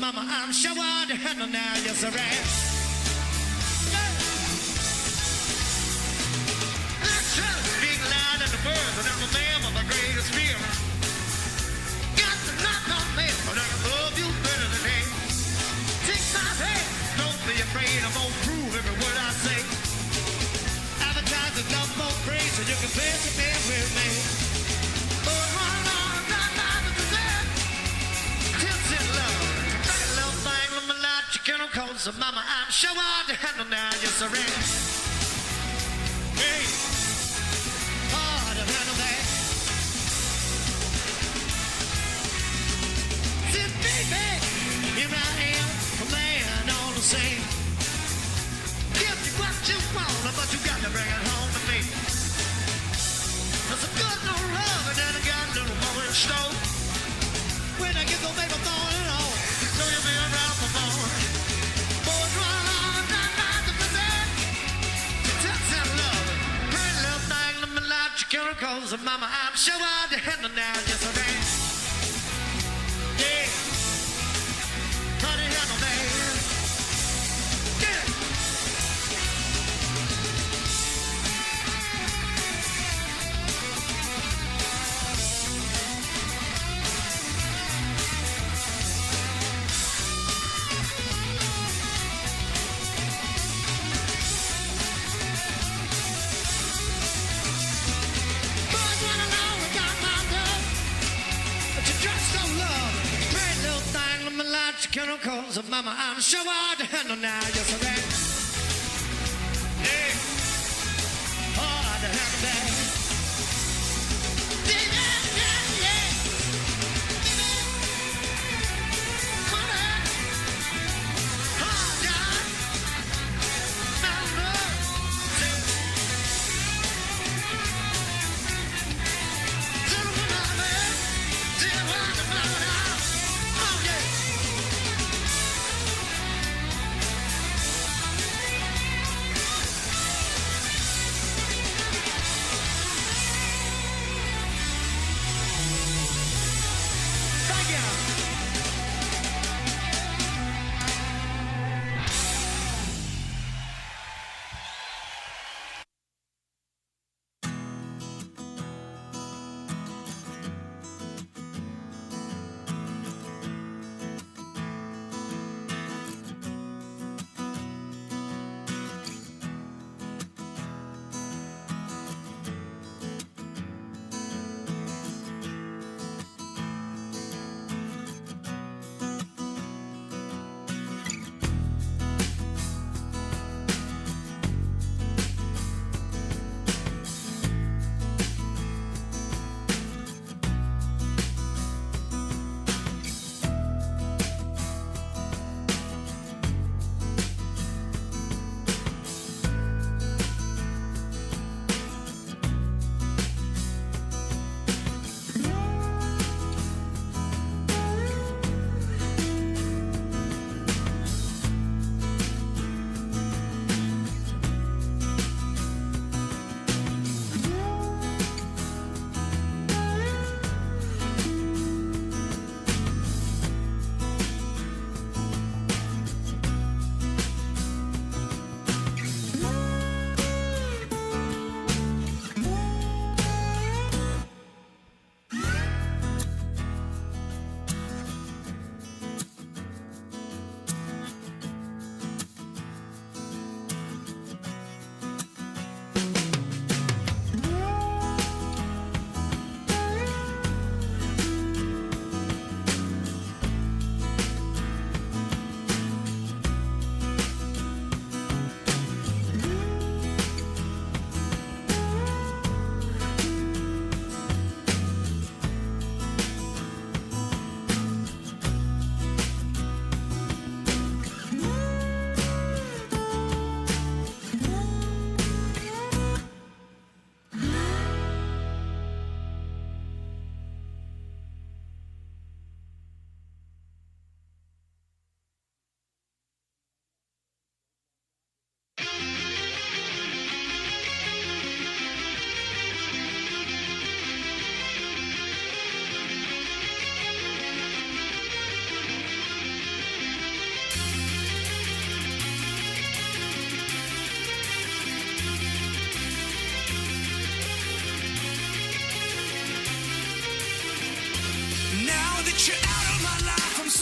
mama, I'm sure I to handle now, yes I am. I try to speak loud in the words, and I'm a man of the greatest fear. Got to knock on me, but I love you better than him. Take my hand, don't be afraid, I'm gonna prove every word I say. Advertise the love more praise, so you can face the man with me. So mama, I'm sure hard to handle now, yes I am. Hey, hard to handle that. Said, baby, here I am, a man on the scene. Give you what you want, but you got to bring it home to me. There's a good little love, and then I got a little more in store. When I get the baby falling on, so you'll be around for more. Cause mama, I'm sure I'll handle now, yes I am. Yeah, how to handle that? Yeah. Cause of mama, I'm sure I'll handle now, yes I am. Yeah, hard to handle that. Yeah, yeah, yeah. Mama, hard job. Mama,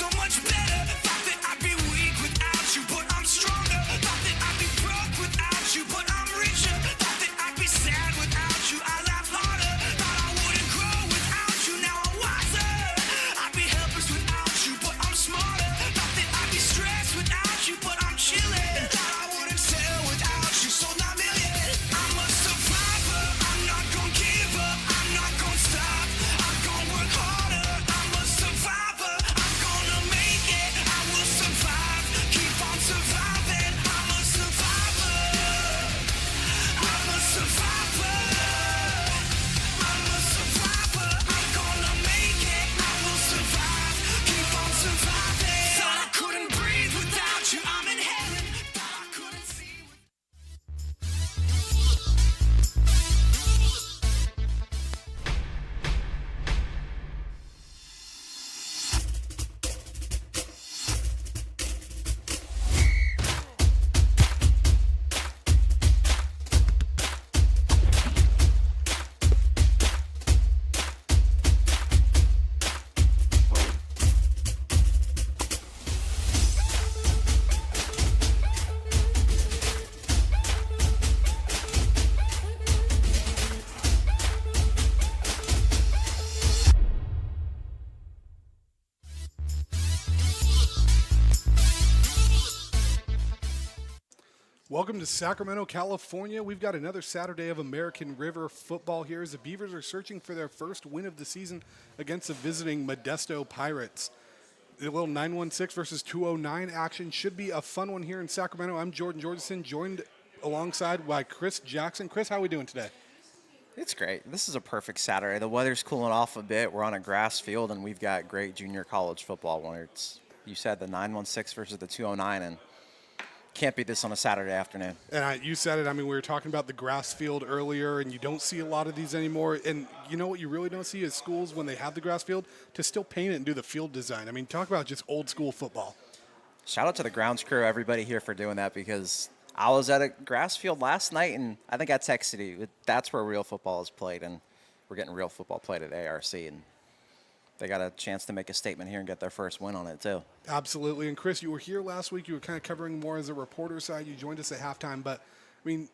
so much better. Thought that I'd be weak without you, but I'm stronger. Thought that I'd be broke without you, but I'm richer. Thought that I'd be sad without you, I laugh harder. Thought I wouldn't grow without you, now I'm wiser. I'd be helpless without you, but I'm smarter. Thought that I'd be stressed without you, but I'm chilling. Thought I wouldn't sell without you, sold 9 million. I'm a survivor, I'm not gonna give up, I'm not gonna stop, I'm gonna work harder. I'm a survivor, I'm gonna make it, I will survive, keep on surviving. I'm a survivor, I'm a survivor, I'm a survivor, I'm gonna make it, I will survive, keep on surviving. Thought I couldn't breathe without you, I'm in heaven. Thought I couldn't see. Welcome to Sacramento, California. We've got another Saturday of American River football here as the Beavers are searching for their first win of the season against the visiting Modesto Pirates. The little 916 versus 209 action should be a fun one here in Sacramento. I'm Jordan Jorgensen, joined alongside by Chris Jackson. Chris, how are we doing today? It's great. This is a perfect Saturday. The weather's cooling off a bit. We're on a grass field, and we've got great junior college football. Where it's, you said, the 916 versus the 209, and can't beat this on a Saturday afternoon. And you said it. I mean, we were talking about the grass field earlier, and you don't see a lot of these anymore. And you know what you really don't see is schools, when they have the grass field, to still paint it and do the field design. I mean, talk about just old school football. Shout out to the grounds crew, everybody here for doing that, because I was at a grass field last night, and I think I texted you. That's where real football is played, and we're getting real football played at ARC, and they got a chance to make a statement here and get their first win on it, too. Absolutely. And, Chris, you were here last week. You were kind of covering more as a reporter side. You joined us at halftime. But, I mean,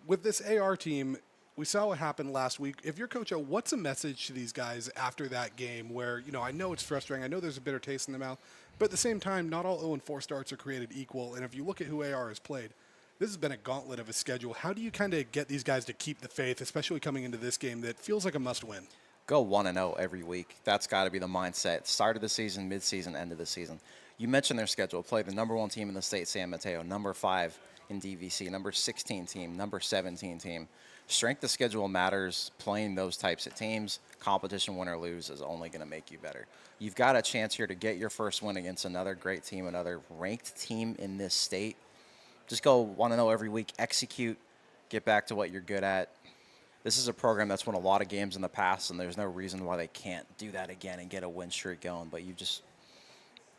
with this AR team, we saw what happened last week. If you're Coach O, what's a message to these guys after that game where, you know, I know it's frustrating. I know there's a bitter taste in the mouth. But at the same time, not all 0-4 starts are created equal. And if you look at who AR has played, this has been a gauntlet of a schedule. How do you kind of get these guys to keep the faith, especially coming into this game that feels like a must-win? Go 1-0 every week. That's got to be the mindset. Start of the season, mid-season, end of the season. You mentioned their schedule. Play the number 1 team in the state, San Mateo, number 5 in DVC, number 16 team, number 17 team. Strength of schedule matters. Playing those types of teams, competition win or lose, is only going to make you better. You've got a chance here to get your first win against another great team, another ranked team in this state. Just go 1-0 every week, execute, get back to what you're good at. This is a program that's won a lot of games in the past, and there's no reason why they can't do that again and get a win streak going. But you just,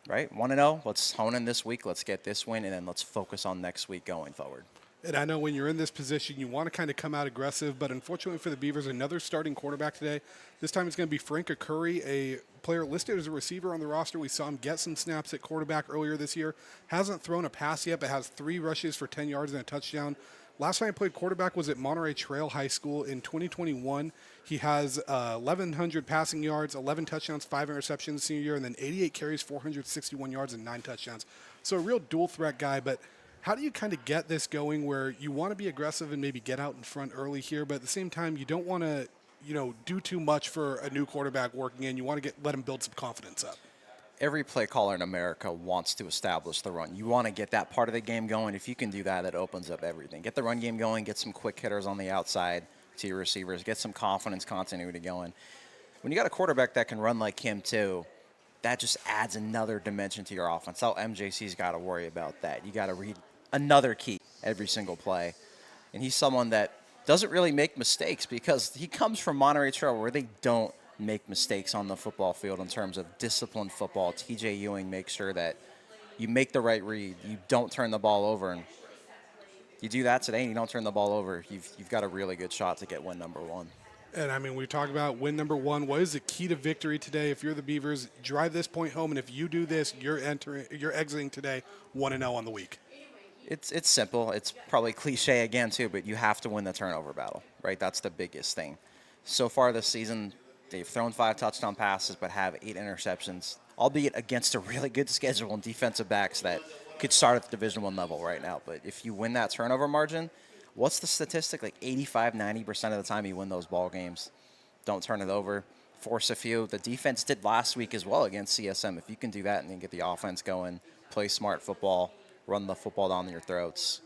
right, 1-0, let's hone in this week, let's get this win, and then let's focus on next week going forward. And I know when you're in this position, you want to kind of come out aggressive, but unfortunately for the Beavers, another starting quarterback today. This time it's going to be Frank Curry, a player listed as a receiver on the roster. We saw him get some snaps at quarterback earlier this year. Hasn't thrown a pass yet, but has 3 rushes for 10 yards and a touchdown. Last time he played quarterback was at Monterey Trail High School in 2021. He has 1,100 passing yards, 11 touchdowns, 5 interceptions senior year, and then 88 carries, 461 yards, and 9 touchdowns. So a real dual-threat guy, but how do you kind of get this going where you want to be aggressive and maybe get out in front early here, but at the same time you don't want to, you know, do too much for a new quarterback working in. You want to let him build some confidence up. Every play caller in America wants to establish the run. You want to get that part of the game going. If you can do that, it opens up everything. Get the run game going, get some quick hitters on the outside to your receivers, get some confidence, continuity going. When you got a quarterback that can run like him too, that just adds another dimension to your offense. How MJC's got to worry about that. You got to read another key every single play. And he's someone that doesn't really make mistakes because he comes from Monterey Trail where they don't make mistakes on the football field in terms of disciplined football. TJ Ewing makes sure that you make the right read. You don't turn the ball over. And you do that today and you don't turn the ball over, you've got a really good shot to get win number 1. And I mean, we talk about win number one. What is the key to victory today? If you're the Beavers, drive this point home, and if you do this, you're exiting today 1-0 on the week. It's simple. It's probably cliche again too, but you have to win the turnover battle, right? That's the biggest thing. So far this season, they've thrown 5 touchdown passes, but have 8 interceptions, albeit against a really good schedule and defensive backs that could start at the Division I level right now. But if you win that turnover margin, what's the statistic? Like 85-90% of the time you win those ball games. Don't turn it over. Force a few. The defense did last week as well against CSM. If you can do that and then get the offense going, play smart football, run the football down your throats,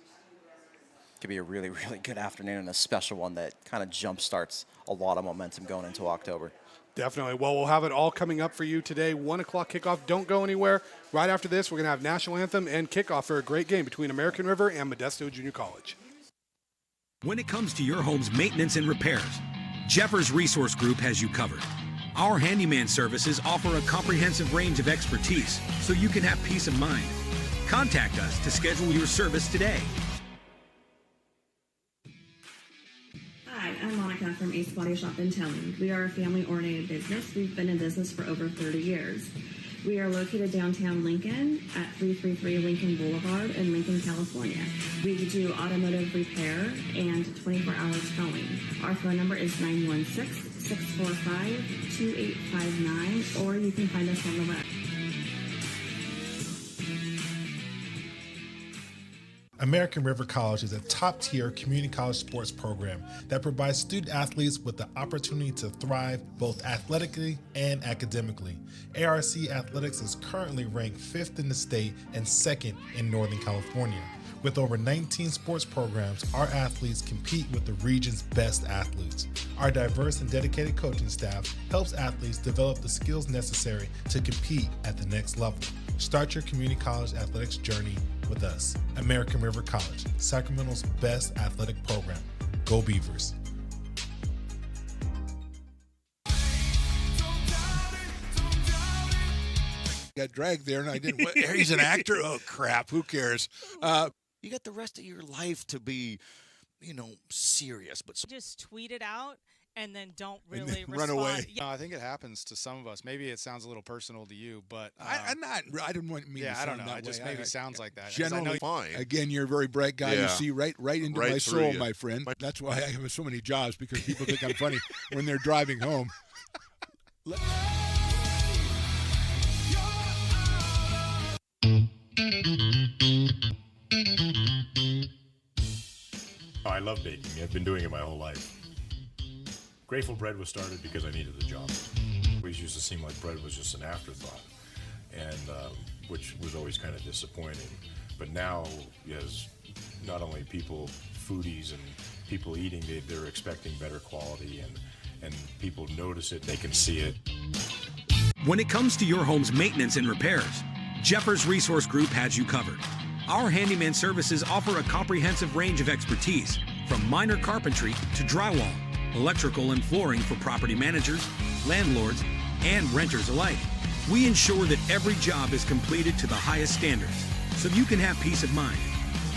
it could be a really, really good afternoon and a special one that kind of jump-starts a lot of momentum going into October. Definitely. Well, we'll have it all coming up for you today. 1 o'clock kickoff. Don't go anywhere. Right after this, we're going to have National Anthem and kickoff for a great game between American River and Modesto Junior College. When it comes to your home's maintenance and repairs, Jeffers Resource Group has you covered. Our handyman services offer a comprehensive range of expertise so you can have peace of mind. Contact us to schedule your service today. Hi, I'm Monica from Ace Body Shop in Telling. We are a family-oriented business. We've been in business for over 30 years. We are located downtown Lincoln at 333 Lincoln Boulevard in Lincoln, California. We do automotive repair and 24-hour towing. Our phone number is 916-645-2859, or you can find us on the web. American River College is a top-tier community college sports program that provides student-athletes with the opportunity to thrive both athletically and academically. ARC Athletics is currently ranked 5th in the state and 2nd in Northern California. With over 19 sports programs, our athletes compete with the region's best athletes. Our diverse and dedicated coaching staff helps athletes develop the skills necessary to compete at the next level. Start your community college athletics journey with us. American River College, Sacramento's best athletic program. Go Beavers. Got dragged there, and I didn't. He's an actor. Oh crap! Who cares? You got the rest of your life to be, serious. But just tweet it out and then don't And really then run respond. away. Yeah. I think it happens to some of us. Maybe it sounds a little personal to you, but I'm not. I didn't want me. yeah, to I don't sound know. that It just way. maybe sounds like that. 'Cause I Generally know- fine. Again, you're a very bright guy. You Yeah. see right into Right my through soul, you. my friend. That's why I have so many jobs, because people think I'm funny when they're driving home. I love baking. I've been doing it my whole life. Grateful Bread was started because I needed the job. It always used to seem like bread was just an afterthought, and which was always kind of disappointing. But now, as not only people, foodies and people eating, they're expecting better quality, and people notice it, they can see it. When it comes to your home's maintenance and repairs, Jeffers Resource Group has you covered. Our handyman services offer a comprehensive range of expertise, from minor carpentry to drywall, electrical and flooring for property managers, landlords, and renters alike. We ensure that every job is completed to the highest standards, so you can have peace of mind.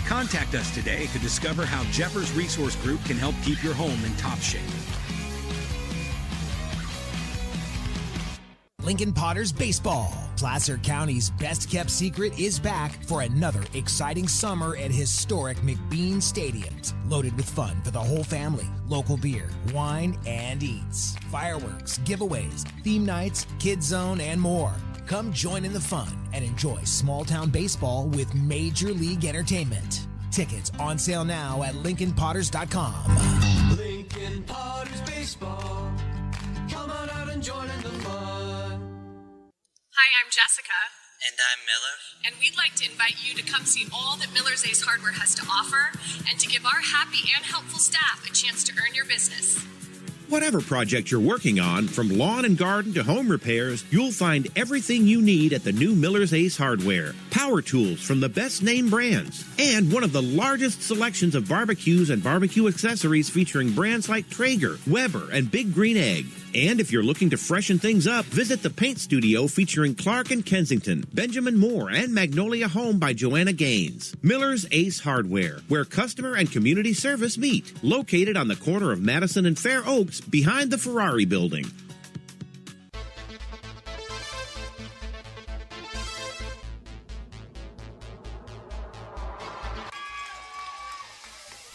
Contact us today to discover how Jeffers Resource Group can help keep your home in top shape. Lincoln Potters Baseball. Placer County's best-kept secret is back for another exciting summer at historic McBean Stadiums. Loaded with fun for the whole family, local beer, wine, and eats. Fireworks, giveaways, theme nights, kids zone, and more. Come join in the fun and enjoy small-town baseball with Major League Entertainment. Tickets on sale now at LincolnPotters.com. Lincoln Potters Baseball. Come on out and join in the fun. Hi, I'm Jessica. And I'm Miller. And we'd like to invite you to come see all that Miller's Ace Hardware has to offer and to give our happy and helpful staff a chance to earn your business. Whatever project you're working on, from lawn and garden to home repairs, you'll find everything you need at the new Miller's Ace Hardware. Power tools from the best name brands, and one of the largest selections of barbecues and barbecue accessories featuring brands like Traeger, Weber, and Big Green Egg. And if you're looking to freshen things up, visit the paint studio featuring Clark and Kensington, Benjamin Moore, and Magnolia Home by Joanna Gaines. Miller's Ace Hardware, where customer and community service meet. Located on the corner of Madison and Fair Oaks behind the Ferrari building.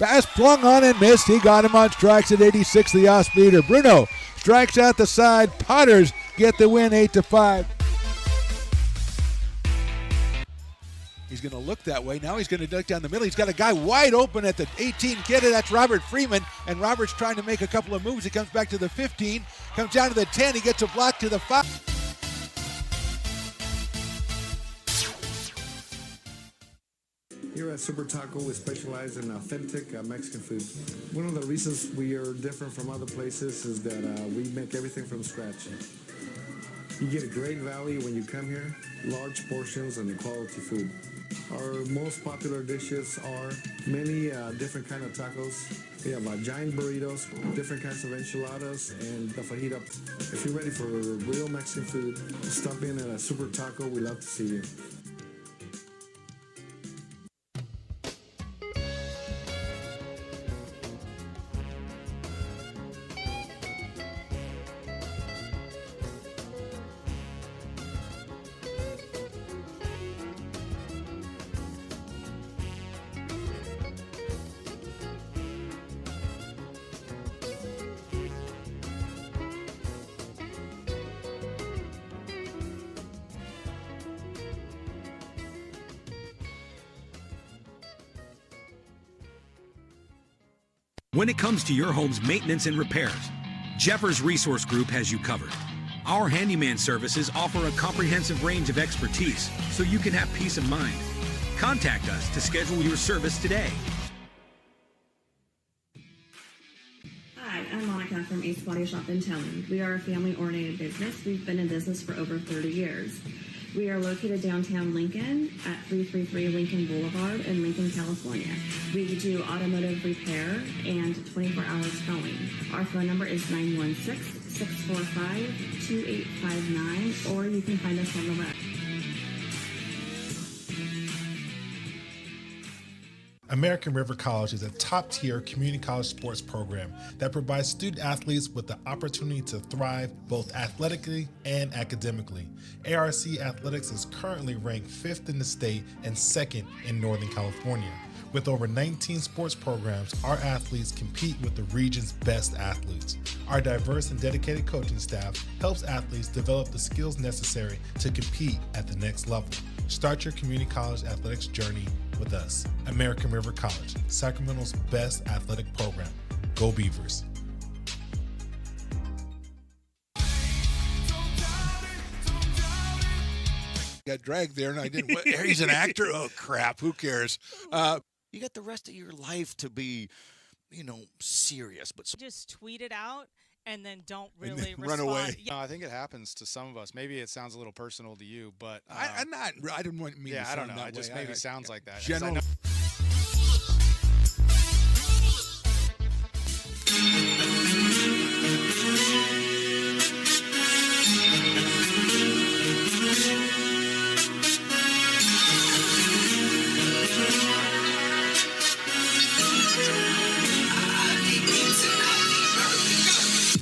Pass flung on and missed. He got him on strikes at 86, the off speeder. Bruno strikes out the side. Potters get the win 8-5. He's going to look that way. Now he's going to duck down the middle. He's got a guy wide open at the 18 kid. That's Robert Freeman. And Robert's trying to make a couple of moves. He comes back to the 15, comes down to the 10. He gets a block to the 5. Here at Super Taco, we specialize in authentic Mexican food. One of the reasons we are different from other places is that we make everything from scratch. You get a great value when you come here, large portions and quality food. Our most popular dishes are many different kind of tacos. We have giant burritos, different kinds of enchiladas, and the fajita. If you're ready for real Mexican food, stop in at a Super Taco. We love to see you. When it comes to your home's maintenance and repairs, Jeffers Resource Group has you covered. Our handyman services offer a comprehensive range of expertise so you can have peace of mind. Contact us to schedule your service today. Hi, I'm Monica from Ace Body Shop in Telling. We are a family-oriented business. We've been in business for over 30 years. We are located downtown Lincoln at 333 Lincoln Boulevard in Lincoln, California. We do automotive repair and 24-hour towing. Our phone number is 916-645-2859, or you can find us on the web. American River College is a top-tier community college sports program that provides student athletes with the opportunity to thrive both athletically and academically. ARC Athletics is currently ranked 5th in the state and 2nd in Northern California. With over 19 sports programs, our athletes compete with the region's best athletes. Our diverse and dedicated coaching staff helps athletes develop the skills necessary to compete at the next level. Start your community college athletics journey with us. American River College, Sacramento's best athletic program. Go Beavers. Got dragged there, and I didn't. He's an actor. Oh crap! Who cares? You got the rest of your life to be, serious. But just tweet it out and then don't really then respond. run away. No, I think it happens to some of us. Maybe it sounds a little personal to you, but I didn't want me. Yeah, to I don't sound know. that It just way. maybe sounds like that. 'Cause I General. know-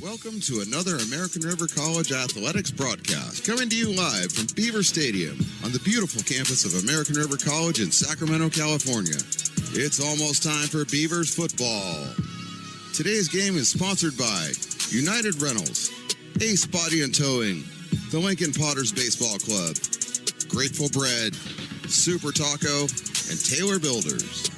Welcome to another American River College athletics broadcast, coming to you live from Beaver Stadium on the beautiful campus of American River College in Sacramento, California. It's almost time for Beavers football. Today's game is sponsored by United Rentals, Ace Body and Towing, the Lincoln Potters Baseball Club, Grateful Bread, Super Taco, and Taylor Builders.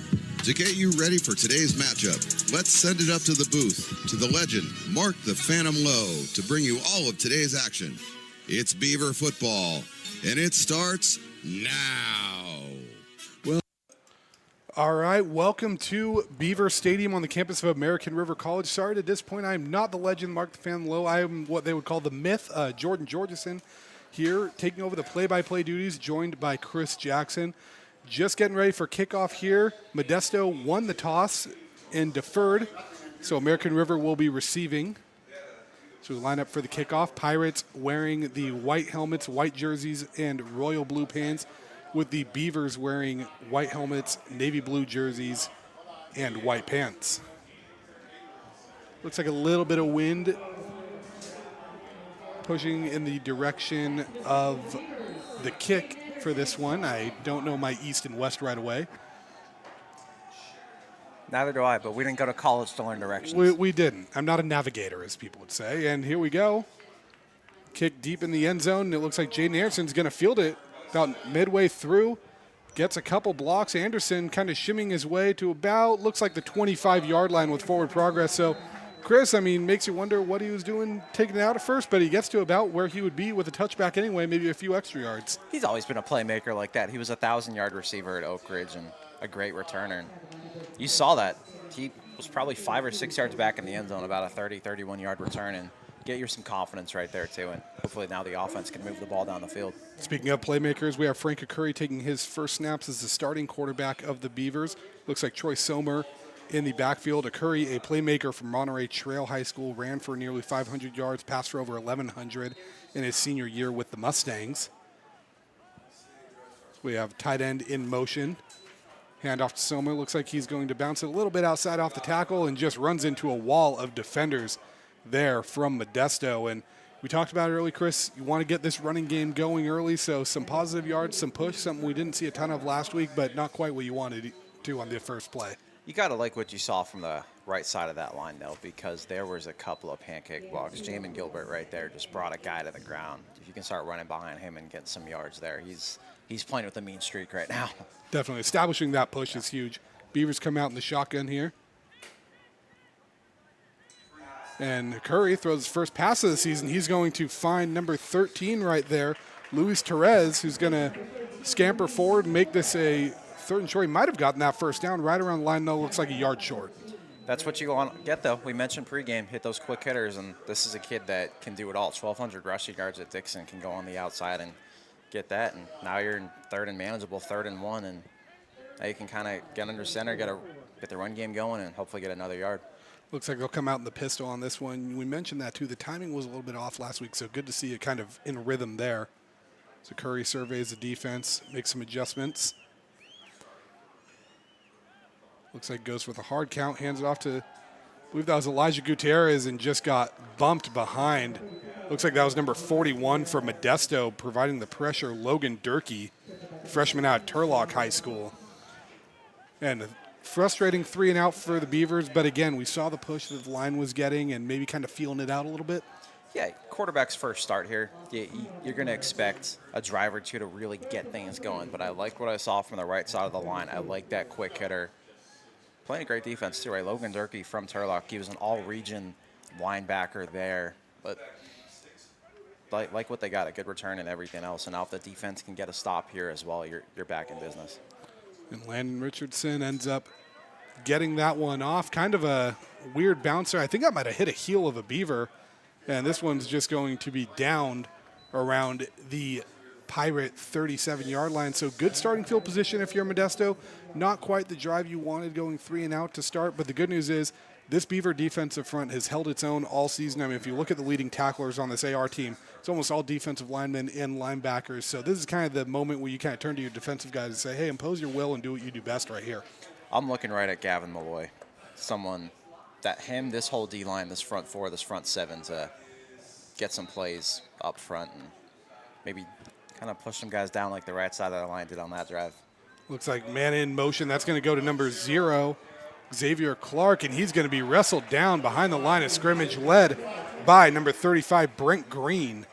To get you ready for today's matchup, let's send it up to the booth, to the legend, Mark the Phantom Lowe, to bring you all of today's action. It's Beaver football, and it starts now. All right, welcome to Beaver Stadium on the campus of American River College. Sorry to disappoint, I am not the legend, Mark the Phantom Lowe. I am what they would call the myth, Jordan Georgeson, here taking over the play-by-play duties, joined by Chris Jackson. Just getting ready for kickoff here. Modesto won the toss and deferred, so American River will be receiving. So we line up for the kickoff. Pirates wearing the white helmets, white jerseys, and royal blue pants, with the Beavers wearing white helmets, navy blue jerseys, and white pants. Looks like a little bit of wind pushing in the direction of the kick for this one. I don't know my east and west right away. Neither do I, but we didn't go to college to learn directions. We didn't. I'm not a navigator, as people would say. And here we go. Kick deep in the end zone. It looks like Jaden Anderson's going to field it about midway through. Gets a couple blocks. Anderson kind of shimming his way to about, looks like the 25-yard line with forward progress. So, Chris, I mean, makes you wonder what he was doing taking it out at first, but he gets to about where he would be with a touchback anyway, maybe a few extra yards. He's always been a playmaker like that. He was a 1,000-yard receiver at Oak Ridge and a great returner. And you saw that. He was probably 5 or 6 yards back in the end zone, about a 30, 31-yard return, and get you some confidence right there, too. And hopefully now the offense can move the ball down the field. Speaking of playmakers, we have Frank Curry taking his first snaps as the starting quarterback of the Beavers. Looks like Troy Somer in the backfield. Curry, a playmaker from Monterey Trail High School, ran for nearly 500 yards, passed for over 1,100 in his senior year with the Mustangs. We have tight end in motion. Hand off to Somer. Looks like he's going to bounce it a little bit outside off the tackle and just runs into a wall of defenders there from Modesto. And we talked about it early, Chris. You want to get this running game going early, so some positive yards, some push, something we didn't see a ton of last week, but not quite what you wanted to on the first play. You got to like what you saw from the right side of that line, though, because there was a couple of pancake blocks. Jamin Gilbert right there just brought a guy to the ground. If you can start running behind him and get some yards there, he's playing with a mean streak right now. Definitely. Establishing that push is huge. Beavers come out in the shotgun here. And Curry throws his first pass of the season. He's going to find number 13 right there, Luis Torres, who's going to scamper forward and make this a third and short. He might have gotten that first down right around the line, though. Looks like a yard short. That's what you want to get, though. We mentioned pregame, hit those quick hitters, and this is a kid that can do it all. 1,200 rushing yards at Dixon, can go on the outside and get that. And now you're in third and manageable, 3rd and 1, and now you can kind of get under center, get the run game going, and hopefully get another yard. Looks like they'll come out in the pistol on this one. We mentioned that, too. The timing was a little bit off last week, so good to see it kind of in rhythm there. So Curry surveys the defense, makes some adjustments. Looks like goes with a hard count, hands it off to, I believe that was Elijah Gutierrez, and just got bumped behind. Looks like that was number 41 for Modesto, providing the pressure, Logan Durkee, freshman out of Turlock High School. And a frustrating 3 and out for the Beavers, but again, we saw the push that the line was getting and maybe kind of feeling it out a little bit. Yeah, quarterback's first start here. You're going to expect a drive or two to really get things going, but I like what I saw from the right side of the line. I like that quick hitter. Playing a great defense, too, right? Logan Durkee from Turlock. He was an all-region linebacker there. But like what they got, a good return and everything else. And now if the defense can get a stop here as well, you're back in business. And Landon Richardson ends up getting that one off. Kind of a weird bouncer. I think I might have hit a heel of a Beaver. And this one's just going to be downed around the Pirate 37-yard line. So good starting field position if you're Modesto. Not quite the drive you wanted going 3 and out to start, but the good news is this Beaver defensive front has held its own all season. I mean, if you look at the leading tacklers on this AR team, it's almost all defensive linemen and linebackers. So this is kind of the moment where you kind of turn to your defensive guys and say, hey, impose your will and do what you do best right here. I'm looking right at Gavin Malloy, someone that this whole D-line, this front 4, this front 7 to get some plays up front and maybe kind of push some guys down like the right side of the line did on that drive. Looks like man in motion. That's going to go to number 0, Xavier Clark, and he's going to be wrestled down behind the line of scrimmage, led by number 35, Brent Green.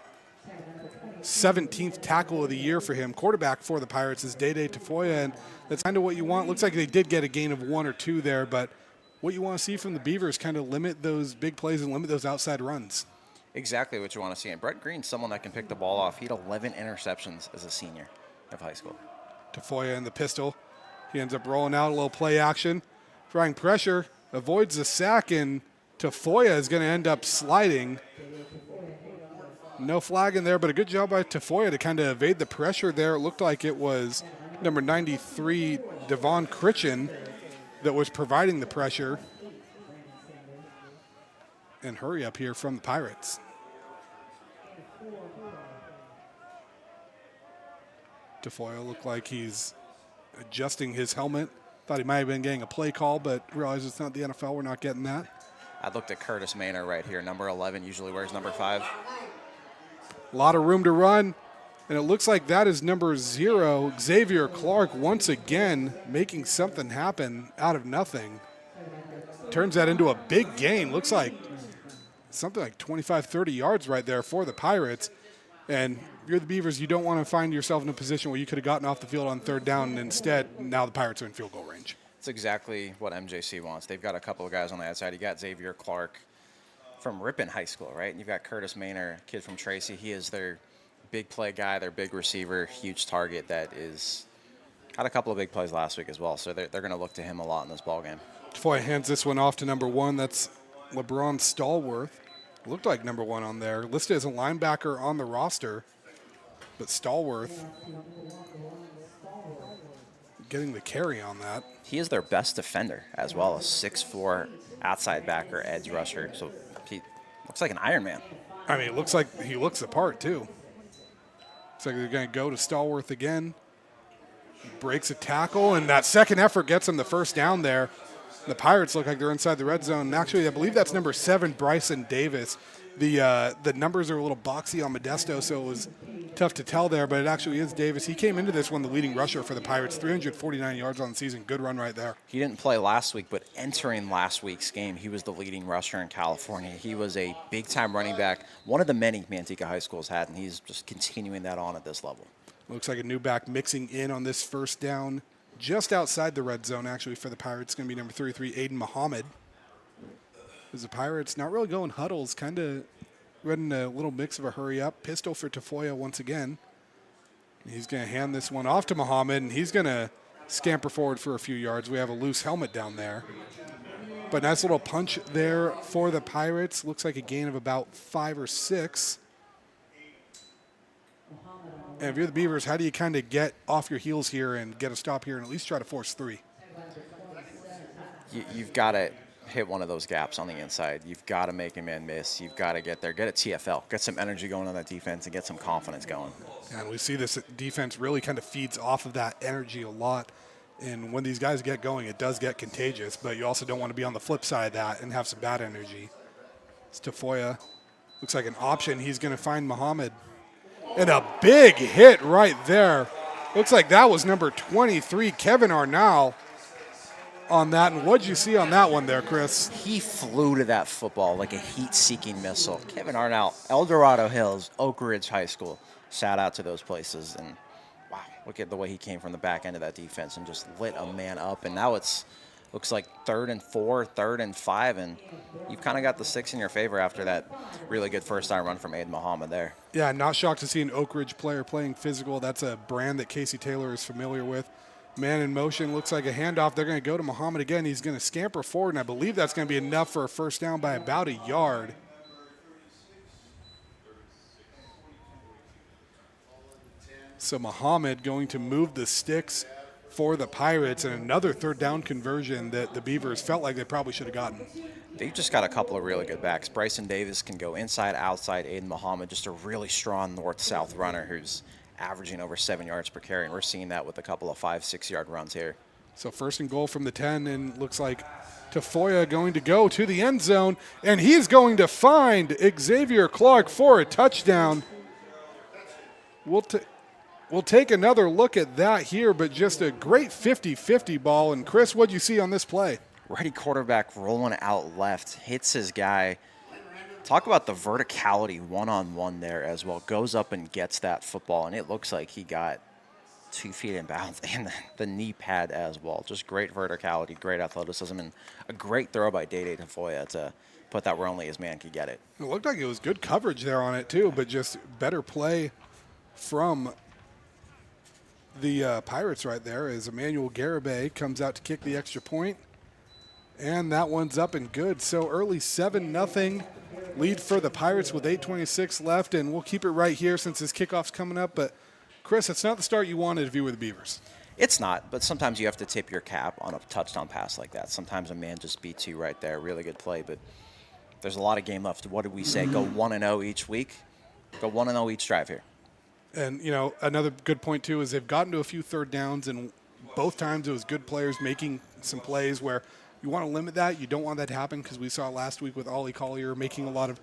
17th tackle of the year for him. Quarterback for the Pirates is Dede Tafoya, and that's kind of what you want. Looks like they did get a gain of 1 or 2 there, but what you want to see from the Beavers kind of limit those big plays and limit those outside runs. Exactly what you want to see. And Brent Green's someone that can pick the ball off. He had 11 interceptions as a senior of high school. Tafoya in the pistol. He ends up rolling out a little play action. Trying pressure, avoids the sack, and Tafoya is going to end up sliding. No flag in there, but a good job by Tafoya to kind of evade the pressure there. It looked like it was number 93, Devon Critchen, that was providing the pressure. and hurry up here from the Pirates. Tafoya looked like he's adjusting his helmet. Thought he might have been getting a play call, but realized it's not the NFL. We're not getting that. I looked at Curtis Maynor right here. Number 11 usually wears number 5. A lot of room to run, and it looks like that is number 0, Xavier Clark, once again making something happen out of nothing. Turns that into a big gain. Looks like something like 25, 30 yards right there for the Pirates. And if you're the Beavers, you don't want to find yourself in a position where you could have gotten off the field on 3rd down, and instead now the Pirates are in field goal range. It's exactly what MJC wants. They've got a couple of guys on the outside. You got Xavier Clark from Ripon High School, right? And you've got Curtis Maynor, kid from Tracy. He is their big play guy, their big receiver, huge target that is had a couple of big plays last week as well. So they're going to look to him a lot in this ball game. Tafoya hands this one off to number 1. That's LeBron Stallworth. Looked like number 1 on there. Listed as a linebacker on the roster, but Stallworth getting the carry on that. He is their best defender as well, a 6'4" outside backer, edge rusher. So he looks like an Iron Man. I mean, it looks like he looks the part, too. Looks like they're going to go to Stallworth again. Breaks a tackle, and that second effort gets him the first down there. The Pirates look like they're inside the red zone. And actually, I believe that's number 7, Bryson Davis. The numbers are a little boxy on Modesto, so it was tough to tell there, but it actually is Davis. He came into this one the leading rusher for the Pirates, 349 yards on the season. Good run right there. He didn't play last week, but entering last week's game, he was the leading rusher in California. He was a big-time running back, one of the many Manteca High Schools had, and he's just continuing that on at this level. Looks like a new back mixing in on this first down, just outside the red zone, actually, for the Pirates. It's going to be number 33, Aiden Muhammad. As the Pirates not really going huddles, kind of running a little mix of a hurry up. Pistol for Tafoya once again. He's going to hand this one off to Muhammad, and he's going to scamper forward for a few yards. We have a loose helmet down there. But nice little punch there for the Pirates. Looks like a gain of about 5 or 6. And if you're the Beavers, how do you kind of get off your heels here and get a stop here and at least try to force 3? You've got to hit one of those gaps on the inside. You've got to make a man miss. You've got to get there. Get a TFL. Get some energy going on that defense and get some confidence going. And we see this defense really kind of feeds off of that energy a lot. And when these guys get going, it does get contagious, but you also don't want to be on the flip side of that and have some bad energy. It's Tafoya. Looks like an option. He's going to find Muhammad. And a big hit right there. Looks like that was number 23, Kevin Arnall, on that. And what'd you see on that one there, Chris? He flew to that football like a heat-seeking missile. Kevin Arnall, El Dorado Hills, Oak Ridge High School. Shout out to those places. And, wow, look at the way he came from the back end of that defense and just lit a man up. And now it's looks like 3rd and 4, 3rd and 5, and you've kind of got the 6 in your favor after that really good first-down run from Aiden Muhammad there. Yeah, not shocked to see an Oak Ridge player playing physical. That's a brand that Casey Taylor is familiar with. Man in motion, looks like a handoff. They're going to go to Muhammad again. He's going to scamper forward, and I believe that's going to be enough for a first down by about a yard. So Muhammad going to move the sticks for the Pirates, and another 3rd down conversion that the Beavers felt like they probably should have gotten. They've just got a couple of really good backs. Bryson Davis can go inside, outside. Aiden Muhammad, just a really strong north-south runner who's averaging over 7 yards per carry, and we're seeing that with a couple of 5-6 yard runs here. So 1st and goal from the 10, and looks like Tafoya going to go to the end zone, and he's going to find Xavier Clark for a touchdown. We'll take another look at that here, but just a great 50-50 ball. And, Chris, what'd you see on this play? Righty quarterback rolling out left, hits his guy. Talk about the verticality one-on-one there as well. Goes up and gets that football, and it looks like he got 2 feet in bounds and the knee pad as well. Just great verticality, great athleticism, and a great throw by Day Tafoya to put that where only his man could get it. It looked like it was good coverage there on it, too, but just better play from the Pirates right there as Emmanuel Garibay comes out to kick the extra point. And that one's up and good. So early 7-0 lead for the Pirates with 8:26 left, and we'll keep it right here since this kickoff's coming up. But, Chris, it's not the start you wanted if you were the Beavers. It's not, but sometimes you have to tip your cap on a touchdown pass like that. Sometimes a man just beats you right there. Really good play, but There's a lot of game left. What did we say? Go 1-0 each week. Go 1-0 each drive here. And, you know, another good point, too, is they've gotten to a few third downs, and both times it was good players making some plays where you want to limit that. You don't want that to happen because we saw last week with Ollie Collier making a lot of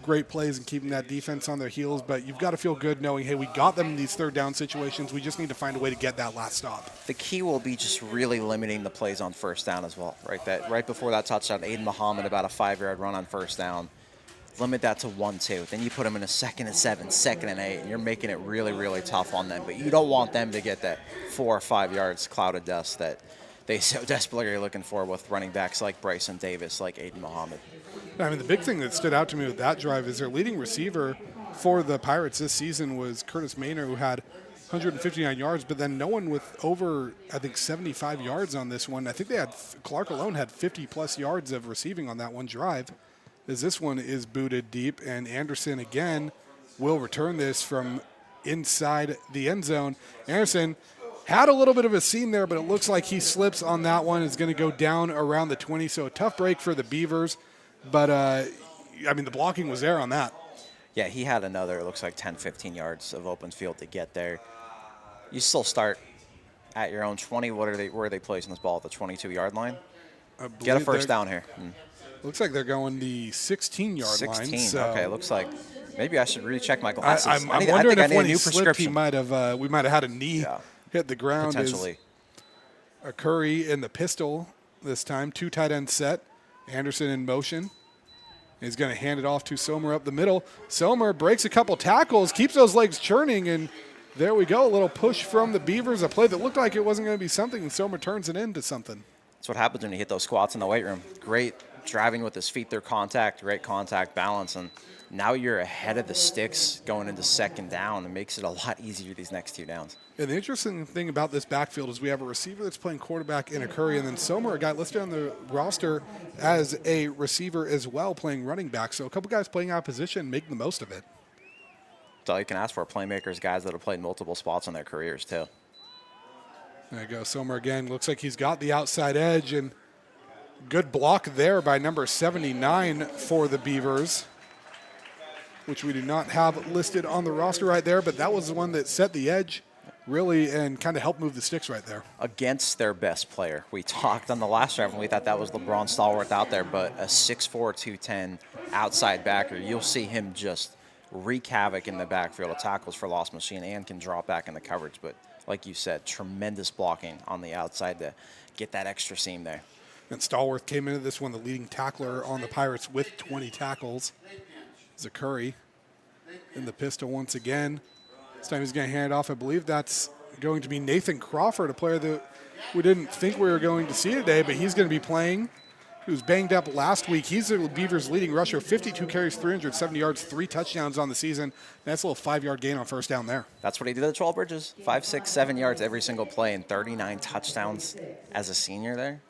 great plays and keeping that defense on their heels. But you've got to feel good knowing, hey, we got them in these third down situations. We just need to find a way to get that last stop. The key will be just really limiting the plays on first down as well, right? That right before that touchdown, Aiden Muhammad about a 5-yard run on first down. Limit that to 1-2. Then you put them in a 2nd and 7, 2nd and 8, and you're making it really, really tough on them. But you don't want them to get that 4 or 5 yards cloud of dust that they so desperately are looking for with running backs like Bryson Davis, like Aiden Muhammad. I mean, the big thing that stood out to me with that drive is their leading receiver for the Pirates this season was Curtis Maynor, who had 159 yards, but then no one with over, I think, 75 yards on this one. I think they had, Clark alone had 50-plus yards of receiving on that one drive, as this one is booted deep, and Anderson again will return this from inside the end zone. Anderson had a little bit of a seam there, but it looks like he slips on that one. Is going to go down around the 20, so a tough break for the Beavers. But, I mean, the blocking was there on that. Yeah, he had another, it looks like 10, 15 yards of open field to get there. You still start at your own 20. Where are they placing this ball? At the 22-yard line? Get a first down here. Looks like they're going the 16-yard line. 16, so okay, looks like maybe I should recheck my glasses. I'm I wondering think if when a he new slipped, we prescription. might have had a knee hit the ground. Potentially. A Curry in the pistol this time, 2 tight end set. Anderson in motion. He's going to hand it off to Somer up the middle. Somer breaks a couple tackles, keeps those legs churning, and there we go. A little push from the Beavers, a play that looked like it wasn't going to be something, and Somer turns it into something. That's what happens when you hit those squats in the weight room. Great driving with his feet through contact, great contact balance, and now you're ahead of the sticks going into second down. It makes it a lot easier these next 2 downs. And the interesting thing about this backfield is we have a receiver that's playing quarterback in a Curry, and then Somer, a guy listed on the roster as a receiver as well, playing running back. So a couple guys playing out of position, making the most of it. That's all you can ask for, playmakers, guys that have played multiple spots in their careers too. There you go, Somer again. Looks like he's got the outside edge, and good block there by number 79 for the Beavers, which we do not have listed on the roster right there, but that was the one that set the edge really and kind of helped move the sticks right there. Against their best player. We talked on the last drive and we thought that was LeBron Stallworth out there, but a 6'4", 210 outside backer, you'll see him just wreak havoc in the backfield, a tackles for loss machine, and can drop back in the coverage. But like you said, tremendous blocking on the outside to get that extra seam there. And Stallworth came into this one the leading tackler on the Pirates with 20 tackles. Curry in the pistol once again. This time he's going to hand it off. I believe that's going to be Nathan Crawford, a player that we didn't think we were going to see today, but he's going to be playing. He was banged up last week. He's the Beavers' leading rusher, 52 carries, 370 yards, 3 touchdowns on the season. That's a little 5-yard gain on first down there. That's what he did at 12 Bridges. 5, 6, 7 yards every single play and 39 touchdowns as a senior there.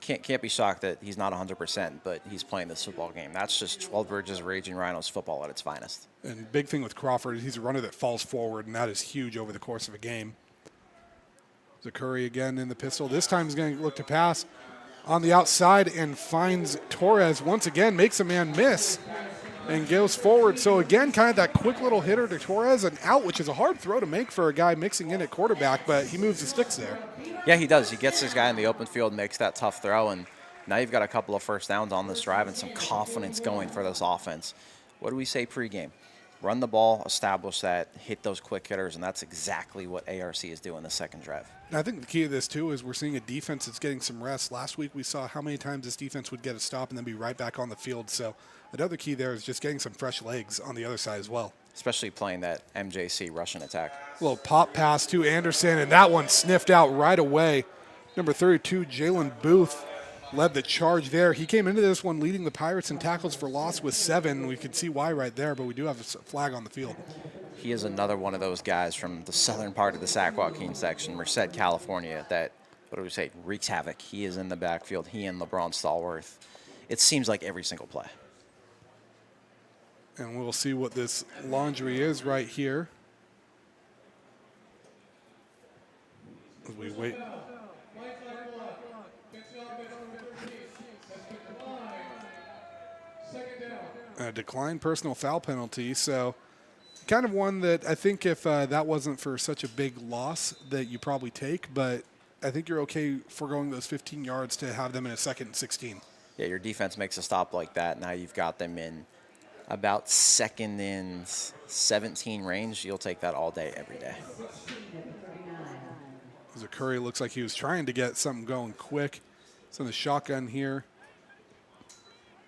Can't be shocked that he's not 100%, but he's playing this football game. That's just 12 Bridges Raging Rhinos football at its finest. And big thing with Crawford is he's a runner that falls forward, and that is huge over the course of a game. Curry again in the pistol. This time he's going to look to pass on the outside and finds Torres once again, makes a man miss and goes forward. So again, kind of that quick little hitter to Torres, and out, which is a hard throw to make for a guy mixing in at quarterback, but he moves the sticks there. Yeah, he does. He gets this guy in the open field, makes that tough throw, and now you've got a couple of first downs on this drive and some confidence going for this offense. What do we say pregame? Run the ball, establish that, hit those quick hitters, and that's exactly what ARC is doing the second drive. And I think the key to this, too, is we're seeing a defense that's getting some rest. Last week we saw how many times this defense would get a stop and then be right back on the field. So another key there is just getting some fresh legs on the other side as well. Especially playing that MJC Russian attack. A little pop pass to Anderson, and that one sniffed out right away. Number 32, Jalen Booth, led the charge there. He came into this one leading the Pirates in tackles for loss with 7. We can see why right there, but we do have a flag on the field. He is another one of those guys from the southern part of the Sac Joaquin section, Merced, California, that, what do we say, wreaks havoc. He is in the backfield. He and LeBron Stallworth. It seems like every single play. And we'll see what this laundry is right here as we wait. A declined personal foul penalty. So kind of one that I think if that wasn't for such a big loss that you probably take, but I think you're okay foregoing those 15 yards to have them in a 2nd and 16. Yeah, your defense makes a stop like that. Now you've got them in about 2nd and 17 range. You'll take that all day, every day. As Curry looks like he was trying to get something going quick. It's in the shotgun here.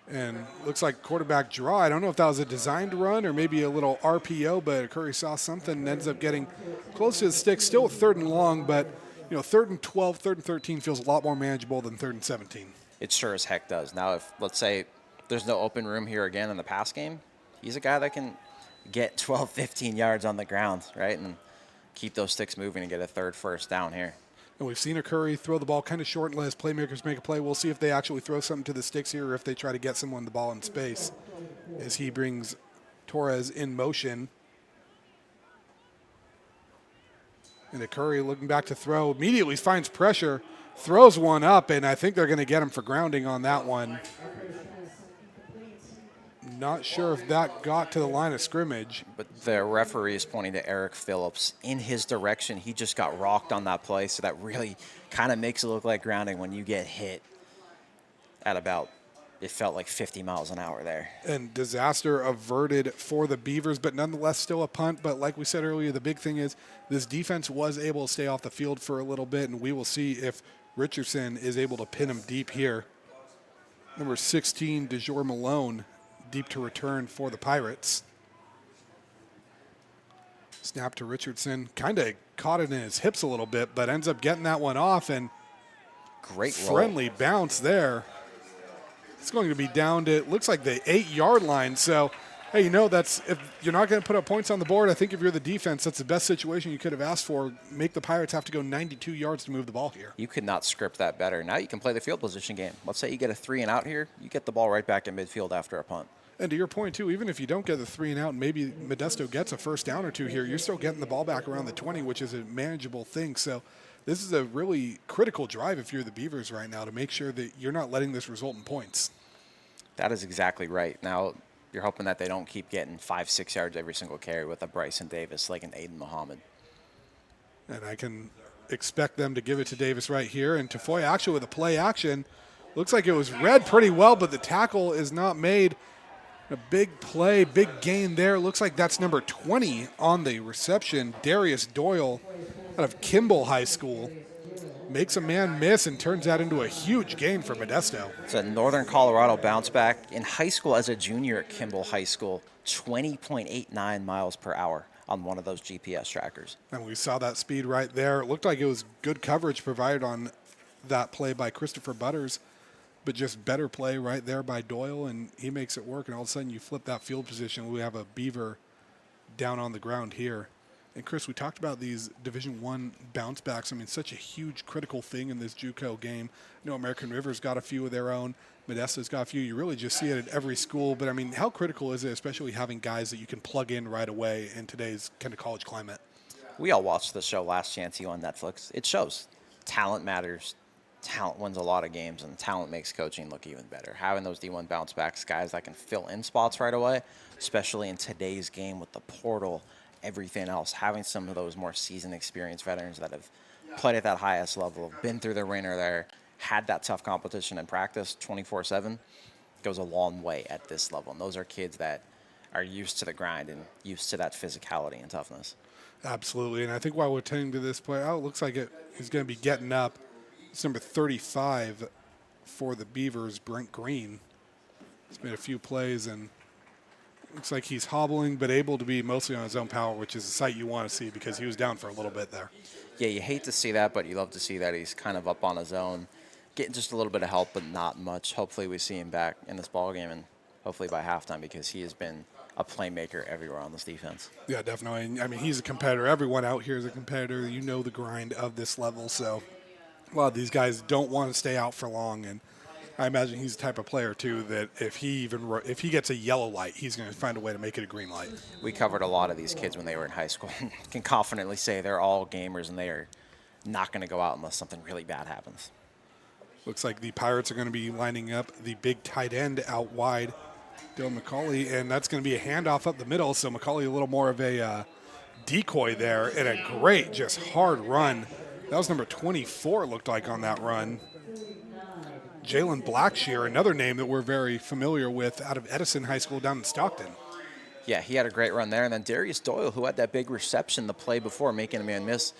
And looks like quarterback draw. I don't know if that was a designed run or maybe a little RPO, but Curry saw something and ends up getting close to the stick. Still 3rd and long, but 3rd and 12, 3rd and 13 feels a lot more manageable than 3rd and 17. It sure as heck does. Now, if, let's say, there's no open room here again in the pass game, he's a guy that can get 12, 15 yards on the ground, right, and keep those sticks moving and get a 3rd first down here. And we've seen a Curry throw the ball kind of short and let his playmakers make a play. We'll see if they actually throw something to the sticks here or if they try to get someone the ball in space as he brings Torres in motion. And a Curry looking back to throw. Immediately finds pressure, throws one up, and I think they're going to get him for grounding on that one. Not sure if that got to the line of scrimmage. But the referee is pointing to Eric Phillips in his direction. He just got rocked on that play, so that really kind of makes it look like grounding when you get hit at about, it felt like 50 miles an hour there. And disaster averted for the Beavers, but nonetheless still a punt. But like we said earlier, the big thing is this defense was able to stay off the field for a little bit, and we will see if Richardson is able to pin him deep here. Number 16, DeJour Malone, deep to return for the Pirates. Snap to Richardson. Kind of caught it in his hips a little bit, but ends up getting that one off. And great friendly roll. Bounce there. It's going to be down to, it looks like the 8-yard line. So, hey, that's, if you're not going to put up points on the board, I think if you're the defense, that's the best situation you could have asked for. Make the Pirates have to go 92 yards to move the ball here. You could not script that better. Now you can play the field position game. Let's say you get a 3 and out here, you get the ball right back in midfield after a punt. And to your point, too, even if you don't get the 3 and out and maybe Modesto gets a first down or two here, you're still getting the ball back around the 20, which is a manageable thing. So this is a really critical drive if you're the Beavers right now to make sure that you're not letting this result in points. That is exactly right. Now you're hoping that they don't keep getting 5-6 yards every single carry with a Bryson Davis like an Aiden Muhammad. And I can expect them to give it to Davis right here. And Tafoya actually with a play action. Looks like it was read pretty well, but the tackle is not made. A big play, big gain there. Looks like that's number 20 on the reception. Darius Doyle out of Kimball High School makes a man miss and turns that into a huge gain for Modesto. It's a Northern Colorado bounce back. In high school as a junior at Kimball High School, 20.89 miles per hour on one of those GPS trackers. And we saw that speed right there. It looked like it was good coverage provided on that play by Christopher Butters, but just better play right there by Doyle, and he makes it work. And all of a sudden you flip that field position. We have a Beaver down on the ground here. And Chris, we talked about these Division I bounce backs. I mean, such a huge critical thing in this JUCO game. You know, American River's got a few of their own. Modesto's got a few. You really just see it at every school. But, I mean, how critical is it, especially having guys that you can plug in right away in today's kind of college climate? We all watched the show Last Chance U on Netflix. It shows talent matters. Talent wins a lot of games, and talent makes coaching look even better. Having those D1 bounce backs, guys that can fill in spots right away, especially in today's game with the portal, everything else, having some of those more seasoned, experienced veterans that have played at that highest level, been through the ringer there, had that tough competition in practice 24/7, goes a long way at this level. And those are kids that are used to the grind and used to that physicality and toughness. Absolutely, and I think while we're tending to this play, it looks like he's going to be getting up. It's number 35 for the Beavers, Brent Green. He's made a few plays, and looks like he's hobbling but able to be mostly on his own power, which is a sight you want to see because he was down for a little bit there. Yeah, you hate to see that, but you love to see that he's kind of up on his own, getting just a little bit of help, but not much. Hopefully we see him back in this ballgame, and hopefully by halftime, because he has been a playmaker everywhere on this defense. Yeah, definitely. I mean, he's a competitor. Everyone out here is a competitor. You know the grind of this level, so a lot of these guys don't want to stay out for long, and I imagine he's the type of player, too, that if he gets a yellow light, he's going to find a way to make it a green light. We covered a lot of these kids when they were in high school. Can confidently say they're all gamers, and they are not going to go out unless something really bad happens. Looks like the Pirates are going to be lining up the big tight end out wide. Dylan McCauley, and that's going to be a handoff up the middle. So McCauley a little more of a decoy there, and a great, just hard run. That was number 24, it looked like, on that run. Jalen Blackshear, another name that we're very familiar with out of Edison High School down in Stockton. Yeah, he had a great run there. And then Darius Doyle, who had that big reception the play before, making a man miss,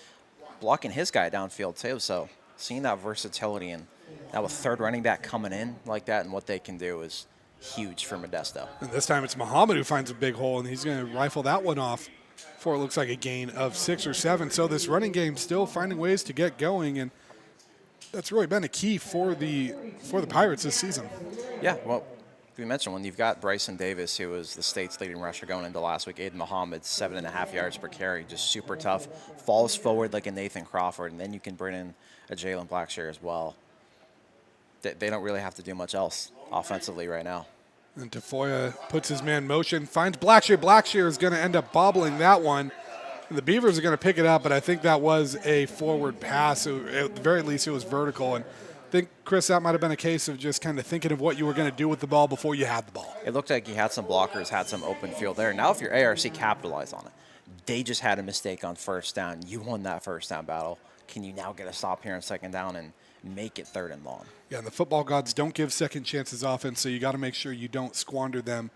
blocking his guy downfield too. So seeing that versatility and now a third running back coming in like that and what they can do is huge for Modesto. And this time it's Muhammad who finds a big hole, and he's going to rifle that one off for it looks like a gain of 6 or 7. So this running game still finding ways to get going, and that's really been a key for the Pirates this season. Yeah, well, we mentioned when you've got Bryson Davis, who was the state's leading rusher going into last week, Aiden Muhammad, 7.5 yards per carry, just super tough, falls forward like a Nathan Crawford, and then you can bring in a Jalen Blackshear as well. They don't really have to do much else offensively right now. And Tafoya puts his man in motion, finds Blackshear. Blackshear is going to end up bobbling that one. And the Beavers are going to pick it up, but I think that was a forward pass. At the very least, it was vertical. And I think, Chris, that might have been a case of just kind of thinking of what you were going to do with the ball before you had the ball. It looked like he had some blockers, had some open field there. Now if your ARC capitalized on it, they just had a mistake on first down. You won that first down battle. Can you now get a stop here on second down and make it third and long? Yeah, and the football gods don't give second chances often, so you got to make sure you don't squander them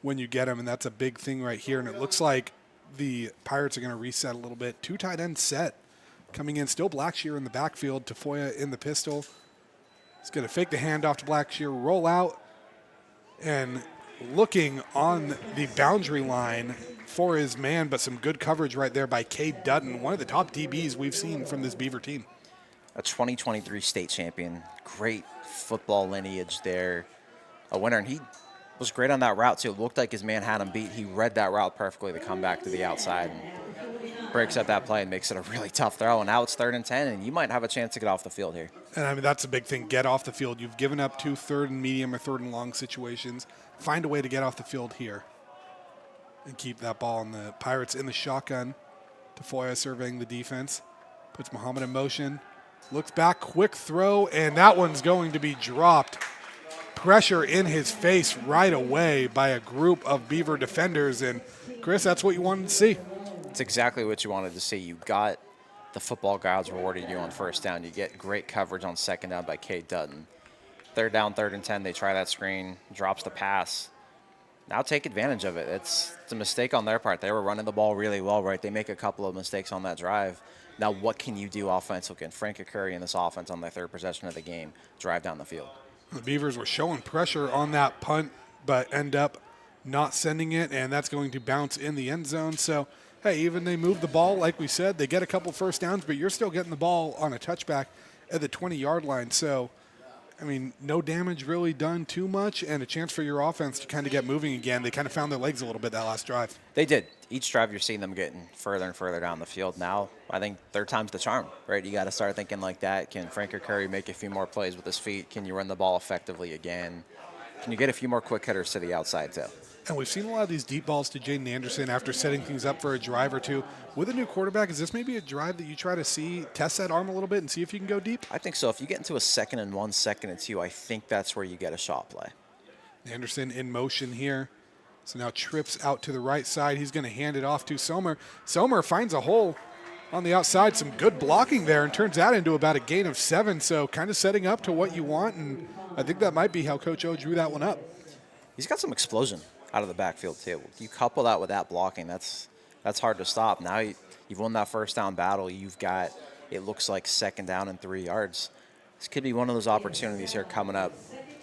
when you get them, and that's a big thing right here. And it looks like the Pirates are going to reset a little bit. 2 tight end set coming in. Still Blackshear in the backfield. Tafoya in the pistol. He's going to fake the handoff to Blackshear, roll out, and looking on the boundary line for his man, but some good coverage right there by Cade Dutton, one of the top DBs we've seen from this Beaver team. A 2023 state champion, great football lineage there, a winner, and he was great on that route too. It looked like his man had him beat. He read that route perfectly to come back to the outside and breaks up that play and makes it a really tough throw. And now it's 3rd and 10, and you might have a chance to get off the field here. And I mean, that's a big thing. Get off the field. You've given up 2 third and medium or 3rd and long situations. Find a way to get off the field here and keep that ball on the Pirates in the shotgun. Tafoya surveying the defense. Puts Muhammad in motion. Looks back, quick throw, and that one's going to be dropped. Pressure in his face right away by a group of Beaver defenders. And, Chris, that's what you wanted to see. It's exactly what you wanted to see. You got the football gods rewarding you on first down. You get great coverage on second down by Cade Dutton. 3rd down, 3rd and 10, they try that screen, drops the pass. Now take advantage of it. It's a mistake on their part. They were running the ball really well, right? They make a couple of mistakes on that drive. Now what can you do offensively? Can Frank Curry in this offense on their 3rd possession of the game drive down the field? The Beavers were showing pressure on that punt, but end up not sending it, and that's going to bounce in the end zone. So, hey, even they move the ball, like we said, they get a couple first downs, but you're still getting the ball on a touchback at the 20-yard line. So, I mean, no damage really done too much, and a chance for your offense to kind of get moving again. They kind of found their legs a little bit that last drive. They did. Each drive you're seeing them getting further and further down the field. Now, I think 3rd time's the charm, right? You got to start thinking like that. Can Frank Curry make a few more plays with his feet? Can you run the ball effectively again? Can you get a few more quick hitters to the outside, too? And we've seen a lot of these deep balls to Jaden Anderson after setting things up for a drive or two. With a new quarterback, is this maybe a drive that you try to test that arm a little bit and see if you can go deep? I think so. If you get into a 2nd and 1, 2nd and 2, I think that's where you get a shot play. Anderson in motion here. So now trips out to the right side. He's going to hand it off to Sommer. Sommer finds a hole on the outside. Some good blocking there and turns that into about a gain of 7. So kind of setting up to what you want. And I think that might be how Coach O drew that one up. He's got some explosion out of the backfield, too. You couple that with that blocking, that's hard to stop. Now you've won that first down battle. You've got, it looks like 2nd down and 3 yards. This could be one of those opportunities here coming up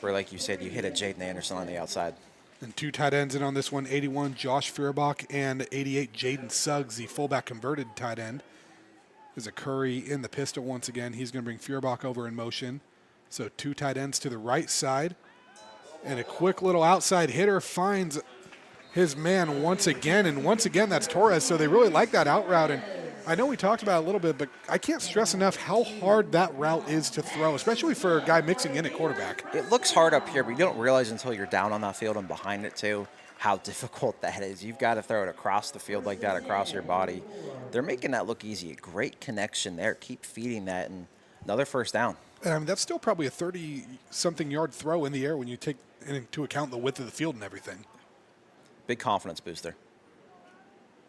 where, like you said, you hit a Jaden Anderson on the outside. And 2 tight ends in on this one, 81 Josh Feuerbach and 88 Jaden Suggs, the fullback converted tight end. There's a Curry in the pistol once again. He's going to bring Feuerbach over in motion. So 2 tight ends to the right side. And a quick little outside hitter finds his man once again. And once again, that's Torres. So they really like that out route. And I know we talked about it a little bit, but I can't stress enough how hard that route is to throw, especially for a guy mixing in at quarterback. It looks hard up here, but you don't realize until you're down on that field and behind it too how difficult that is. You've got to throw it across the field like that, across your body. They're making that look easy. A great connection there. Keep feeding that, and another first down. And I mean, that's still probably a 30-something yard throw in the air when you take into account the width of the field and everything. Big confidence booster.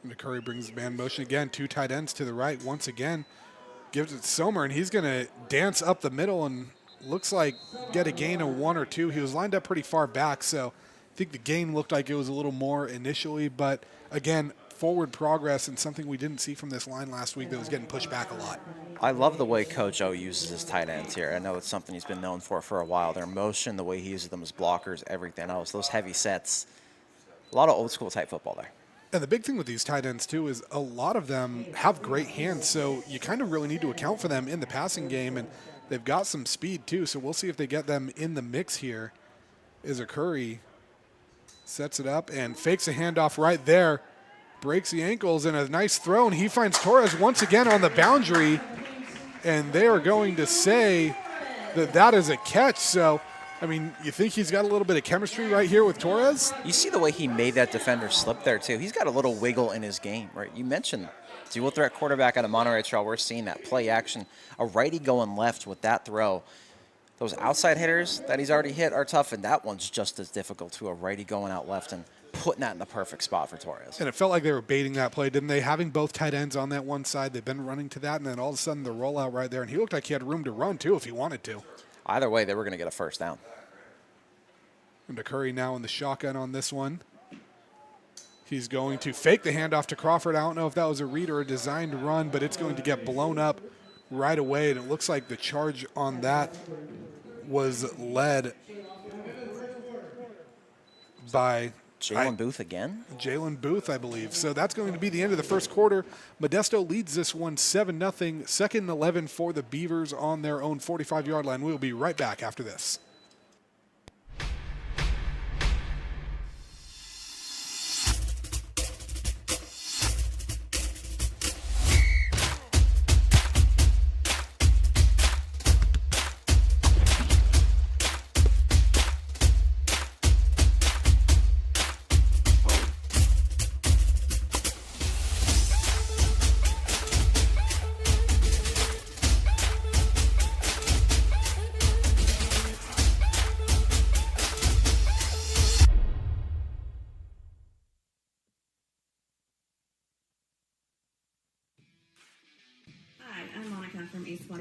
And Curry brings man motion again. 2 tight ends to the right once again. Gives it to Sommer, and he's going to dance up the middle and looks like get a gain of 1 or 2. He was lined up pretty far back, so I think the gain looked like it was a little more initially. But, again, forward progress and something we didn't see from this line last week that was getting pushed back a lot. I love the way Coach O uses his tight ends here. I know it's something he's been known for a while. Their motion, the way he uses them as blockers, everything else, those heavy sets. A lot of old school type football there. And the big thing with these tight ends, too, is a lot of them have great hands, so you kind of really need to account for them in the passing game, and they've got some speed, too, so we'll see if they get them in the mix here. Curry sets it up and fakes a handoff right there, breaks the ankles, and a nice throw, and he finds Torres once again on the boundary, and they are going to say that that is a catch, so I mean, you think he's got a little bit of chemistry right here with Torres? You see the way he made that defender slip there, too. He's got a little wiggle in his game, right? You mentioned dual threat quarterback out of Monterey Trail. We're seeing that play action. A righty going left with that throw. Those outside hitters that he's already hit are tough, and that one's just as difficult, too. A righty going out left and putting that in the perfect spot for Torres. And it felt like they were baiting that play, didn't they? Having both tight ends on that one side, they've been running to that, and then all of a sudden the rollout right there. And he looked like he had room to run, too, if he wanted to. Either way, they were going to get a first down. And Curry now in the shotgun on this one. He's going to fake the handoff to Crawford. I don't know if that was a read or a designed run, but it's going to get blown up right away. And it looks like the charge on that was led by Jalen Booth again? Jalen Booth, I believe. So that's going to be the end of the first quarter. Modesto leads this one 7-0. Second and 11 for the Beavers on their own 45-yard line. We'll be right back after this.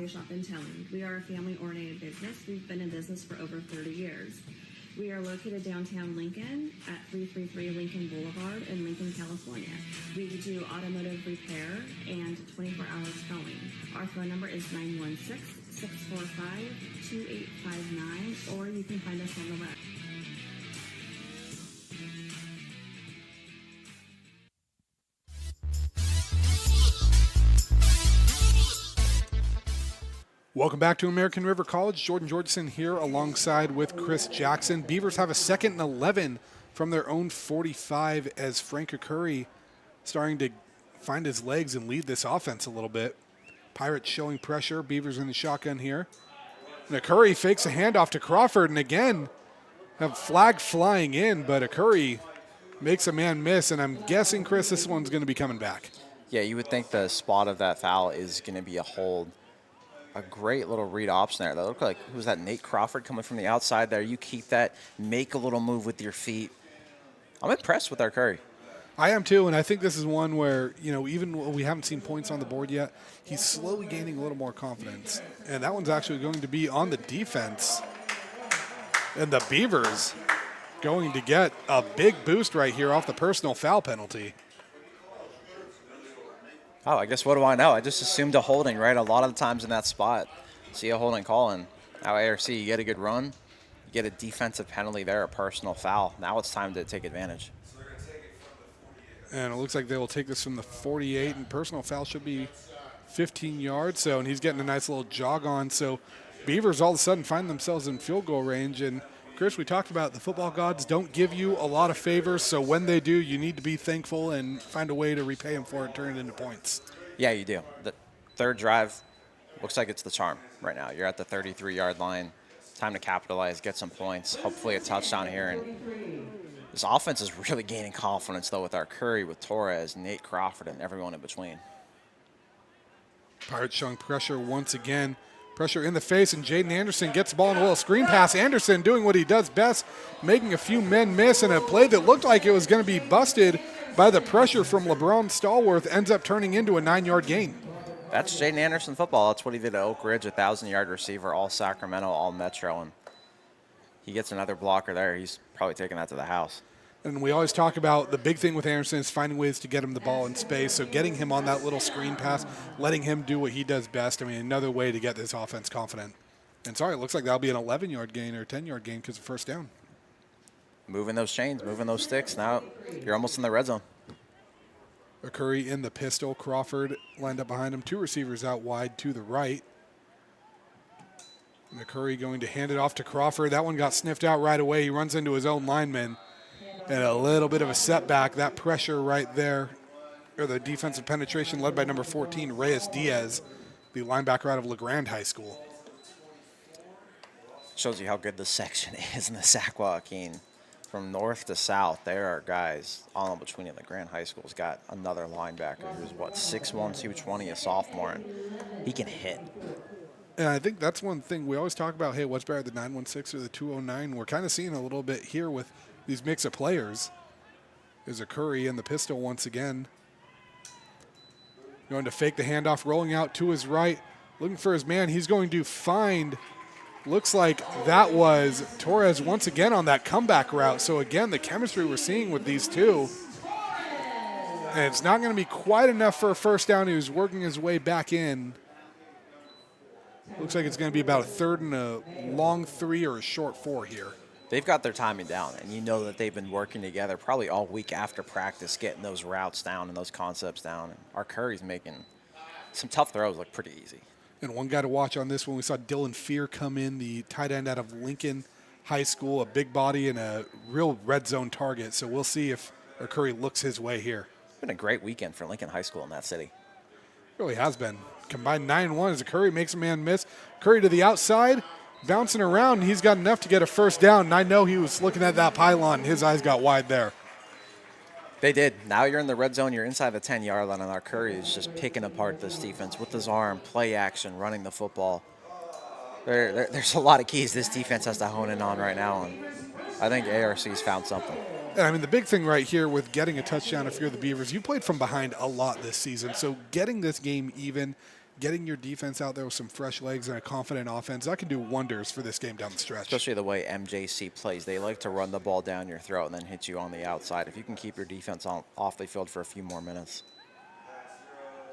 Shop in Telling. We are a family-oriented business. We've been in business for over 30 years. We are located downtown Lincoln at 333 Lincoln Boulevard in Lincoln, California. We do automotive repair and 24-hour towing. Our phone number is 916-645-2859, or you can find us on the web. Welcome back to American River College. Jordan Georgeson here alongside with Chris Jackson. Beavers have a 2nd and 11 from their own 45 as Frank Curry starting to find his legs and lead this offense a little bit. Pirates showing pressure. Beavers in the shotgun here. And Curry fakes a handoff to Crawford, and again, have flag flying in, but Curry makes a man miss, and I'm guessing, Chris, this one's going to be coming back. Yeah, you would think the spot of that foul is going to be a hold. A great little read option there. That looked like, who's that, Nate Crawford coming from the outside there. You keep that, make a little move with your feet. I'm impressed with our Curry. I am too, and I think this is one where, you know, even when we haven't seen points on the board yet, he's slowly gaining a little more confidence. And that one's actually going to be on the defense. And the Beavers going to get a big boost right here off the personal foul penalty. Oh, I guess what do I know? I just assumed a holding, right? A lot of the times in that spot, see a holding call, and now ARC, you get a good run, you get a defensive penalty there, a personal foul. Now it's time to take advantage. And it looks like they will take this from the 48, and personal foul should be 15 yards. So, and he's getting a nice little jog on. So Beavers all of a sudden find themselves in field goal range. And Chris, we talked about the football gods don't give you a lot of favors, so when they do, you need to be thankful and find a way to repay them for it, turn it into points. Yeah, you do. The third drive looks like it's the charm right now. You're at the 33-yard line. Time to capitalize, get some points, hopefully a touchdown here. And this offense is really gaining confidence, though, with our Curry, with Torres, Nate Crawford, and everyone in between. Pirates showing pressure once again. Pressure in the face, and Jaden Anderson gets the ball in a little screen pass. Anderson doing what he does best, making a few men miss, and a play that looked like it was going to be busted by the pressure from LeBron Stallworth ends up turning into a 9-yard gain. That's Jaden Anderson football. That's what he did at Oak Ridge, 1,000-yard receiver, all Sacramento, all Metro, and he gets another blocker there. He's probably taking that to the house. And we always talk about the big thing with Anderson is finding ways to get him the ball in space. So getting him on that little screen pass, letting him do what he does best. I mean, another way to get this offense confident. And sorry, it looks like that'll be an 11-yard gain or a 10-yard gain because of first down. Moving those chains, moving those sticks. Now you're almost in the red zone. Curry in the pistol. Crawford lined up behind him. 2 receivers out wide to the right. And Curry going to hand it off to Crawford. That one got sniffed out right away. He runs into his own lineman. And a little bit of a setback. That pressure right there, or the defensive penetration led by number 14, Reyes Diaz, the linebacker out of LeGrand High School. Shows you how good the section is in the Sac Joaquin. From north to south, there are guys all in between. LeGrand High School's got another linebacker who's, 6'1", 220, a sophomore, and he can hit. And I think that's one thing we always talk about, hey, what's better, the 916 or the 209? We're kind of seeing a little bit here with these mix of players. There's a Curry in the pistol once again. Going to fake the handoff, rolling out to his right, looking for his man. He's going to find, looks like that was Torres once again on that comeback route. So again, the chemistry we're seeing with these two. And it's not going to be quite enough for a first down. He was working his way back in. Looks like it's going to be about a third and a long 3 or a short 4 here. They've got their timing down, and you know that they've been working together probably all week after practice, getting those routes down and those concepts down. And our Curry's making some tough throws look pretty easy. And one guy to watch on this one, we saw Dylan Fear come in, the tight end out of Lincoln High School, a big body and a real red zone target. So we'll see if Curry looks his way here. It's been a great weekend for Lincoln High School in that city. Really has been. Combined 9-1 as Curry makes a man miss. Curry to the outside, bouncing around. He's got enough to get a first down. And I know he was looking at that pylon. His eyes got wide there. They did. Now you're in the red zone. You're inside the 10-yard line, and our Curry is just picking apart this defense with his arm, play action, running the football. There's a lot of keys this defense has to hone in on right now, and I think ARC's found something. I mean, the big thing right here with getting a touchdown if you're the Beavers, you played from behind a lot this season. So getting this game even, getting your defense out there with some fresh legs and a confident offense, that can do wonders for this game down the stretch. Especially the way MJC plays. They like to run the ball down your throat and then hit you on the outside. If you can keep your defense off the field for a few more minutes.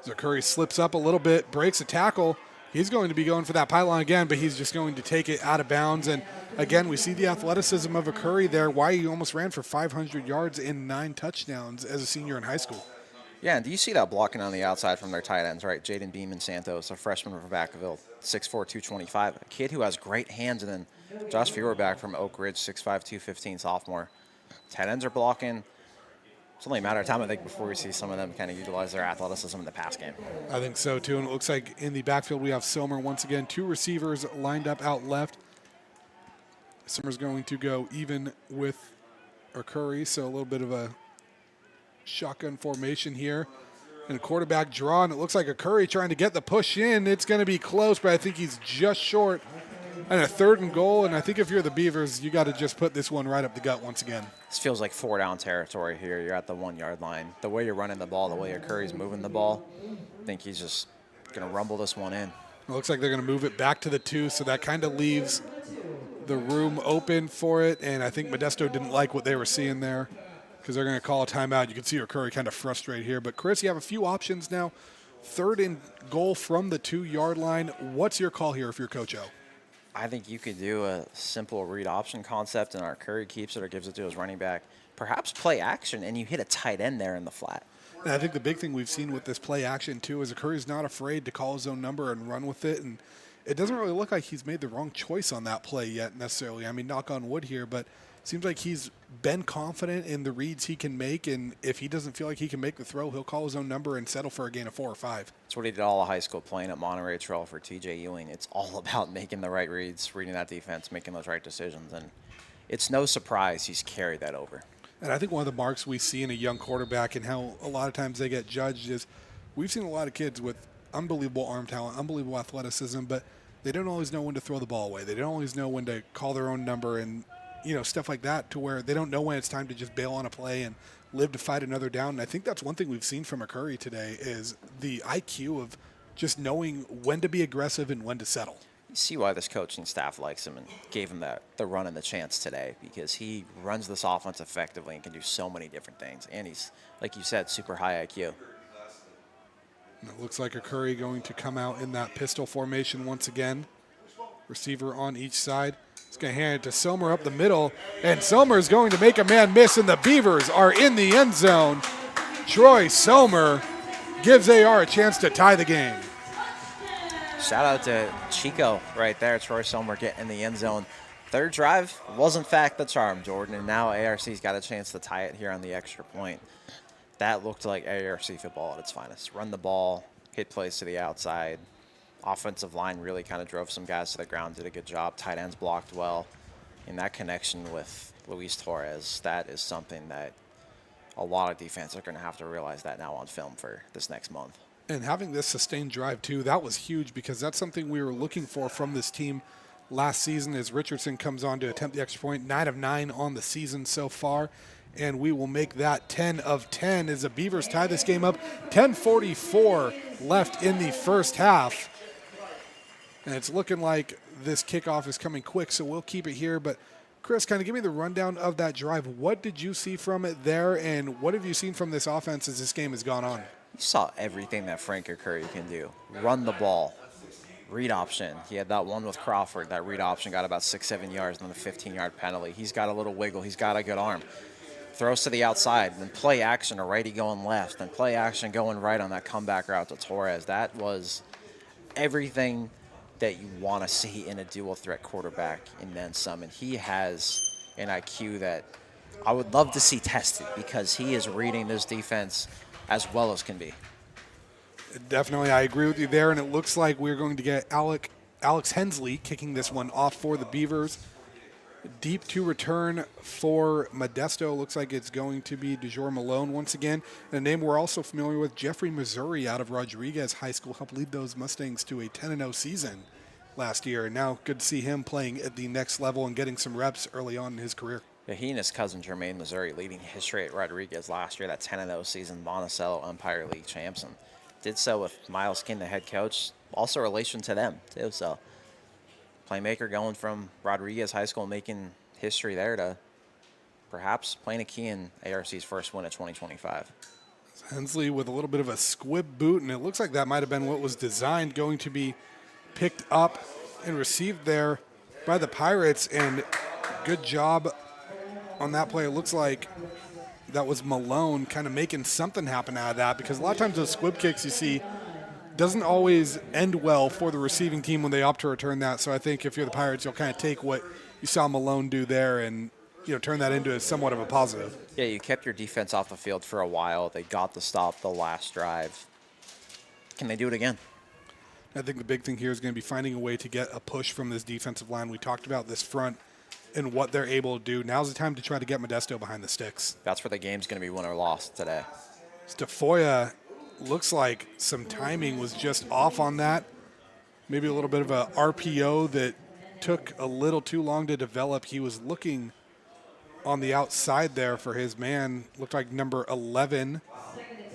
So Curry slips up a little bit, breaks a tackle. He's going to be going for that pylon again, but he's just going to take it out of bounds. And again, we see the athleticism of a Curry there. Why he almost ran for 500 yards and 9 touchdowns as a senior in high school. Yeah, and do you see that blocking on the outside from their tight ends, right? Jaden Beeman Santos, a freshman from Vacaville, 6'4", 225. A kid who has great hands. And then Josh Feuerback from Oak Ridge, 6'5", 215, sophomore. Tight ends are blocking. It's only a matter of time, I think, before we see some of them kind of utilize their athleticism in the pass game. I think so, too. And it looks like in the backfield we have Silmer once again. 2 receivers lined up out left. Silmer's going to go even with Curry, so a little bit of a shotgun formation here. And a quarterback draw, and it looks like a Curry trying to get the push in. It's going to be close, but I think he's just short. And a 3rd and goal, and I think if you're the Beavers, you got to just put this one right up the gut once again. This feels like 4-down territory here. You're at the 1-yard line. The way you're running the ball, the way your Curry's moving the ball, I think he's just going to rumble this one in. It looks like they're going to move it back to the 2, so that kind of leaves the room open for it. And I think Modesto didn't like what they were seeing there because they're going to call a timeout. You can see your Curry kind of frustrated here. But, Chris, you have a few options now. 3rd and goal from the 2-yard line. What's your call here if you're Coach O? I think you could do a simple read option concept, and our Curry keeps it or gives it to his running back. Perhaps play action, and you hit a tight end there in the flat. And I think the big thing we've seen with this play action, too, is Curry's not afraid to call his own number and run with it. And it doesn't really look like he's made the wrong choice on that play yet necessarily. I mean, knock on wood here, but it seems like he's been confident in the reads he can make. And if he doesn't feel like he can make the throw, he'll call his own number and settle for a gain of 4 or 5. That's what he did all of high school, playing at Monterey Trail for TJ Ewing. It's all about making the right reads, reading that defense, making those right decisions. And it's no surprise he's carried that over. And I think one of the marks we see in a young quarterback and how a lot of times they get judged is we've seen a lot of kids with unbelievable arm talent, unbelievable athleticism, but they don't always know when to throw the ball away. They don't always know when to call their own number and, stuff like that, to where they don't know when it's time to just bail on a play and live to fight another down. And I think that's one thing we've seen from McCurry today is the IQ of just knowing when to be aggressive and when to settle. You see why this coaching staff likes him and gave him the run and the chance today, because he runs this offense effectively and can do so many different things. And he's, like you said, super high IQ. And it looks like McCurry going to come out in that pistol formation once again. Receiver on each side. He's going to hand it to Sommer up the middle, and Sommer is going to make a man miss, and the Beavers are in the end zone. Troy Sommer gives AR a chance to tie the game. Shout out to Chico right there. Troy Sommer getting in the end zone. Third drive was, in fact, the charm, Jordan, and now ARC's got a chance to tie it here on the extra point. That looked like ARC football at its finest. Run the ball, hit plays to the outside. Offensive line really kind of drove some guys to the ground, did a good job. Tight ends blocked well. And that connection with Luis Torres, that is something that a lot of defense are going to have to realize that now on film for this next month. And having this sustained drive, too, that was huge because that's something we were looking for from this team last season as Richardson comes on to attempt the extra point. 9 of 9 on the season so far. And we will make that 10 of 10 as the Beavers tie this game up. 10:44 left in the first half. And it's looking like this kickoff is coming quick, so we'll keep it here. But, Chris, kind of give me the rundown of that drive. What did you see from it there, and what have you seen from this offense as this game has gone on? You saw everything that Frank Curry can do. Run the ball, read option. He had that one with Crawford. That read option got about 6-7 yards, and then the 15-yard penalty. He's got a little wiggle. He's got a good arm. Throws to the outside, then play action, a righty going left, then play action going right on that comeback route to Torres. That was everything that you want to see in a dual threat quarterback and then some. And he has an IQ that I would love to see tested because he is reading this defense as well as can be. Definitely, I agree with you there. And it looks like we're going to get Alex Hensley kicking this one off for the Beavers. Deep to return for Modesto. Looks like it's going to be DeJour Malone once again. And a name we're also familiar with, Jeffrey Missouri out of Rodriguez High School, helped lead those Mustangs to a 10-0 season last year. And now good to see him playing at the next level and getting some reps early on in his career. Yeah, he and his cousin Jermaine Missouri leading history at Rodriguez last year, that 10-0 season, Monticello Umpire League champs, and did so with Miles King, the head coach. Also relation to them, too, so playmaker going from Rodriguez High School, making history there to perhaps playing a key in ARC's first win of 2025. Hensley with a little bit of a squib boot, and it looks like that might have been what was designed, going to be picked up and received there by the Pirates, and good job on that play. It looks like that was Malone kind of making something happen out of that, because a lot of times those squib kicks you see doesn't always end well for the receiving team when they opt to return that. So I think if you're the Pirates, you'll kind of take what you saw Malone do there and turn that into somewhat of a positive. Yeah, you kept your defense off the field for a while. They got the stop the last drive. Can they do it again? I think the big thing here is going to be finding a way to get a push from this defensive line. We talked about this front and what they're able to do. Now's the time to try to get Modesto behind the sticks. That's where the game's going to be won or lost today. Stafoya looks like some timing was just off on that. Maybe a little bit of a RPO that took a little too long to develop. He was looking on the outside there for his man. Looked like number 11,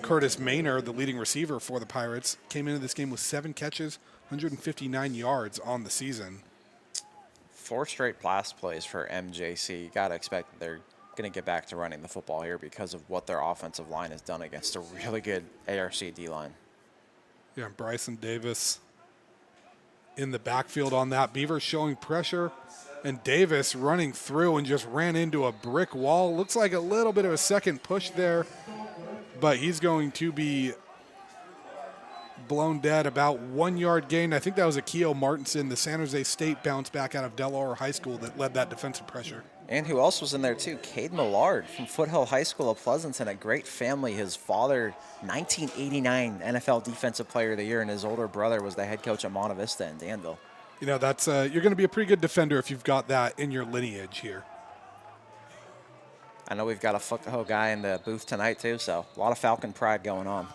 Curtis Maynard, the leading receiver for the Pirates, came into this game with 7 catches, 159 yards on the season. 4 straight blast plays for MJC. You got to expect that they're going to get back to running the football here because of what their offensive line has done against a really good ARC D-line. Yeah, Bryson Davis in the backfield on that. Beavers showing pressure, and Davis running through and just ran into a brick wall. Looks like a little bit of a second push there, but he's going to be blown dead. About 1 yard gain. I think that was Akio Martinson, the San Jose State bounce back out of Delaware High School, that led that defensive pressure. And who else was in there too? Cade Millard from Foothill High School of Pleasanton, a great family. His father, 1989 NFL Defensive Player of the Year, and his older brother was the head coach at Monta Vista in Danville. That's you're going to be a pretty good defender if you've got that in your lineage here. I know we've got a Foothill guy in the booth tonight too, so a lot of Falcon pride going on.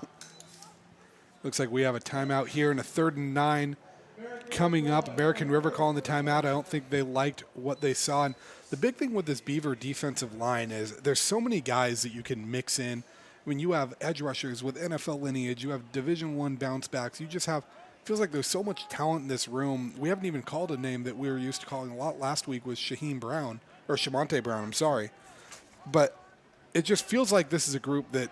Looks like we have a timeout here and a 3rd and 9 coming up. American River calling the timeout. I don't think they liked what they saw. And the big thing with this Beaver defensive line is there's so many guys that you can mix in. When you have edge rushers with NFL lineage, you have Division I bounce backs. You just have, feels like there's so much talent in this room. We haven't even called a name that we were used to calling a lot last week was Shamonte Brown, I'm sorry. But it just feels like this is a group that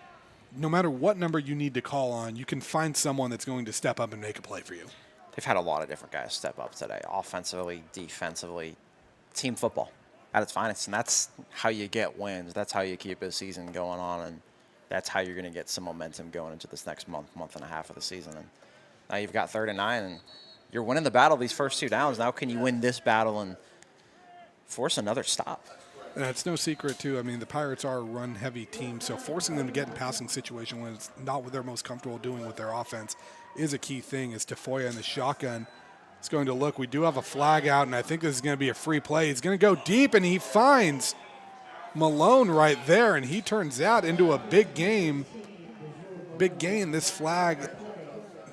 no matter what number you need to call on, you can find someone that's going to step up and make a play for you. They've had a lot of different guys step up today, offensively, defensively, team football at its finest. And that's how you get wins. That's how you keep a season going on. And that's how you're going to get some momentum going into this next month and a half of the season. And now you've got 3rd and 9, and you're winning the battle these first 2 downs. Now can you win this battle and force another stop? And it's no secret, too. I mean, the Pirates are a run-heavy team, so forcing them to get in passing situation when it's not what they're most comfortable doing with their offense is a key thing. As Tafoya in the shotgun is going to look. We do have a flag out, and I think this is going to be a free play. He's going to go deep, and he finds Malone right there, and he turns that into a big game. Big gain. This flag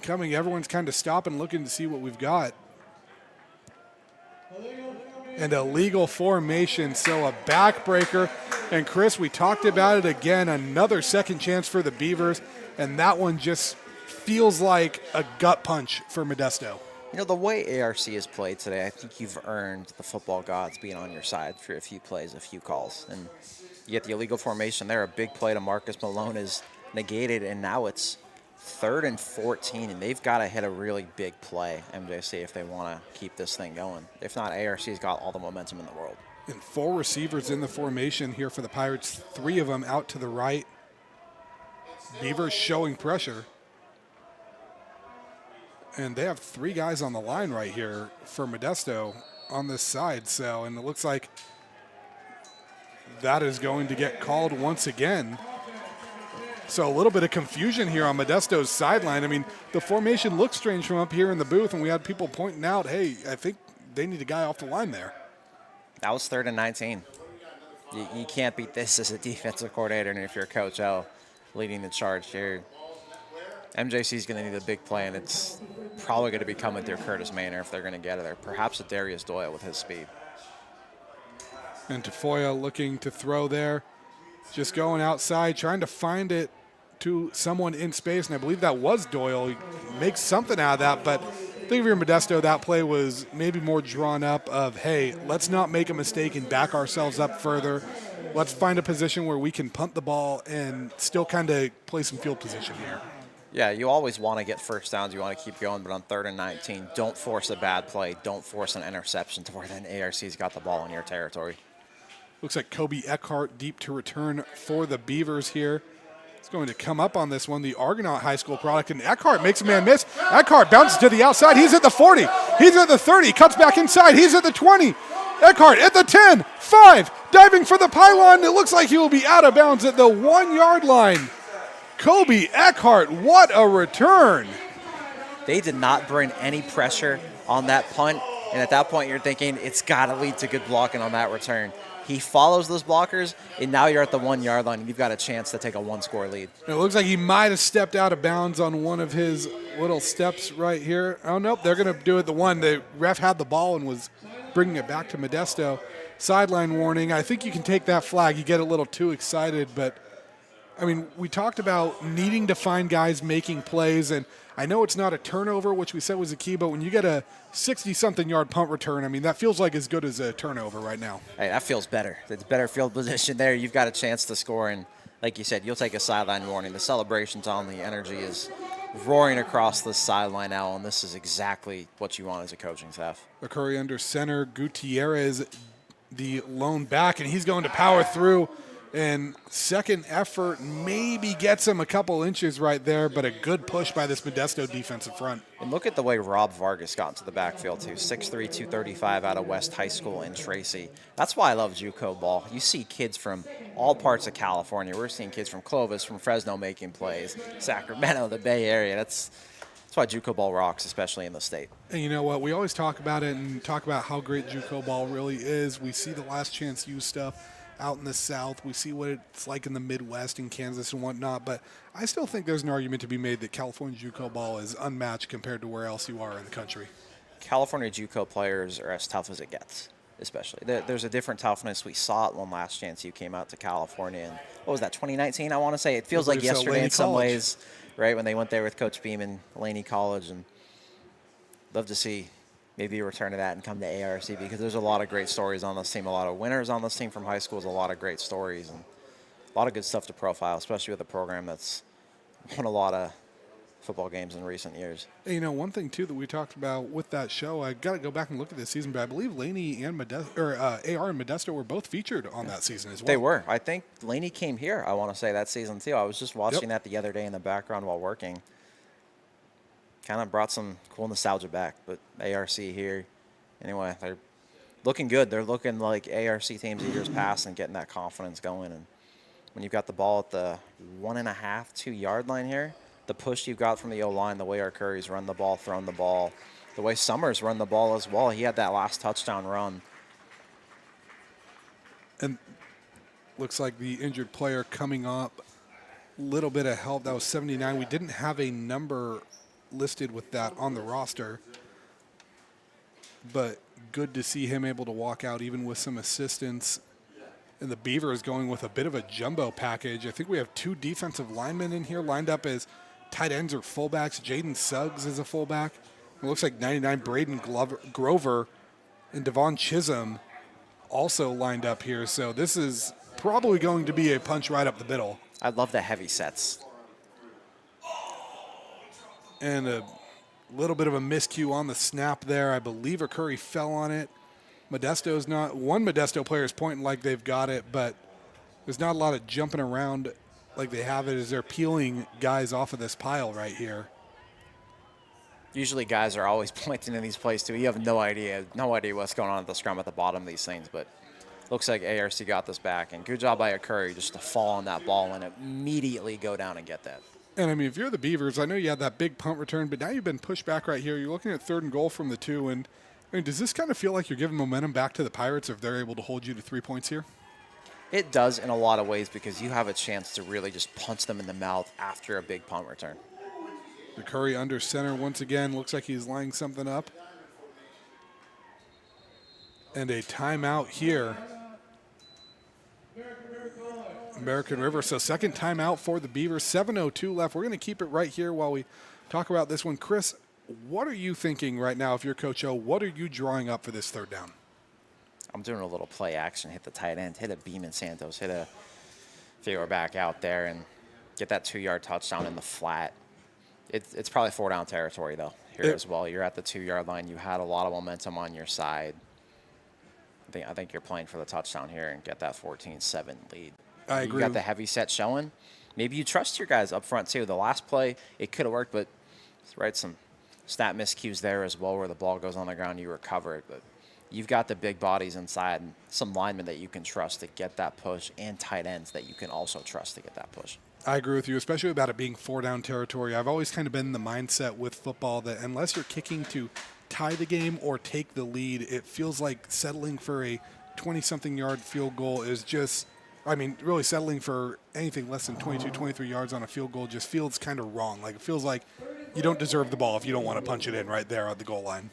coming. Everyone's kind of stopping, looking to see what we've got. And a legal formation, so a backbreaker. And Chris, we talked about it again, another second chance for the Beavers, and that one just feels like a gut punch for Modesto. You know, the way ARC has played today, I think you've earned the football gods being on your side for a few plays, a few calls. And you get the illegal formation there, a big play to Marcus Malone is negated, and now it's 3rd and 14, and they've got to hit a really big play, MJC, if they want to keep this thing going. If not, ARC's got all the momentum in the world. And 4 receivers in the formation here for the Pirates, 3 of them out to the right. Beavers showing pressure. And they have 3 guys on the line right here for Modesto on this side. So, and it looks like that is going to get called once again. So a little bit of confusion here on Modesto's sideline. I mean, the formation looks strange from up here in the booth, and we had people pointing out, hey, I think they need a guy off the line there. That was 3rd and 19. You can't beat this as a defensive coordinator, and if you're Coach L leading the charge here, MJC's going to need a big play, and it's probably going to be coming through Curtis Maynor if they're going to get it there. Perhaps a Darius Doyle with his speed. And Tafoya looking to throw there. Just going outside, trying to find it to someone in space, and I believe that was Doyle. He makes something out of that, but I think if you're Modesto, that play was maybe more drawn up of, hey, let's not make a mistake and back ourselves up further. Let's find a position where we can punt the ball and still kind of play some field position here. Yeah, you always want to get first downs. You want to keep going, but on 3rd and 19, don't force a bad play. Don't force an interception to where then ARC's got the ball in your territory. Looks like Kobe Eckhart deep to return for the Beavers here. It's going to come up on this one, the Argonaut High School product, and Eckhart makes a man miss. Eckhart bounces to the outside. He's at the 40. He's at the 30. Cuts back inside. He's at the 20. Eckhart at the 10. 5. Diving for the pylon. It looks like he will be out of bounds at the 1-yard line. Kobe Eckhart, what a return. They did not bring any pressure on that punt, and at that point you're thinking it's got to lead to good blocking on that return. He follows those blockers, and now you're at the 1-yard line, and you've got a chance to take a 1-score lead. It looks like he might have stepped out of bounds on one of his little steps right here. Oh, nope, they're going to do it the one. The ref had the ball and was bringing it back to Modesto. Sideline warning. I think you can take that flag. You get a little too excited, but, I mean, we talked about needing to find guys making plays, and I know it's not a turnover, which we said was a key, but when you get a 60-something yard punt return, I mean, that feels like as good as a turnover right now. Hey, that feels better. It's better field position there. You've got a chance to score, and like you said, you'll take a sideline warning. The celebration's on. The energy is roaring across the sideline now, and this is exactly what you want as a coaching staff. McCurry under center. Gutierrez, the lone back, and he's going to power through. And second effort maybe gets him a couple inches right there, but a good push by this Modesto defensive front. And look at the way Rob Vargas got into the backfield, too. 6'3", 235 out of West High School in Tracy. That's why I love JUCO ball. You see kids from all parts of California. We're seeing kids from Clovis, from Fresno making plays, Sacramento, the Bay Area. That's why JUCO ball rocks, especially in the state. And you know what? We always talk about it and talk about how great JUCO ball really is. We see the Last Chance U stuff out in the South. We see what it's like in the Midwest in Kansas and whatnot, but I still think there's an argument to be made that California JUCO ball is unmatched compared to where else you are in the country. California JUCO players are as tough as it gets, especially. There's a different toughness. We saw it when last chance you came out to California. And what was that, 2019, I want to say? It feels like yesterday in some ways, right, when they went there with Coach Beam and Laney College. And love to see maybe a return to that and come to ARC because there's a lot of great stories on this team, a lot of winners on this team from high schools, a lot of great stories, and a lot of good stuff to profile, especially with a program that's won a lot of football games in recent years. Hey, one thing too that we talked about with that show, I got to go back and look at this season, but I believe Laney and AR and Modesto were both featured on that season as well. They were. I think Laney came here, I want to say, that season too. I was just watching that the other day in the background while working. Kind of brought some cool nostalgia back, but ARC here, anyway, they're looking good. They're looking like ARC teams of years past and getting that confidence going. And when you've got the ball at the 1.5, 2 yard line here, the push you've got from the O-line, the way our Curry's run the ball, thrown the ball, the way Summers run the ball as well. He had that last touchdown run. And looks like the injured player coming up, little bit of help. That was 79. We didn't have a number listed with that on the roster, but good to see him able to walk out even with some assistance. And the Beavers going with a bit of a jumbo package. I think we have 2 defensive linemen in here lined up as tight ends or fullbacks. Jaden Suggs is a fullback. It looks like 99 Braden Grover and Devon Chisholm also lined up here. So this is probably going to be a punch right up the middle. I love the heavy sets. And a little bit of a miscue on the snap there. I believe a Curry fell on it. Modesto's not. One Modesto player is pointing like they've got it, but there's not a lot of jumping around like they have it as they're peeling guys off of this pile right here. Usually guys are always pointing in these plays too. You have no idea what's going on at the scrum at the bottom of these things, but looks like ARC got this back. And good job by a Curry just to fall on that ball and immediately go down and get that. And, I mean, if you're the Beavers, I know you had that big punt return, but now you've been pushed back right here. You're looking at 3rd and goal from the 2. And, I mean, does this kind of feel like you're giving momentum back to the Pirates if they're able to hold you to 3 points here? It does in a lot of ways because you have a chance to really just punch them in the mouth after a big punt return. The Curry under center once again. Looks like he's lining something up. And a timeout here. American River. So second timeout for the Beavers. 7:02 left. We're going to keep it right here while we talk about this one. Chris, what are you thinking right now if you're Coach O? What are you drawing up for this 3rd down? I'm doing a little play action, hit the tight end, hit a Beeman Santos, hit a Figure back out there and get that 2-yard touchdown in the flat. It's probably 4 down territory, though, here as well. You're at the 2-yard line. You had a lot of momentum on your side. I think you're playing for the touchdown here and get that 14-7 lead. I agree. You got the heavy set showing. Maybe you trust your guys up front, too. The last play, it could have worked, but some stat miscues there as well where the ball goes on the ground, you recover it. But you've got the big bodies inside and some linemen that you can trust to get that push and tight ends that you can also trust to get that push. I agree with you, especially about it being 4 down territory. I've always kind of been in the mindset with football that unless you're kicking to tie the game or take the lead, it feels like settling for a 20-something yard field goal is just, really settling for anything less than 22, 23 yards on a field goal just feels kind of wrong. Like, it feels like you don't deserve the ball if you don't want to punch it in right there at the goal line.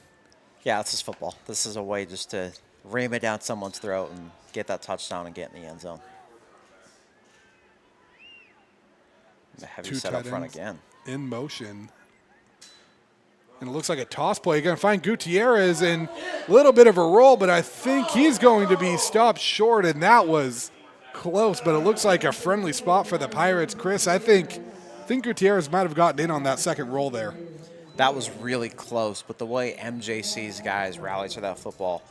Yeah, this is football. This is a way just to ram it down someone's throat and get that touchdown and get in the end zone. The heavy set up front again. In motion. And it looks like a toss play. You're going to find Gutierrez in a little bit of a roll, but I think he's going to be stopped short, and that was close, but it looks like a friendly spot for the Pirates. Chris, I think Gutierrez might have gotten in on that second roll there. That was really close, but the way MJC's guys rallied to that football,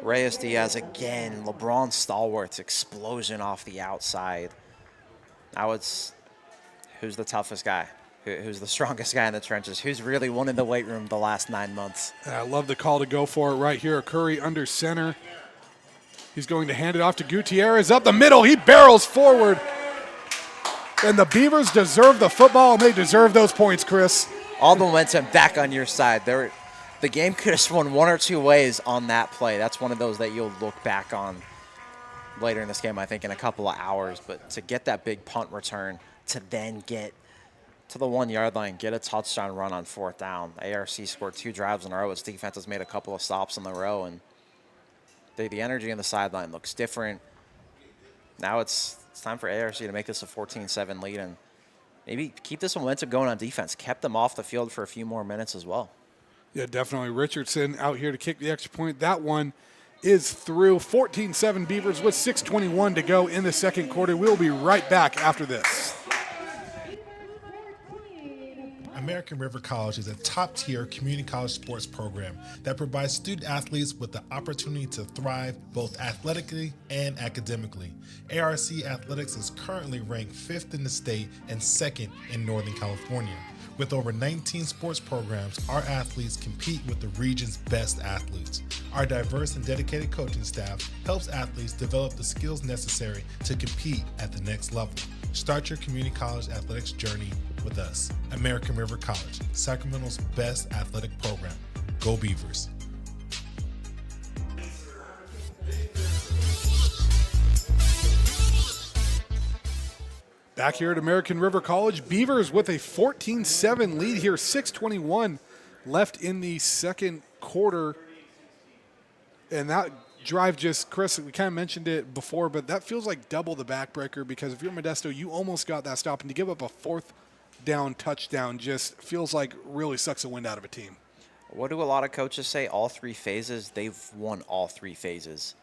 Reyes Diaz again, LeBron Stalwart's explosion off the outside. Now it's who's the toughest guy? Who's the strongest guy in the trenches? Who's really won in the weight room the last 9 months? And I love the call to go for it right here. Curry under center. He's going to hand it off to Gutierrez up the middle. He barrels forward. And the Beavers deserve the football, and they deserve those points, Chris. All the momentum back on your side. The game could have swung 1 or 2 ways on that play. That's one of those that you'll look back on later in this game, I think, in a couple of hours. But to get that big punt return, to then get to the 1 yard line, get a touchdown run on 4th down. ARC scored 2 drives in a row. Its defense has made a couple of stops in the row, and the energy on the sideline looks different. Now it's time for ARC to make this a 14-7 lead and maybe keep this momentum going on defense. Kept them off the field for a few more minutes as well. Yeah, definitely. Richardson out here to kick the extra point. That one is through. 14-7 Beavers with 6:21 to go in the second quarter. We'll be right back after this. American River College is a top-tier community college sports program that provides student athletes with the opportunity to thrive both athletically and academically. ARC Athletics is currently ranked 5th in the state and 2nd in Northern California. With over 19 sports programs, our athletes compete with the region's best athletes. Our diverse and dedicated coaching staff helps athletes develop the skills necessary to compete at the next level. Start your community college athletics journey with us. American River College, Sacramento's best athletic program. Go Beavers. Back here at American River College, Beavers with a 14-7 lead here, 6:21 left in the second quarter. And that drive just, Chris, we kind of mentioned it before, but that feels like double the backbreaker because if you're Modesto, you almost got that stop. And to give up a 4th down touchdown just feels like really sucks the wind out of a team. What do a lot of coaches say? All 3 phases, they've won all 3 phases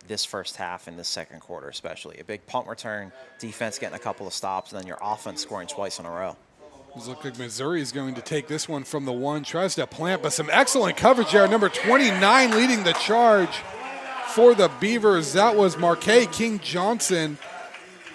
this first half and this second quarter especially. A big punt return, defense getting a couple of stops, and then your offense scoring twice in a row. It looks like Missouri is going to take this one from the 1, tries to plant, but some excellent coverage there. Number 29 leading the charge for the Beavers. That was Marquet King Johnson,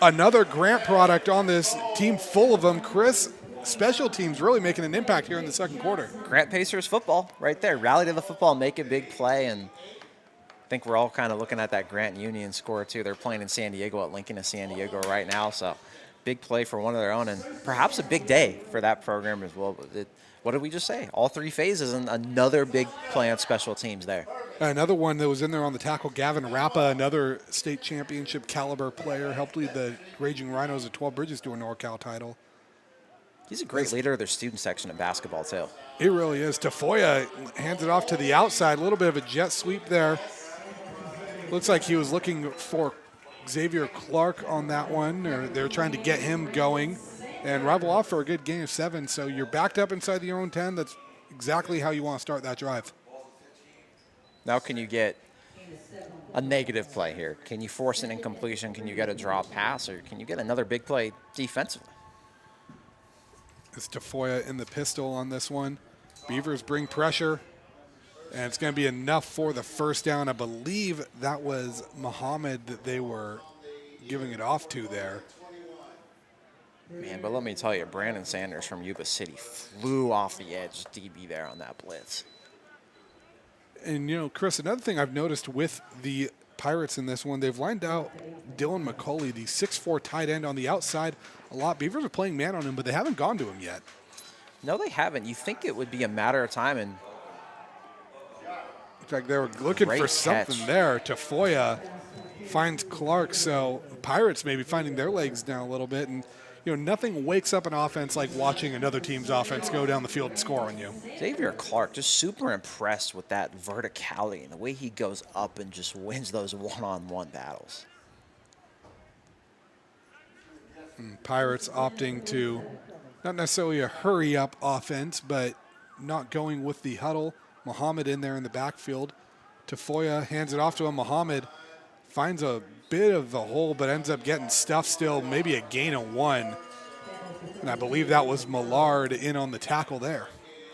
another Grant product on this team full of them. Chris, special teams really making an impact here in the second quarter. Grant Pacers football right there. Rally to the football, make a big play, and I think we're all kind of looking at that Grant Union score too. They're playing in San Diego at Lincoln of San Diego right now, so big play for one of their own and perhaps a big day for that program as well. What did we just say? All 3 phases and another big play on special teams there. Another one that was in there on the tackle, Gavin Rappa, another state championship caliber player, helped lead the Raging Rhinos at 12 Bridges to a NorCal title. He's a great leader of their student section in basketball too. He really is. Tafoya hands it off to the outside, a little bit of a jet sweep there. Looks like he was looking for Xavier Clark on that one, or they're trying to get him going. And rival off for a good gain of 7, so you're backed up inside your own 10. That's exactly how you want to start that drive. Now can you get a negative play here? Can you force an incompletion? Can you get a drop pass? Or can you get another big play defensively? It's Tafoya in the pistol on this one. Beavers bring pressure. And it's going to be enough for the first down. I believe that was Muhammad that they were giving it off to there. Man, but let me tell you, Brandon Sanders from Yuba City flew off the edge DB there on that blitz. And, you know, Chris, another thing I've noticed with the Pirates in this one, they've lined out Dylan McCauley, the 6'4" tight end on the outside a lot. Beavers are playing man on him, but they haven't gone to him yet. No, they haven't. You think it would be a matter of time, and in fact, they were looking for something there. Tafoya finds Clark, so Pirates maybe finding their legs down a little bit. And, you know, nothing wakes up an offense like watching another team's offense go down the field and score on you. Xavier Clark, just super impressed with that verticality and the way he goes up and just wins those one-on-one battles. Pirates opting to not necessarily a hurry-up offense, but not going with the huddle. Muhammad in there in the backfield. Tafoya hands it off to him. Muhammad finds a bit of a hole, but ends up getting stuffed still, maybe a gain of 1. And I believe that was Millard in on the tackle there.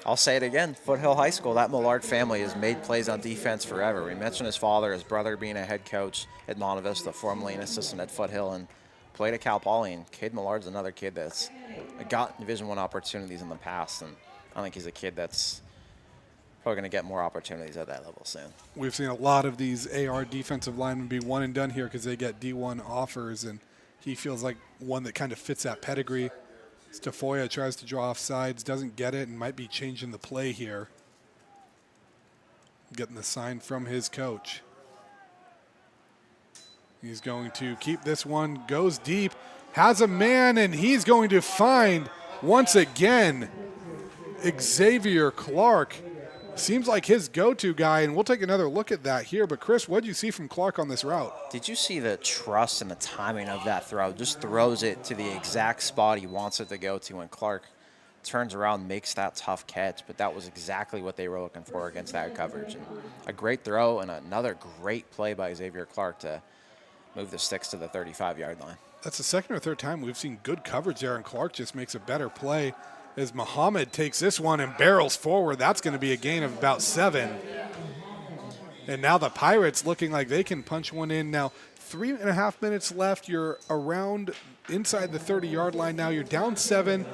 I'll say it again, Foothill High School, that Millard family has made plays on defense forever. We mentioned his father, his brother being a head coach at Monte Vista, formerly an assistant at Foothill, and played at Cal Poly. And Cade Millard's another kid that's gotten Division I opportunities in the past, and I think he's a kid that's probably going to get more opportunities at that level soon. We've seen a lot of these AR defensive linemen be one and done here because they get D1 offers, and he feels like one that kind of fits that pedigree. Tafoya tries to draw off sides, doesn't get it, and might be changing the play here. Getting the sign from his coach. He's going to keep this one, goes deep, has a man, and he's going to find once again, Xavier Clark seems like his go-to guy, and we'll take another look at that here. But, Chris, what did you see from Clark on this route? Did you see the trust and the timing of that throw? Just throws it to the exact spot he wants it to go to, and Clark turns around, makes that tough catch. But that was exactly what they were looking for against that coverage. And a great throw and another great play by Xavier Clark to move the Sticks to the 35-yard line. That's the second or third time we've seen good coverage there, and Clark just makes a better play as Muhammad takes this one and barrels forward. That's going to be a gain of about 7. And now the Pirates looking like they can punch one in. Now, 3.5 minutes left. You're around inside the 30-yard line now. You're down 7.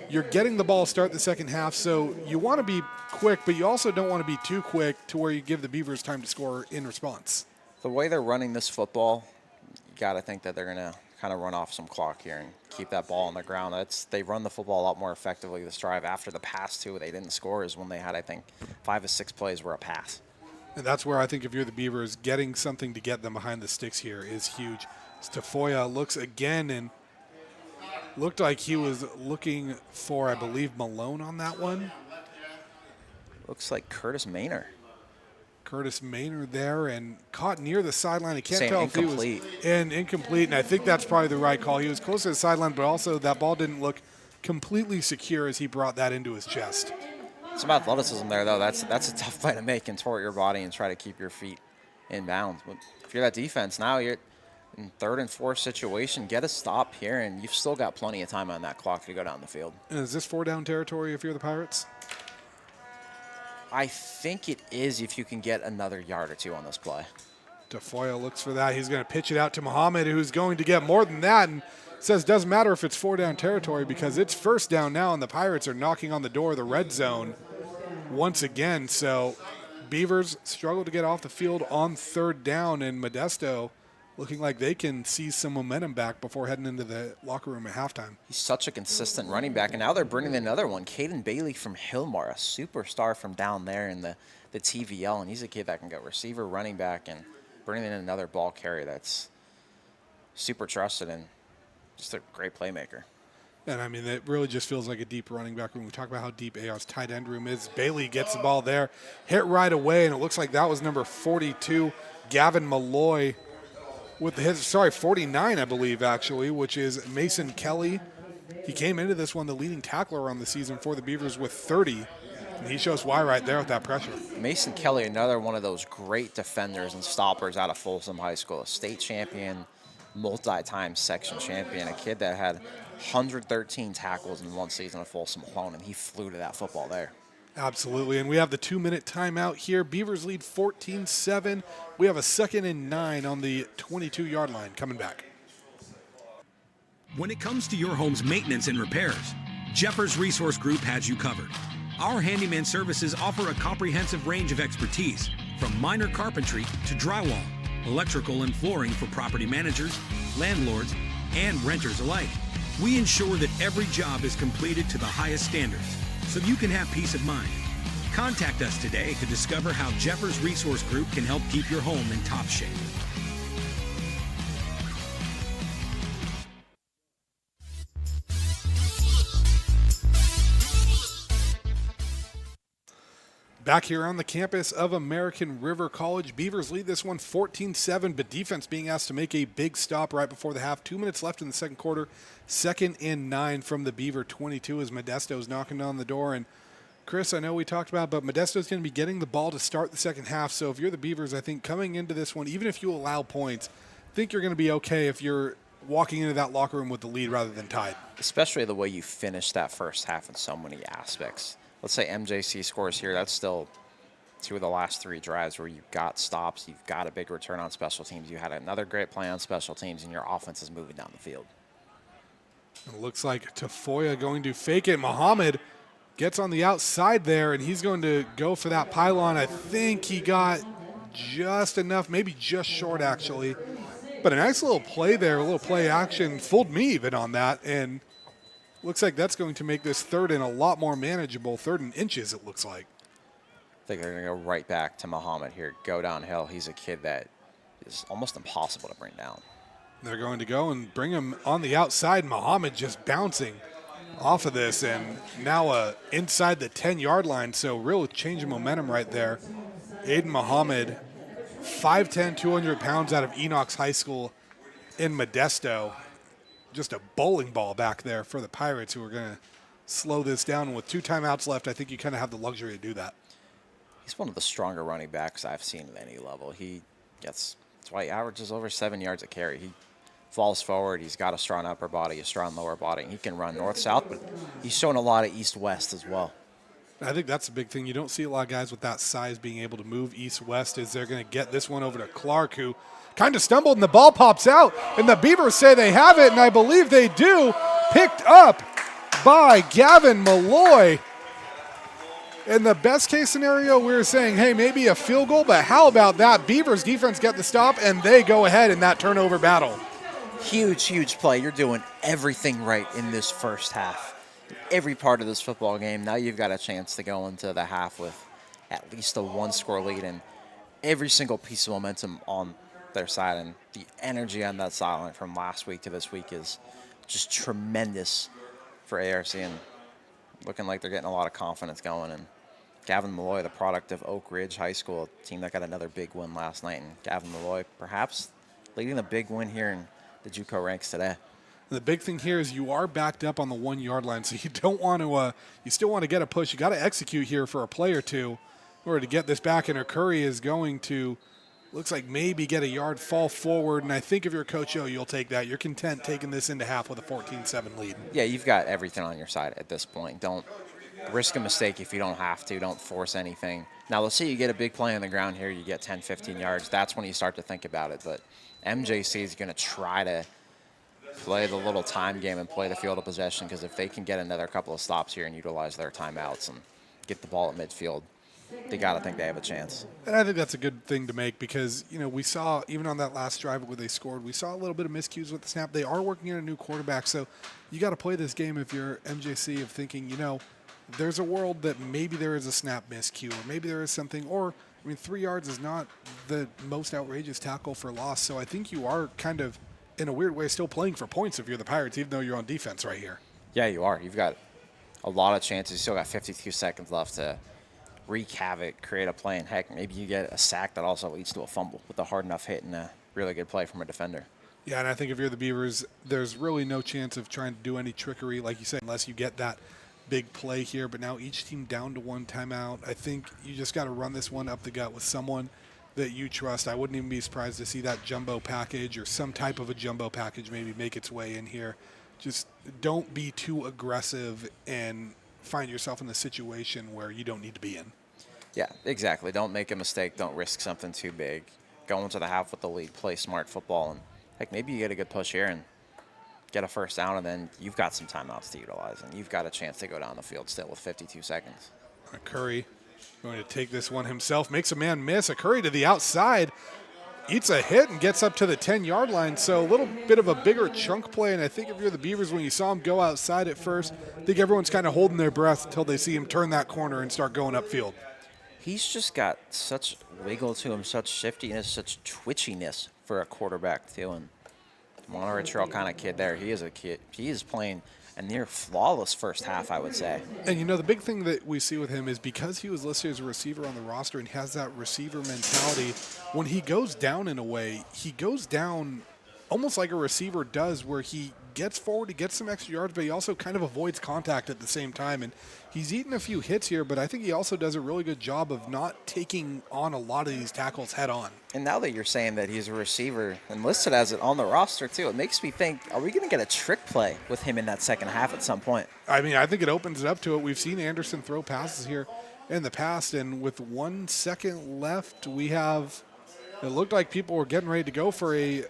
You're getting the ball to start the second half, so you want to be quick, but you also don't want to be too quick to where you give the Beavers time to score in response. The way they're running this football, you got to think that they're going to kind of run off some clock here and keep that ball on the ground. They run the football a lot more effectively this drive. After the pass, too, they didn't score is when they had, I think, 5 or 6 plays were a pass. And that's where I think if you're the Beavers, getting something to get them behind the sticks here is huge. Tafoya looks again and looked like he was looking for, I believe, Malone on that one. Looks like Curtis Maynard. Curtis Maynard there and caught near the sideline. I can't tell if incomplete. he was incomplete, and I think that's probably the right call. He was close to the sideline, but also that ball didn't look completely secure as he brought that into his chest. Some athleticism there, though. That's a tough play to make, contort your body and try to keep your feet in bounds. But if you're that defense, now you're in 3rd and 4th situation. Get a stop here, and you've still got plenty of time on that clock to go down the field. And is this 4-down territory if you're the Pirates? I think it is if you can get another yard or 2 on this play. Tafoya looks for that. He's going to pitch it out to Muhammad, who's going to get more than that, and says doesn't matter if it's 4-down territory because it's 1st down now, and the Pirates are knocking on the door of the red zone once again. So Beavers struggle to get off the field on 3rd down, and Modesto looking like they can seize some momentum back before heading into the locker room at halftime. He's such a consistent running back, and now they're bringing in another one, Caden Bailey from Hillmar, a superstar from down there in the TVL, and he's a kid that can go receiver, running back, and bringing in another ball carrier that's super trusted and just a great playmaker. And, I mean, it really just feels like a deep running back room. We talk about how deep AR's tight end room is. Bailey gets the ball there, hit right away, and it looks like that was number 42, Gavin Malloy, with the hit, 49, I believe, actually, which is Mason Kelly. He came into this one the leading tackler on the season for the Beavers with 30, and he shows why right there with that pressure. Mason Kelly, another one of those great defenders and stoppers out of Folsom High School, a state champion, multi-time section champion, a kid that had 113 tackles in one season at Folsom alone, and he flew to that football there. Absolutely, and we have the 2-minute timeout here. Beavers lead 14-7. We have a 2nd and 9 on the 22-yard line coming back. When it comes to your home's maintenance and repairs, Jeffers Resource Group has you covered. Our handyman services offer a comprehensive range of expertise, from minor carpentry to drywall, electrical and flooring for property managers, landlords, and renters alike. We ensure that every job is completed to the highest standards, so you can have peace of mind. Contact us today to discover how Jeffers Resource Group can help keep your home in top shape. Back here on the campus of American River College, Beavers lead this one 14-7, but defense being asked to make a big stop right before the half. 2 minutes left in the second quarter. 2nd and 9 from the Beaver 22 as Modesto's knocking on the door. And Chris, I know we talked about, but Modesto's going to be getting the ball to start the second half. So if you're the Beavers, I think coming into this one, even if you allow points, I think you're going to be okay if you're walking into that locker room with the lead rather than tied. Especially the way you finish that first half in so many aspects. Let's say MJC scores here. That's still 2 of the last 3 drives where you've got stops, you've got a big return on special teams. You had another great play on special teams, and your offense is moving down the field. It looks like Tafoya going to fake it. Muhammad gets on the outside there, and he's going to go for that pylon. I think he got just enough, maybe just short, actually. But a nice little play there, a little play action. Fooled me even on that, and looks like that's going to make this 3rd and a lot more manageable. 3rd and inches, it looks like. I think they're going to go right back to Muhammad here, go downhill. He's a kid that is almost impossible to bring down. They're going to go and bring him on the outside. Muhammad just bouncing off of this, and now inside the 10-yard line, so real change of momentum right there. Aiden Muhammad, 5'10", 200 pounds out of Enoch's High School in Modesto. Just a bowling ball back there for the Pirates, who are going to slow this down. And with 2 timeouts left, I think you kind of have the luxury to do that. He's one of the stronger running backs I've seen at any level. That's why he averages over 7 yards a carry. He falls forward. He's got a strong upper body, a strong lower body. And he can run north-south, but he's shown a lot of east-west as well. I think that's a big thing. You don't see a lot of guys with that size being able to move east-west as they're going to get this one over to Clark, who kind of stumbled, and the ball pops out. And the Beavers say they have it, and I believe they do. Picked up by Gavin Malloy. In the best-case scenario, we were saying, hey, maybe a field goal, but how about that? Beavers defense get the stop, and they go ahead in that turnover battle. Huge, huge play. You're doing everything right in this first half. Every part of this football game, now you've got a chance to go into the half with at least a 1-score lead, and every single piece of momentum on their side, and the energy on that sideline from last week to this week is just tremendous for ARC, and looking like they're getting a lot of confidence going. And Gavin Malloy, the product of Oak Ridge High School, a team that got another big win last night, and Gavin Malloy perhaps leading the big win here in the JUCO ranks today. The big thing here is you are backed up on the 1-yard line, so you don't want to. You still want to get a push. You got to execute here for a play or two in order to get this back. And Curry is going to, looks like maybe get a yard, fall forward. And I think if you're Coach O, you'll take that. You're content taking this into half with a 14-7 lead. Yeah, you've got everything on your side at this point. Don't risk a mistake if you don't have to. Don't force anything. Now, let's say you get a big play on the ground here. You get 10, 15 yards. That's when you start to think about it. But MJC is going to try to play the little time game and play the field of possession, because if they can get another couple of stops here and utilize their timeouts and get the ball at midfield, they got to think they have a chance. And I think that's a good thing to make because, we saw even on that last drive where they scored, we saw a little bit of miscues with the snap. They are working in a new quarterback, so you got to play this game if you're MJC of thinking, there's a world that maybe there is a snap miscue or maybe there is something, or 3 yards is not the most outrageous tackle for loss. So I think you are kind of, in a weird way, still playing for points if you're the Pirates, even though you're on defense right here. Yeah, you are. You've got a lot of chances. You still got 52 seconds left to wreak havoc, create a play, and heck, maybe you get a sack that also leads to a fumble with a hard enough hit and a really good play from a defender. Yeah, and I think if you're the Beavers, there's really no chance of trying to do any trickery, like you said, unless you get that big play here. But now each team down to 1 timeout. I think you just got to run this one up the gut with someone that you trust. I wouldn't even be surprised to see that jumbo package or some type of a jumbo package maybe make its way in here. Just don't be too aggressive and find yourself in a situation where you don't need to be in. Yeah, exactly. Don't make a mistake. Don't risk something too big. Go into the half with the lead. Play smart football. And heck, maybe you get a good push here and get a first down, and then you've got some timeouts to utilize, and you've got a chance to go down the field still with 52 seconds. Curry going to take this one himself, makes a man miss. A Curry to the outside, eats a hit and gets up to the 10-yard line. So a little bit of a bigger chunk play, and I think if you're the Beavers, when you saw him go outside at first, I think everyone's kind of holding their breath until they see him turn that corner and start going upfield. He's just got such wiggle to him, such shiftiness, such twitchiness for a quarterback too. And Monterey Trail kind of kid there. He is a kid. He is playing a near flawless first half, I would say. And the big thing that we see with him is because he was listed as a receiver on the roster and has that receiver mentality, when he goes down in a way, he goes down almost like a receiver does, where he gets forward, he gets some extra yards, but he also kind of avoids contact at the same time. And he's eaten a few hits here, but I think he also does a really good job of not taking on a lot of these tackles head on. And now that you're saying that he's a receiver and listed as it on the roster too, it makes me think, are we going to get a trick play with him in that second half at some point? I think it opens it up to it. We've seen Anderson throw passes here in the past, and with 1 second left, it looked like people were getting ready to go for the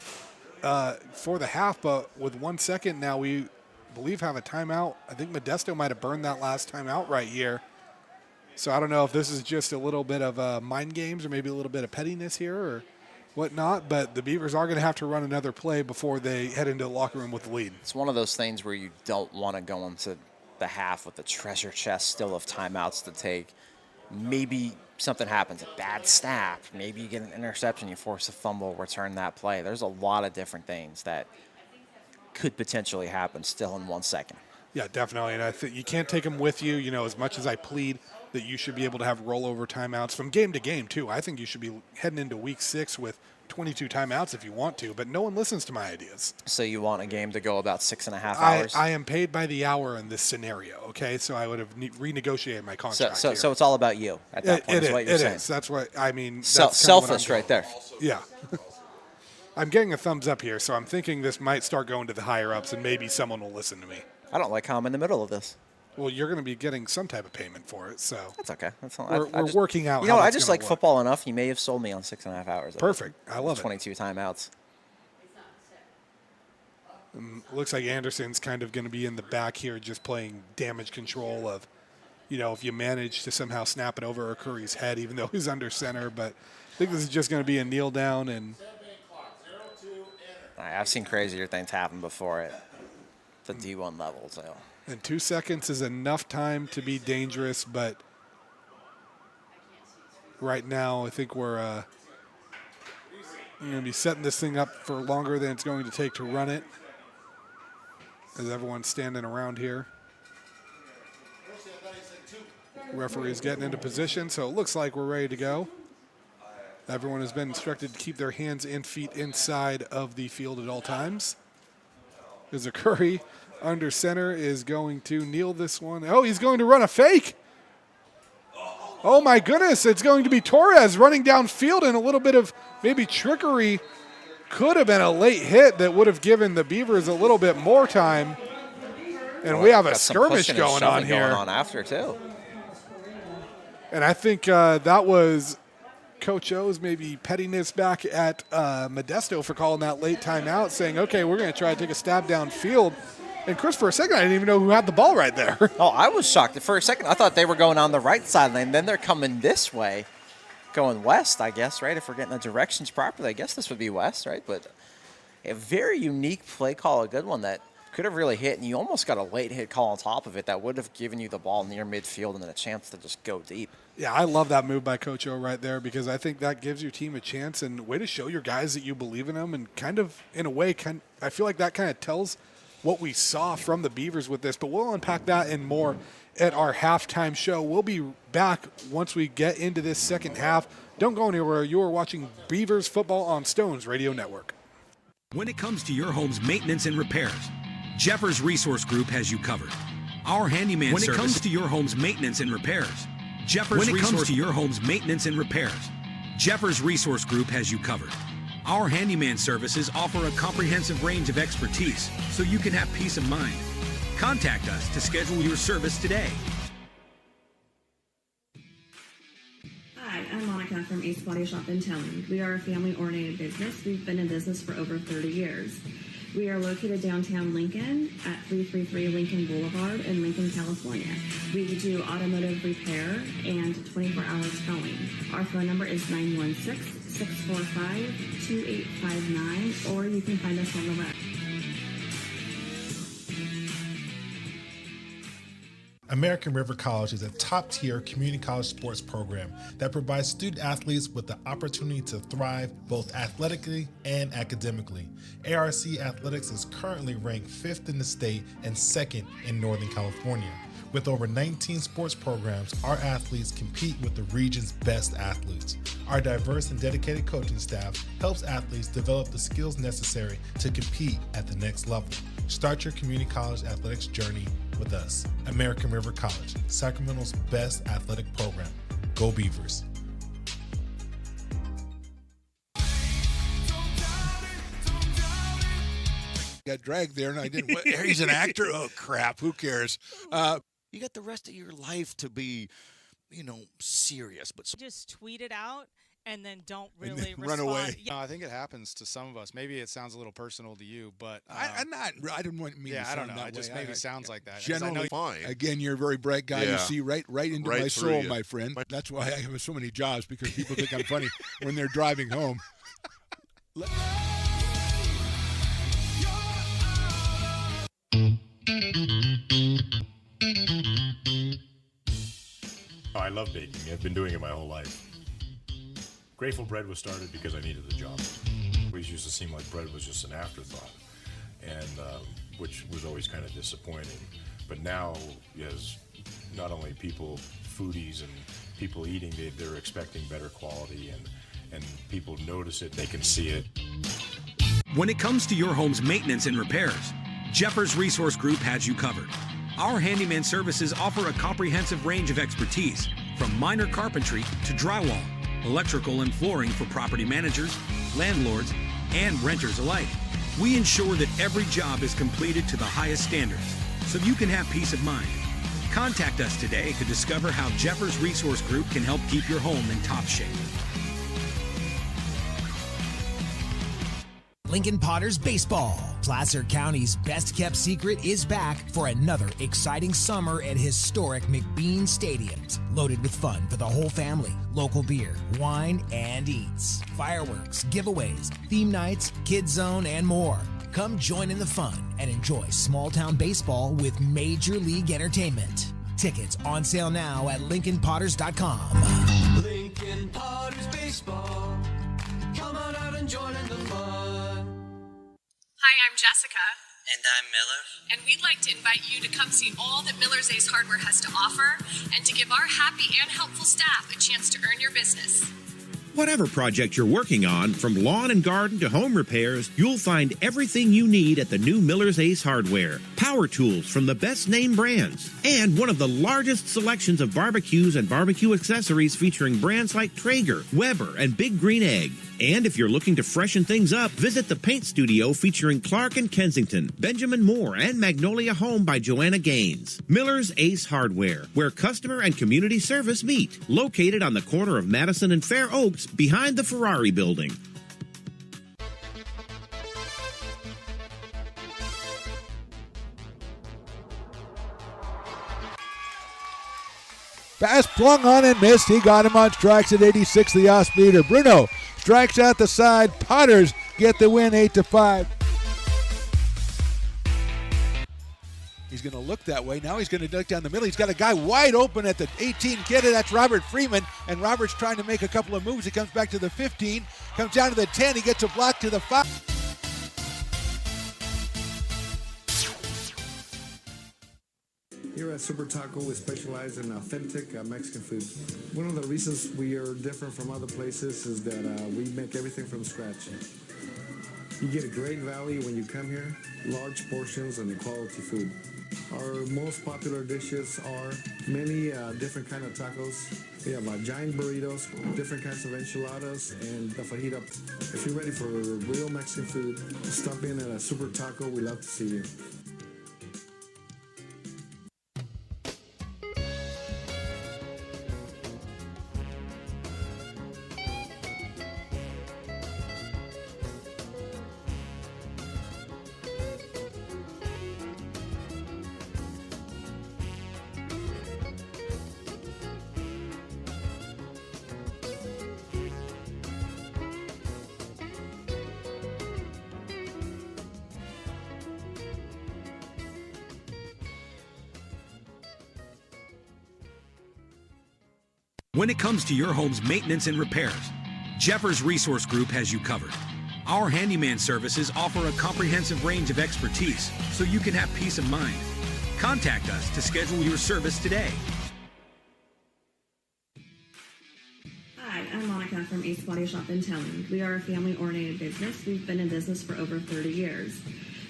half, but with 1 second now, we believe have a timeout. I think Modesto might have burned that last timeout right here. So I don't know if this is just a little bit of mind games or maybe a little bit of pettiness here or whatnot, but the Beavers are going to have to run another play before they head into the locker room with the lead. It's one of those things where you don't want to go into the half with the treasure chest still of timeouts to take. Maybe something happens, a bad snap, maybe you get an interception, you force a fumble, return that play. There's a lot of different things that could potentially happen still in 1 second. Yeah, definitely. And I think you can't take them with you. You know, as much as I plead that you should be able to have rollover timeouts from game to game, too. I think you should be heading into week 6 with 22 timeouts if you want to, but no one listens to my ideas. So you want a game to go about 6.5 hours? I am paid by the hour in this scenario, okay? So I would have renegotiated my contract So here. it's all about you at that point, is what you're saying. It is. That's what, I mean. That's Selfish right there. Yeah. I'm getting a thumbs up here, so I'm thinking this might start going to the higher-ups, and maybe someone will listen to me. I don't like how I'm in the middle of this. Well, you're going to be getting some type of payment for it, so. That's okay. That's all. We're working out. You know, how I that's just gonna like work. football enough. You may have sold me on 6.5 hours. Perfect. I love it. 22 timeouts. Looks like Anderson's kind of going to be in the back here, just playing damage control of, you know, if you manage to somehow snap it over Curry's head, even though he's under center. But I think this is just going to be a kneel down and. I've seen crazier things happen before at the D1 level. So. And 2 seconds is enough time to be dangerous, but right now I think we're going to be setting this thing up for longer than it's going to take to run it, as everyone's standing around here. Referee's getting into position, so it looks like we're ready to go. Everyone has been instructed to keep their hands and feet inside of the field at all times. As a Curry under center is going to kneel this one. Oh, he's going to run a fake. Oh, my goodness. It's going to be Torres running downfield, and a little bit of maybe trickery. Could have been a late hit that would have given the Beavers a little bit more time. And we have a skirmish going on here. Going on after, too. And I think that was Coach O's maybe pettiness back at Modesto for calling that late timeout, saying, okay, we're going to try to take a stab downfield. And Chris, for a second, I didn't even know who had the ball right there. Oh, I was shocked. For a second, I thought they were going on the right sideline. Then they're coming this way, going west, I guess, right? If we're getting the directions properly, I guess this would be west, right? But a very unique play call, a good one that could have really hit, and you almost got a late hit call on top of it that would have given you the ball near midfield and then a chance to just go deep. Yeah, I love that move by Coach O right there, because I think that gives your team a chance and way to show your guys that you believe in them, and kind of, in a way, I feel like that kind of tells what we saw from the Beavers with this, but we'll unpack that and more at our halftime show. We'll be back once we get into this second half. Don't go anywhere. You are watching Beavers Football on Stones Radio Network. When it comes to your home's maintenance and repairs, Jeffers Resource Group has you covered. Our handyman service. When it comes to your home's maintenance and repairs, Jeffers Resource Group has you covered. Our handyman services offer a comprehensive range of expertise, so you can have peace of mind. Contact us to schedule your service today. Hi, I'm Monica from Ace Body Shop in Towing. We are a family-oriented business. We've been in business for over 30 years. We are located downtown Lincoln at 333 Lincoln Boulevard in Lincoln, California. We do automotive repair and 24-hour towing. Our phone number is 916-645-2859, or you can find us on the web. American River College is a top-tier community college sports program that provides student athletes with the opportunity to thrive both athletically and academically. ARC Athletics is currently ranked 5th in the state and 2nd in Northern California. With over 19 sports programs, our athletes compete with the region's best athletes. Our diverse and dedicated coaching staff helps athletes develop the skills necessary to compete at the next level. Start your community college athletics journey with us. American River College, Sacramento's best athletic program. Go Beavers. Got dragged there, and I didn't. He's an actor. Oh crap! Who cares? You got the rest of your life to be, serious. But just tweet it out and then don't And really then run respond. away. Yeah. No, I think it happens to some of us. Maybe it sounds a little personal to you, but I didn't want me. Yeah, to I don't sound know. that It just way. maybe I- sounds like that. 'Cause I Generally, know- fine. Again, you're a very bright guy. Yeah. You see right into Right my through soul, you. my friend. That's why I have so many jobs, because people think I'm funny when they're driving home. Oh, I love baking. I've been doing it my whole life. Grateful Bread was started because I needed the job. It always used to seem like bread was just an afterthought, and which was always kind of disappointing. But now, as not only foodies and people eating, they're expecting better quality, and people notice it, they can see it. When it comes to your home's maintenance and repairs, Jeffers Resource Group has you covered. Our handyman services offer a comprehensive range of expertise, from minor carpentry to drywall, electrical and flooring for property managers, landlords, and renters alike. We ensure that every job is completed to the highest standards, so you can have peace of mind. Contact us today to discover how Jeffers Resource Group can help keep your home in top shape. Lincoln Potters Baseball. Placer County's best-kept secret is back for another exciting summer at historic McBean Stadiums. Loaded with fun for the whole family, local beer, wine, and eats. Fireworks, giveaways, theme nights, kids zone, and more. Come join in the fun and enjoy small-town baseball with Major League Entertainment. Tickets on sale now at LincolnPotters.com. Lincoln Potters Baseball. Come on out and join in the fun. Hi, I'm Jessica. And I'm Miller. And we'd like to invite you to come see all that Miller's Ace Hardware has to offer and to give our happy and helpful staff a chance to earn your business. Whatever project you're working on, from lawn and garden to home repairs, you'll find everything you need at the new Miller's Ace Hardware. Power tools from the best name brands, and one of the largest selections of barbecues and barbecue accessories featuring brands like Traeger, Weber, and Big Green Egg. And if you're looking to freshen things up, visit the paint studio featuring Clark and Kensington, Benjamin Moore, and Magnolia Home by Joanna Gaines. Miller's Ace Hardware, where customer and community service meet. Located on the corner of Madison and Fair Oaks, behind the Ferrari building. Pass flung on and missed. He got him on strikes at 86, the off-speeder. Bruno strikes out the side. Potters get the win 8-5. He's going to look that way. Now he's going to duck down the middle. He's got a guy wide open at the 18 kid. That's Robert Freeman. And Robert's trying to make a couple of moves. He comes back to the 15, comes down to the 10. He gets a block to the 5. Here at Super Taco, we specialize in authentic Mexican food. One of the reasons we are different from other places is that we make everything from scratch. You get a great value when you come here, large portions and quality food. Our most popular dishes are many different kind of tacos. We have giant burritos, different kinds of enchiladas, and the fajita. If you're ready for real Mexican food, stop in at a Super Taco. We'd love to see you. When it comes to your home's maintenance and repairs, Jeffers Resource Group has you covered. Our handyman services offer a comprehensive range of expertise, so you can have peace of mind. Contact us to schedule your service today. Hi, I'm Monica from Ace Body Shop in Towing. We are a family-oriented business. We've been in business for over 30 years.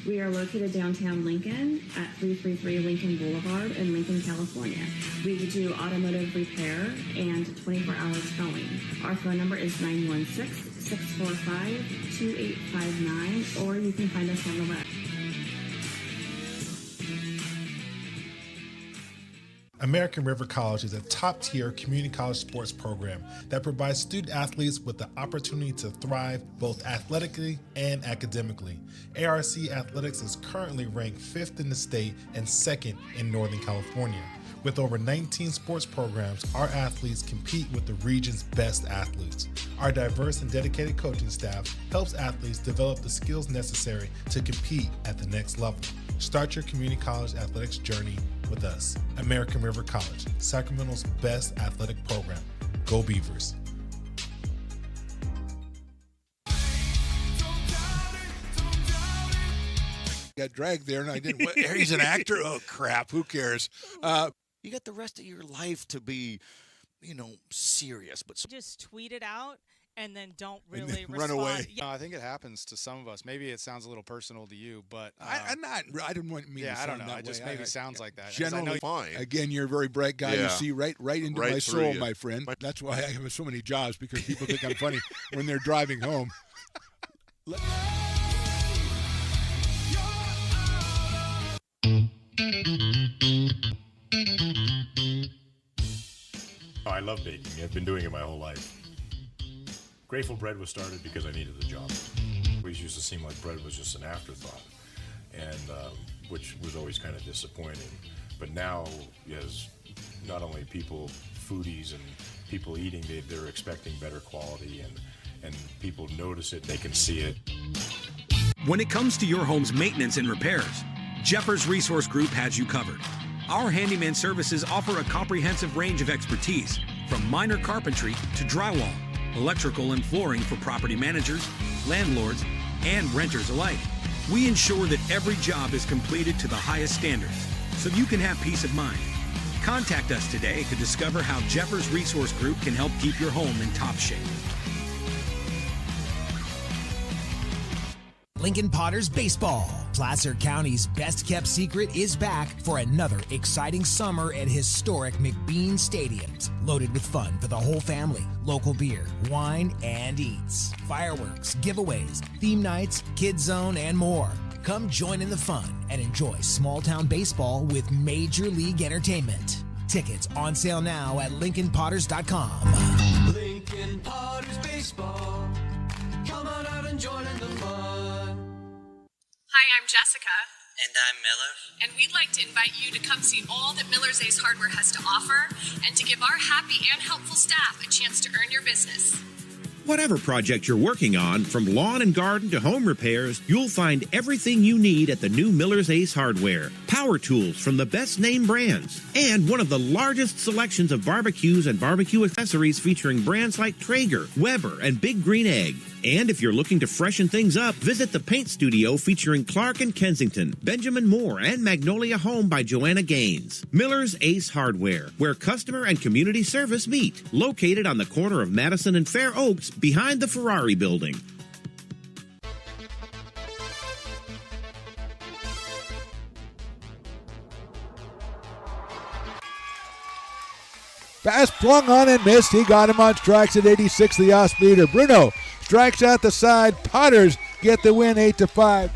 We are located downtown Lincoln at 333 Lincoln Boulevard in Lincoln, California. We do automotive repair and 24-hour towing. Our phone number is 916-645-2859, or you can find us on the web. American River College is a top-tier community college sports program that provides student athletes with the opportunity to thrive both athletically and academically. ARC Athletics is currently ranked 5th in the state and 2nd in Northern California. With over 19 sports programs, our athletes compete with the region's best athletes. Our diverse and dedicated coaching staff helps athletes develop the skills necessary to compete at the next level. Start your community college athletics journey with us. American River College, Sacramento's best athletic program. Go Beavers. got dragged there, and I didn't. What, he's an actor? Oh, crap. Who cares? You got the rest of your life to be, serious. But Just tweet it out and then don't And really then run respond. away. Yeah. No, I think it happens to some of us. Maybe it sounds a little personal to you, but I didn't want me yeah, to I sound don't know. that It just way. maybe I- sounds like that. 'Cause I know Generally, Fine. again, you're a very bright guy. Yeah. You see right into Right my through soul, you. my friend. That's why I have so many jobs, because people think I'm funny when they're driving home. I love baking. I've been doing it my whole life. Grateful Bread was started because I needed the job. It always used to seem like bread was just an afterthought, and which was always kind of disappointing. But now, as not only people, foodies and people eating, they're expecting better quality, and people notice it, they can see it. When it comes to your home's maintenance and repairs, Jeffers Resource Group has you covered. Our handyman services offer a comprehensive range of expertise, from minor carpentry to drywall, electrical and flooring for property managers, landlords, and renters alike. We ensure that every job is completed to the highest standards, so you can have peace of mind. Contact us today to discover how Jeffers Resource Group can help keep your home in top shape. Lincoln Potters Baseball. Placer County's best-kept secret is back for another exciting summer at historic McBean Stadiums. Loaded with fun for the whole family, local beer, wine, and eats. Fireworks, giveaways, theme nights, kids zone, and more. Come join in the fun and enjoy small-town baseball with Major League Entertainment. Tickets on sale now at LincolnPotters.com. Lincoln Potters Baseball. Come on out and join in the fun. Hi, I'm Jessica, And I'm Miller. and we'd like to invite you to come see all that Miller's Ace Hardware has to offer and to give our happy and helpful staff a chance to earn your business. Whatever project you're working on, from lawn and garden to home repairs, you'll find everything you need at the new Miller's Ace Hardware. Power tools from the best name brands, and one of the largest selections of barbecues and barbecue accessories featuring brands like Traeger, Weber, and Big Green Egg. And if you're looking to freshen things up, visit the paint studio featuring Clark and Kensington, Benjamin Moore, and Magnolia Home by Joanna Gaines. Miller's Ace Hardware, where customer and community service meet. Located on the corner of Madison and Fair Oaks, behind the Ferrari building. Pass flung on and missed. He got him on strikes at 86, the off speeder. Bruno strikes out the side. Potters get the win 8-5.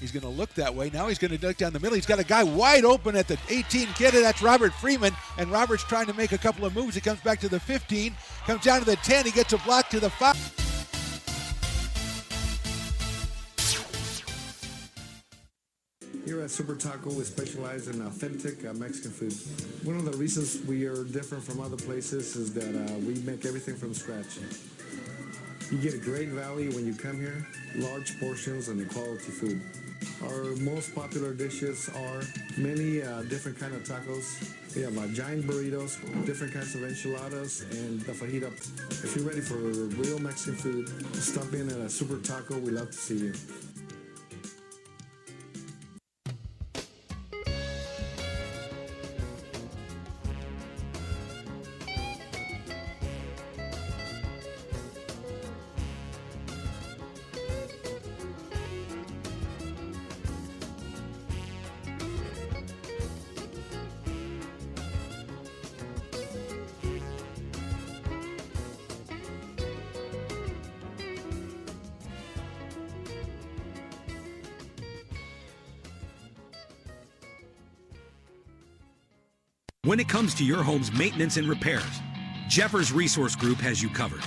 He's going to look that way. Now he's going to duck down the middle. He's got a guy wide open at the 18. Get it. That's Robert Freeman. And Robert's trying to make a couple of moves. He comes back to the 15. Comes down to the 10. He gets a block to the 5. Here at Super Taco, we specialize in authentic Mexican food. One of the reasons we are different from other places is that we make everything from scratch. You get a great value when you come here, large portions and quality food. Our most popular dishes are many different kind of tacos. We have giant burritos, different kinds of enchiladas, and the fajita. If you're ready for real Mexican food, stop in at a Super Taco. We'd love to see you. When it comes to your home's maintenance and repairs, Jeffers Resource Group has you covered.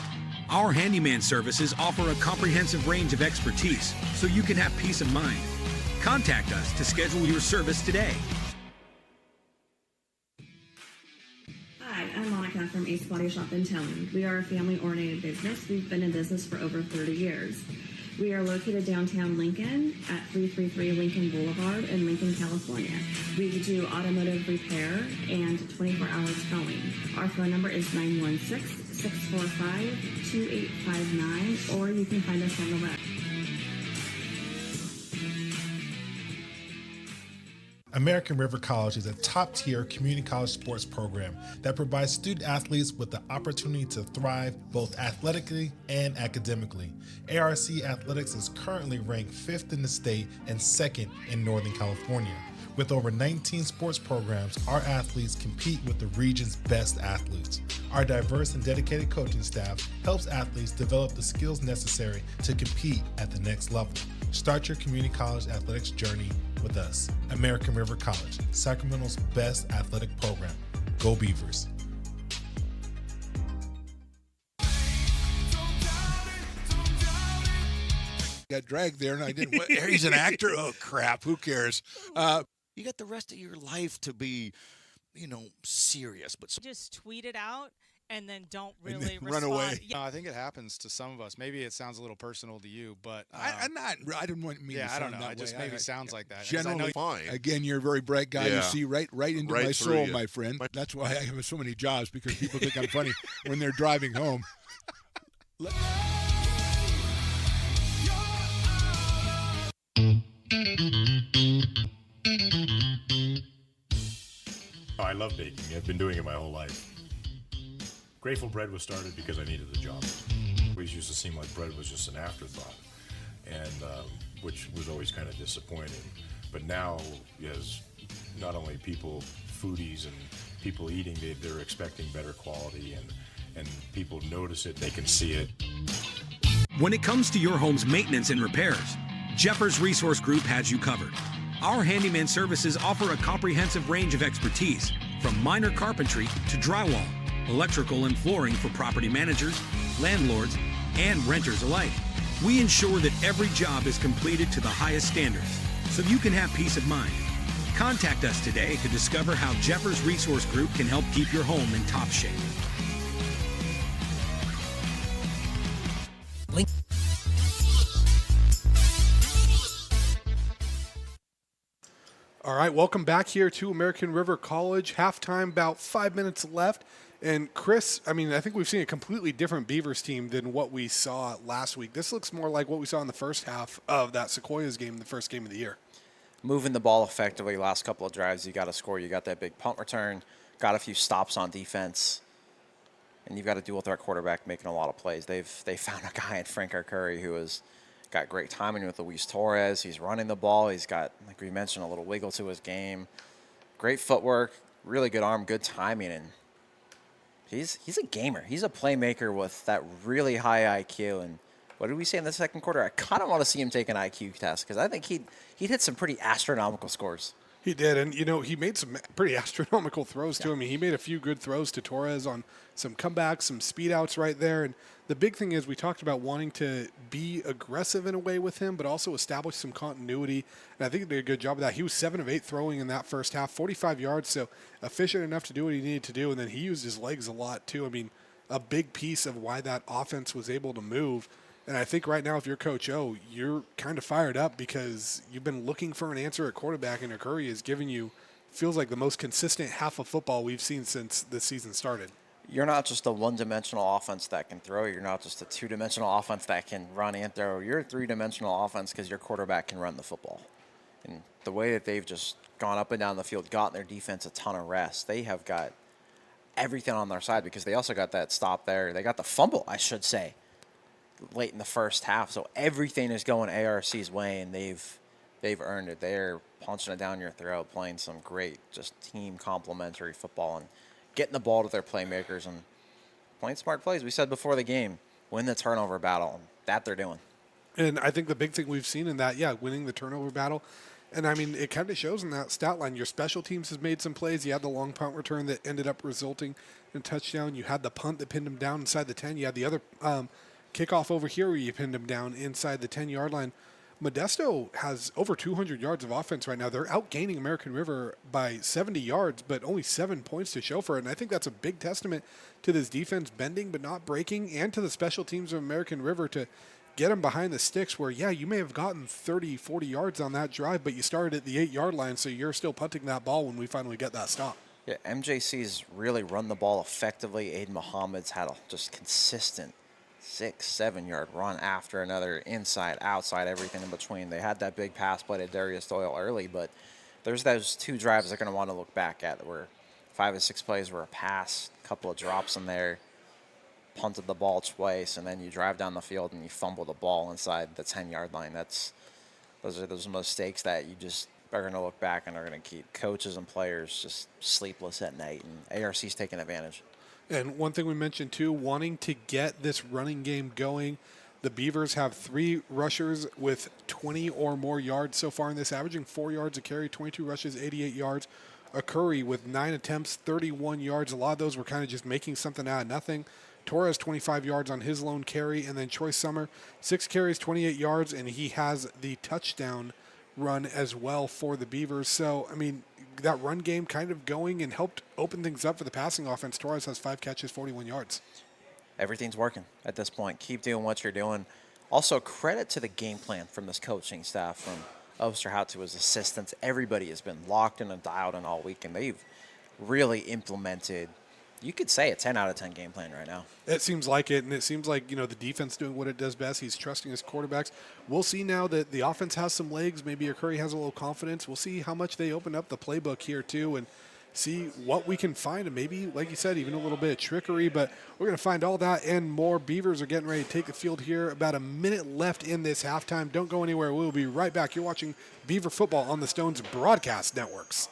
Our handyman services offer a comprehensive range of expertise, so you can have peace of mind. Contact us to schedule your service today. Hi, I'm Monica from Ace Body Shop in Telling. We are a family-oriented business. We've been in business for over 30 years. We are located downtown Lincoln at 333 Lincoln Boulevard in Lincoln, California. We do automotive repair and 24-hour towing. Our phone number is 916-645-2859, or you can find us on the web. American River College is a top-tier community college sports program that provides student athletes with the opportunity to thrive both athletically and academically. ARC Athletics is currently ranked 5th in the state and 2nd in Northern California. With over 19 sports programs, our athletes compete with the region's best athletes. Our diverse and dedicated coaching staff helps athletes develop the skills necessary to compete at the next level. Start your community college athletics journey with us. American River College, Sacramento's best athletic program. Go Beavers. Got dragged there, and I didn't. He's an actor. Oh crap! Who cares? You got the rest of your life to be, serious. But just tweet it out and then don't And really then run away. Yeah. No, I think it happens to some of us. Maybe it sounds a little personal to you, but I'm not. I didn't want me. Yeah, to I don't sound know. that It just way. maybe sounds like that. 'Cause Generally, fine. Again, you're a very bright guy. You Yeah. see right into Right my through soul, you. my friend. That's why I have so many jobs, because people think I'm funny when they're driving home. Oh, I love baking. I've been doing it my whole life. Grateful Bread was started because I needed the job. It always used to seem like bread was just an afterthought, and which was always kind of disappointing. But now, as not only people, foodies and people eating, they're expecting better quality, and people notice it, they can see it. When it comes to your home's maintenance and repairs, Jeffers Resource Group has you covered. Our handyman services offer a comprehensive range of expertise, from minor carpentry to drywall, electrical and flooring for property managers, landlords, and renters alike. We ensure that every job is completed to the highest standards, so you can have peace of mind. Contact us today to discover how Jeffers Resource Group can help keep your home in top shape. All right, welcome back here to American River College. Halftime, about 5 minutes left. And Chris, I think we've seen a completely different Beavers team than what we saw last week. This looks more like what we saw in the first half of that Sequoias game, the first game of the year. Moving the ball effectively, last couple of drives, you got to score. You got that big punt return, got a few stops on defense, and you've got to deal with our quarterback making a lot of plays. They found a guy in Frank Curry who has got great timing with Luis Torres. He's running the ball. He's got, like we mentioned, a little wiggle to his game. Great footwork, really good arm, good timing, and he's a gamer. He's a playmaker with that really high IQ. And what did we say in the second quarter? I kind of want to see him take an IQ test, because I think he'd hit some pretty astronomical scores. He did, and he made some pretty astronomical throws to him. He made a few good throws to Torres on some comebacks, some speed outs right there. And the big thing is we talked about wanting to be aggressive in a way with him, but also establish some continuity. And I think he did a good job of that. He was 7 of 8 throwing in that first half, 45 yards, so efficient enough to do what he needed to do. And then he used his legs a lot too. A big piece of why that offense was able to move. And I think right now, if you're Coach O, you're kind of fired up because you've been looking for an answer at quarterback, and Curry has given you, feels like, the most consistent half of football we've seen since the season started. You're not just a one-dimensional offense that can throw. You're not just a two-dimensional offense that can run and throw. You're a three-dimensional offense because your quarterback can run the football. And the way that they've just gone up and down the field, gotten their defense a ton of rest, they have got everything on their side, because they also got that stop there. They got the fumble, I should say, late in the first half. So everything is going ARC's way, and they've earned it. They're punching it down your throat, playing some great just team complementary football and getting the ball to their playmakers and playing smart plays. We said before the game, win the turnover battle, and that they're doing. And I think the big thing we've seen in that, winning the turnover battle. And, it kind of shows in that stat line. Your special teams has made some plays. You had the long punt return that ended up resulting in a touchdown. You had the punt that pinned him down inside the 10. You had the other kickoff over here where you pinned him down inside the 10-yard line. Modesto has over 200 yards of offense right now. They're outgaining American River by 70 yards, but only 7 points to show for it. And I think that's a big testament to this defense bending but not breaking, and to the special teams of American River to get them behind the sticks where, you may have gotten 30, 40 yards on that drive, but you started at the 8-yard line, so you're still punting that ball when we finally get that stop. Yeah, MJC's really run the ball effectively. Aiden Muhammad's had a just consistent 6-7 yard run after another, inside, outside, everything in between. They had that big pass play to Darius Doyle early, but there's those 2 drives they're going to want to look back at where 5 or 6 plays were a pass, a couple of drops in there, punted the ball twice, and then you drive down the field and you fumble the ball inside the 10-yard line. Those are those mistakes that you just are going to look back and are going to keep coaches and players just sleepless at night, and ARC's taking advantage. And one thing we mentioned too, wanting to get this running game going. The Beavers have 3 rushers with 20 or more yards so far in this, averaging 4 yards a carry, 22 rushes, 88 yards. A Curry with 9 attempts, 31 yards. A lot of those were kind of just making something out of nothing. Torres, 25 yards on his lone carry. And then Troy Summer, 6 carries, 28 yards, and he has the touchdown run as well for the Beavers. So, I mean, that run game kind of going and helped open things up for the passing offense. Torres has 5 catches, 41 yards. Everything's working at this point. Keep doing what you're doing. Also, credit to the game plan from this coaching staff, from Osterhout to his assistants. Everybody has been locked in and dialed in all week, and they've really implemented, you could say, a 10 out of 10 game plan right now. It seems like it, and it seems like, the defense doing what it does best. He's trusting his quarterbacks. We'll see now that the offense has some legs. Maybe Curry has a little confidence. We'll see how much they open up the playbook here, too, and see what we can find, and maybe, like you said, even a little bit of trickery, but we're going to find all that and more. Beavers are getting ready to take the field here. About a minute left in this halftime. Don't go anywhere. We'll be right back. You're watching Beaver football on the Stones broadcast networks.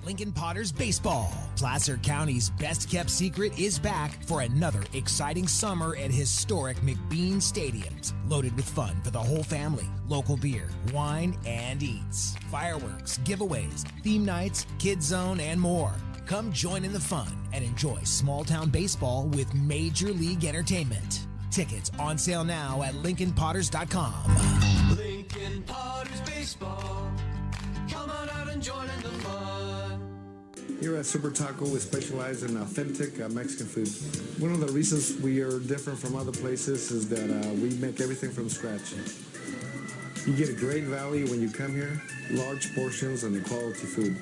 Lincoln Potters Baseball. Placer County's best-kept secret is back for another exciting summer at historic McBean Stadiums. Loaded with fun for the whole family, local beer, wine, and eats. Fireworks, giveaways, theme nights, kids zone, and more. Come join in the fun and enjoy small-town baseball with Major League Entertainment. Tickets on sale now at LincolnPotters.com. Lincoln Potters Baseball. Come on out and join in the fun. Here at Super Taco, we specialize in authentic Mexican food. One of the reasons we are different from other places is that we make everything from scratch. You get a great value when you come here, large portions and quality food.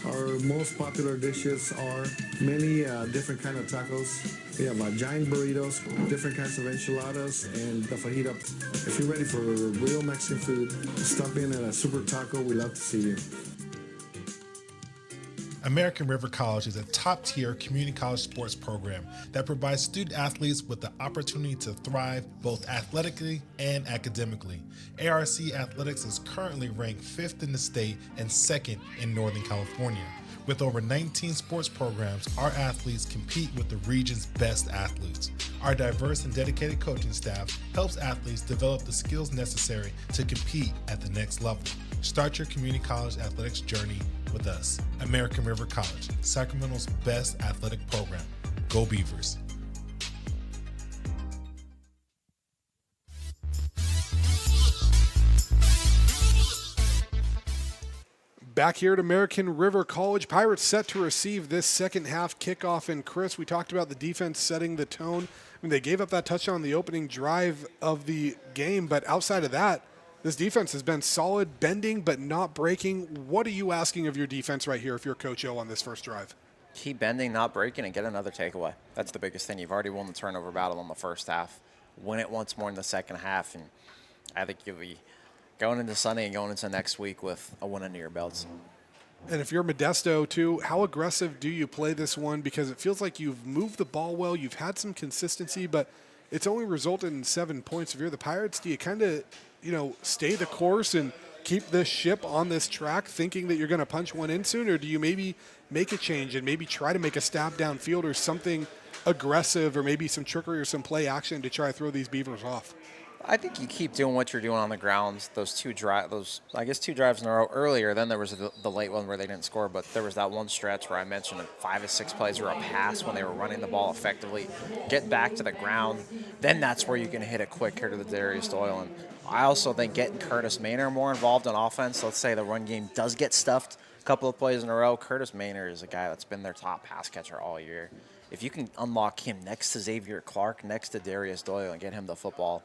Our most popular dishes are many different kind of tacos. We have giant burritos, different kinds of enchiladas, and the fajita. If you're ready for real Mexican food, stop in at a Super Taco. We love to see you. American River College is a top-tier community college sports program that provides student athletes with the opportunity to thrive both athletically and academically. ARC Athletics is currently ranked 5th in the state and 2nd in Northern California. With over 19 sports programs, our athletes compete with the region's best athletes. Our diverse and dedicated coaching staff helps athletes develop the skills necessary to compete at the next level. Start your community college athletics journey with us. American River College, Sacramento's best athletic program. Go Beavers. Back here at American River College, Pirates set to receive this second half kickoff. And Chris, we talked about the defense setting the tone. I mean, they gave up that touchdown on the opening drive of the game, but outside of that, this defense has been solid, bending but not breaking. What are you asking of your defense right here if you're Coach O on this first drive? Keep bending, not breaking, and get another takeaway. That's the biggest thing. You've already won the turnover battle in the first half. Win it once more in the second half, and I think you'll be going into Sunday and going into next week with a win under your belts. And if you're Modesto, too, how aggressive do you play this one? Because it feels like you've moved the ball well, you've had some consistency, but it's only resulted in 7 points. If you're the Pirates, do you kind of, stay the course and keep this ship on this track thinking that you're going to punch one in soon? Or do you maybe make a change and maybe try to make a stab downfield or something aggressive, or maybe some trickery or some play action to try to throw these Beavers off? I think you keep doing what you're doing on the grounds. Those two drives in a row earlier. Then there was the late one where they didn't score, but there was that one stretch where I mentioned 5 or 6 plays were a pass when they were running the ball effectively. Get back to the ground. Then that's where you can hit it quick here to the Darius Doyle. And I also think getting Curtis Maynor more involved in offense. Let's say the run game does get stuffed a couple of plays in a row. Curtis Maynor is a guy that's been their top pass catcher all year. If you can unlock him next to Xavier Clark, next to Darius Doyle, and get him the football,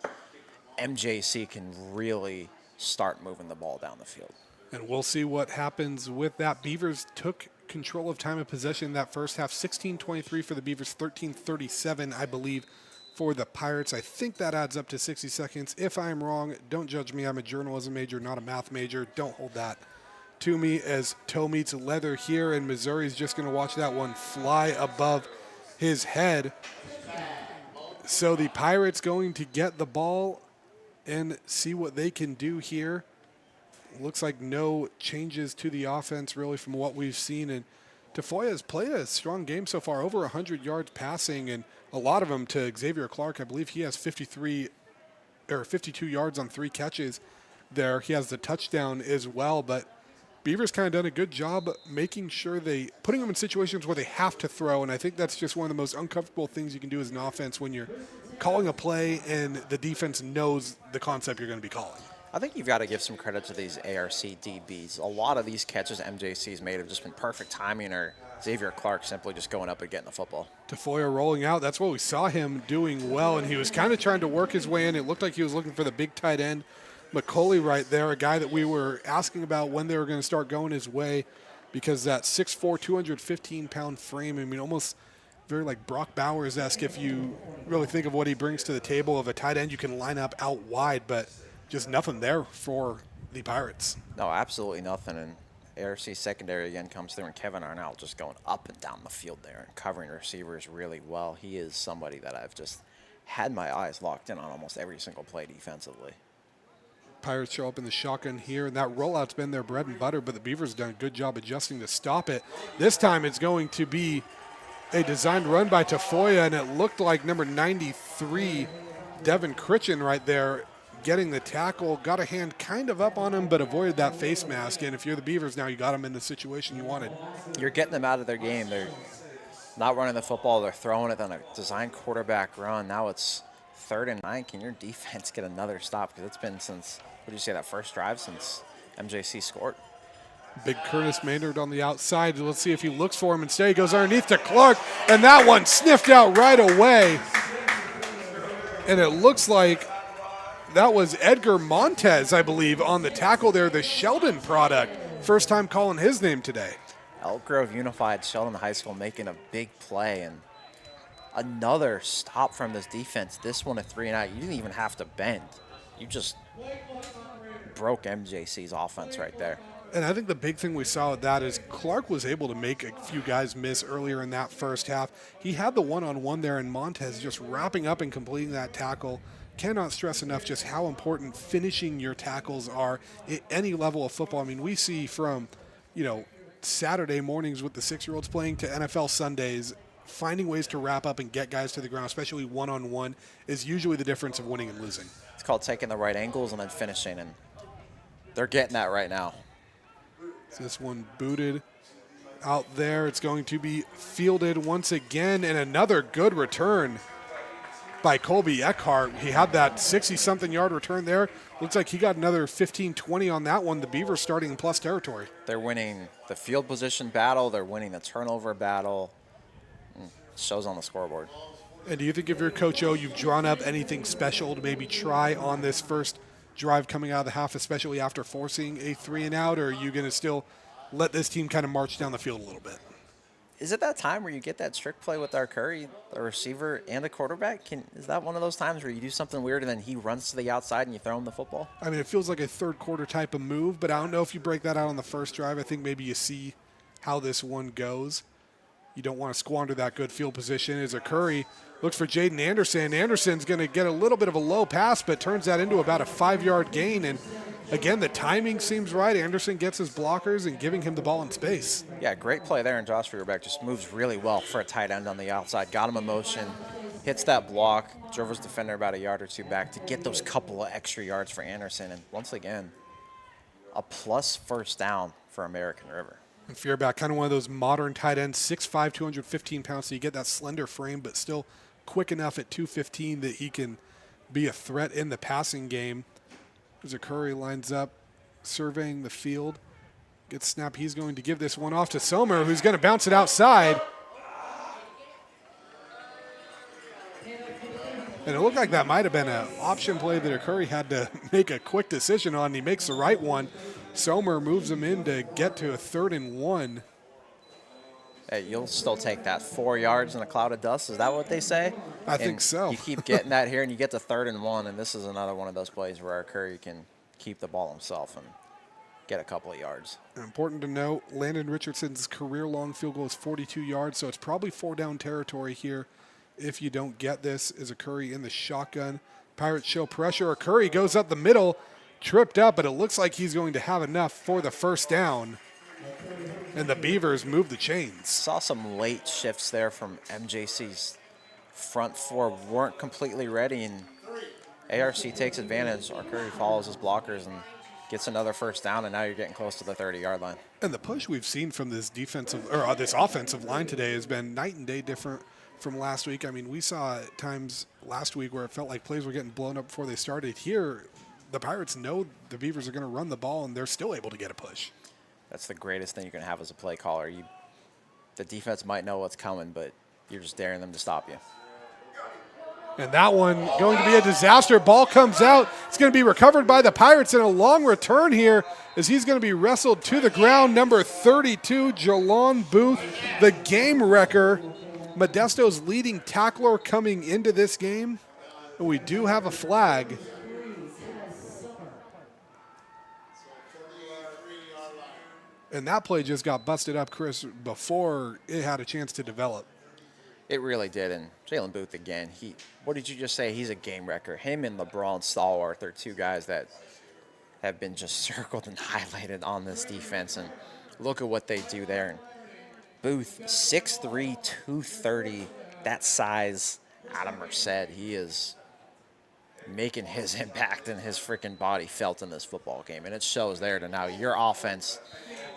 MJC can really start moving the ball down the field. And we'll see what happens with that. Beavers took control of time of possession that first half, 16-23 for the Beavers, 13-37, I believe, for the Pirates. I think that adds up to 60 seconds. If I'm wrong, don't judge me. I'm a journalism major, not a math major. Don't hold that to me as toe meets leather here, and Missouri's just going to watch that one fly above his head. So the Pirates going to get the ball and see what they can do here. Looks like no changes to the offense really from what we've seen. And Tafoya has played a strong game so far, over 100 yards passing, and a lot of them to Xavier Clark. I believe he has 52 yards on 3 catches there. He has the touchdown as well, but Beavers kind of done a good job making sure putting them in situations where they have to throw, and I think that's just one of the most uncomfortable things you can do as an offense when you're calling a play and the defense knows the concept you're going to be calling. I think you've got to give some credit to these ARC DBs. A lot of these catches MJC's made have just been perfect timing, or Xavier Clark simply just going up and getting the football. Tafoya rolling out. That's what we saw him doing well, and he was kind of trying to work his way in. It looked like he was looking for the big tight end, McCauley right there, a guy that we were asking about when they were going to start going his way, because that 6'4", 215-pound frame, I mean, almost very like Brock Bowers-esque if you really think of what he brings to the table of a tight end you can line up out wide, but just nothing there for the Pirates. No, absolutely nothing. And ARC secondary again comes through, and Kevin Arnell just going up and down the field there and covering receivers really well. He is somebody that I've just had my eyes locked in on almost every single play defensively. Pirates show up in the shotgun here, and that rollout's been their bread and butter, but the Beavers done a good job adjusting to stop it. This time it's going to be a designed run by Tafoya, and it looked like number 93, Devin Critchen right there, getting the tackle, got a hand kind of up on him, but avoided that face mask. And if you're the Beavers now, you got them in the situation you wanted. You're getting them out of their game. They're not running the football. They're throwing it on a designed quarterback run. Now it's 3rd and 9. Can your defense get another stop? Because it's been since, what did you say, that first drive since MJC scored. Big Curtis Maynard on the outside. Let's see if he looks for him. Instead, he goes underneath to Clark, and that one sniffed out right away. And it looks like that was Edgar Montez, I believe, on the tackle there, the Sheldon product. First time calling his name today. Elk Grove Unified, Sheldon High School making a big play, and another stop from this defense. This one a 3-and-out. You didn't even have to bend. You just broke MJC's offense right there. And I think the big thing we saw with that is Clark was able to make a few guys miss earlier in that first half. He had the one-on-one there, and Montez just wrapping up and completing that tackle. Cannot stress enough just how important finishing your tackles are at any level of football. I mean, we see from, Saturday mornings with the 6-year-olds playing to NFL Sundays, finding ways to wrap up and get guys to the ground, especially one-on-one, is usually the difference of winning and losing. It's called taking the right angles and then finishing, and they're getting that right now. This one booted out there. It's going to be fielded once again, and another good return by Colby Eckhart. He had that 60-something yard return there. Looks like he got another 15-20 on that one. The Beavers starting in plus territory. They're winning the field position battle. They're winning the turnover battle. Shows on the scoreboard. And do you think if you're Coach O, you've drawn up anything special to maybe try on this first drive coming out of the half, especially after forcing a 3-and-out, or are you going to still let this team kind of march down the field a little bit? Is it that time where you get that trick play with our Curry, a receiver and a quarterback? Is that one of those times where you do something weird and then he runs to the outside and you throw him the football? I mean, it feels like a third quarter type of move, but I don't know if you break that out on the first drive. I think maybe you see how this one goes. You don't want to squander that good field position. As a Curry looks for Jaden Anderson. Anderson's going to get a little bit of a low pass, but turns that into about a 5-yard gain. And again, the timing seems right. Anderson gets his blockers and giving him the ball in space. Yeah, great play there. And Josh Feuerbeck just moves really well for a tight end on the outside. Got him in motion, hits that block, drove his defender about a yard or two back to get those couple of extra yards for Anderson. And once again, a plus first down for American River. And Feuerbeck, kind of one of those modern tight ends, 6'5", 215 pounds, so you get that slender frame, but still quick enough at 215 that he can be a threat in the passing game. As a Curry lines up, surveying the field. Gets snapped. He's going to give this one off to Sommer, who's going to bounce it outside. And it looked like that might have been an option play that Curry had to make a quick decision on. He makes the right one. Sommer moves him in to get to a 3rd and 1. Hey, you'll still take that 4 yards in a cloud of dust. Is that what they say? I think so. You keep getting that here, and you get to 3rd and 1, and this is another one of those plays where our Curry can keep the ball himself. And get a couple of yards. And important to note, Landon Richardson's career-long field goal is 42 yards, so it's probably 4-down territory here if you don't get this. Is Curry in the shotgun. Pirates show pressure. Curry goes up the middle, tripped up, but it looks like he's going to have enough for the first down. And the Beavers move the chains. Saw some late shifts there from MJC's front four. Weren't completely ready, and ARC takes advantage. Curry follows his blockers and gets another first down, and now you're getting close to the 30-yard line. And the push we've seen from this this offensive line today has been night and day different from last week. I mean, we saw times last week where it felt like plays were getting blown up before they started. Here, the Pirates know the Beavers are going to run the ball, and they're still able to get a push. That's the greatest thing you can have as a play caller. The defense might know what's coming, but you're just daring them to stop you. And that one going to be a disaster. Ball comes out. It's going to be recovered by the Pirates in a long return here as he's going to be wrestled to the ground. Number 32, Jalon Booth, the game wrecker. Modesto's leading tackler coming into this game. And we do have a flag. And that play just got busted up, Chris, before it had a chance to develop. It really did. And Jalen Booth, again, what did you just say? He's a game wrecker. Him and LeBron Stalwart, they're two guys that have been just circled and highlighted on this defense. And look at what they do there. And Booth, 6'3", 230, that size, Adam Merced, he is making his impact and his freaking body felt in this football game. And it shows there to now your offense.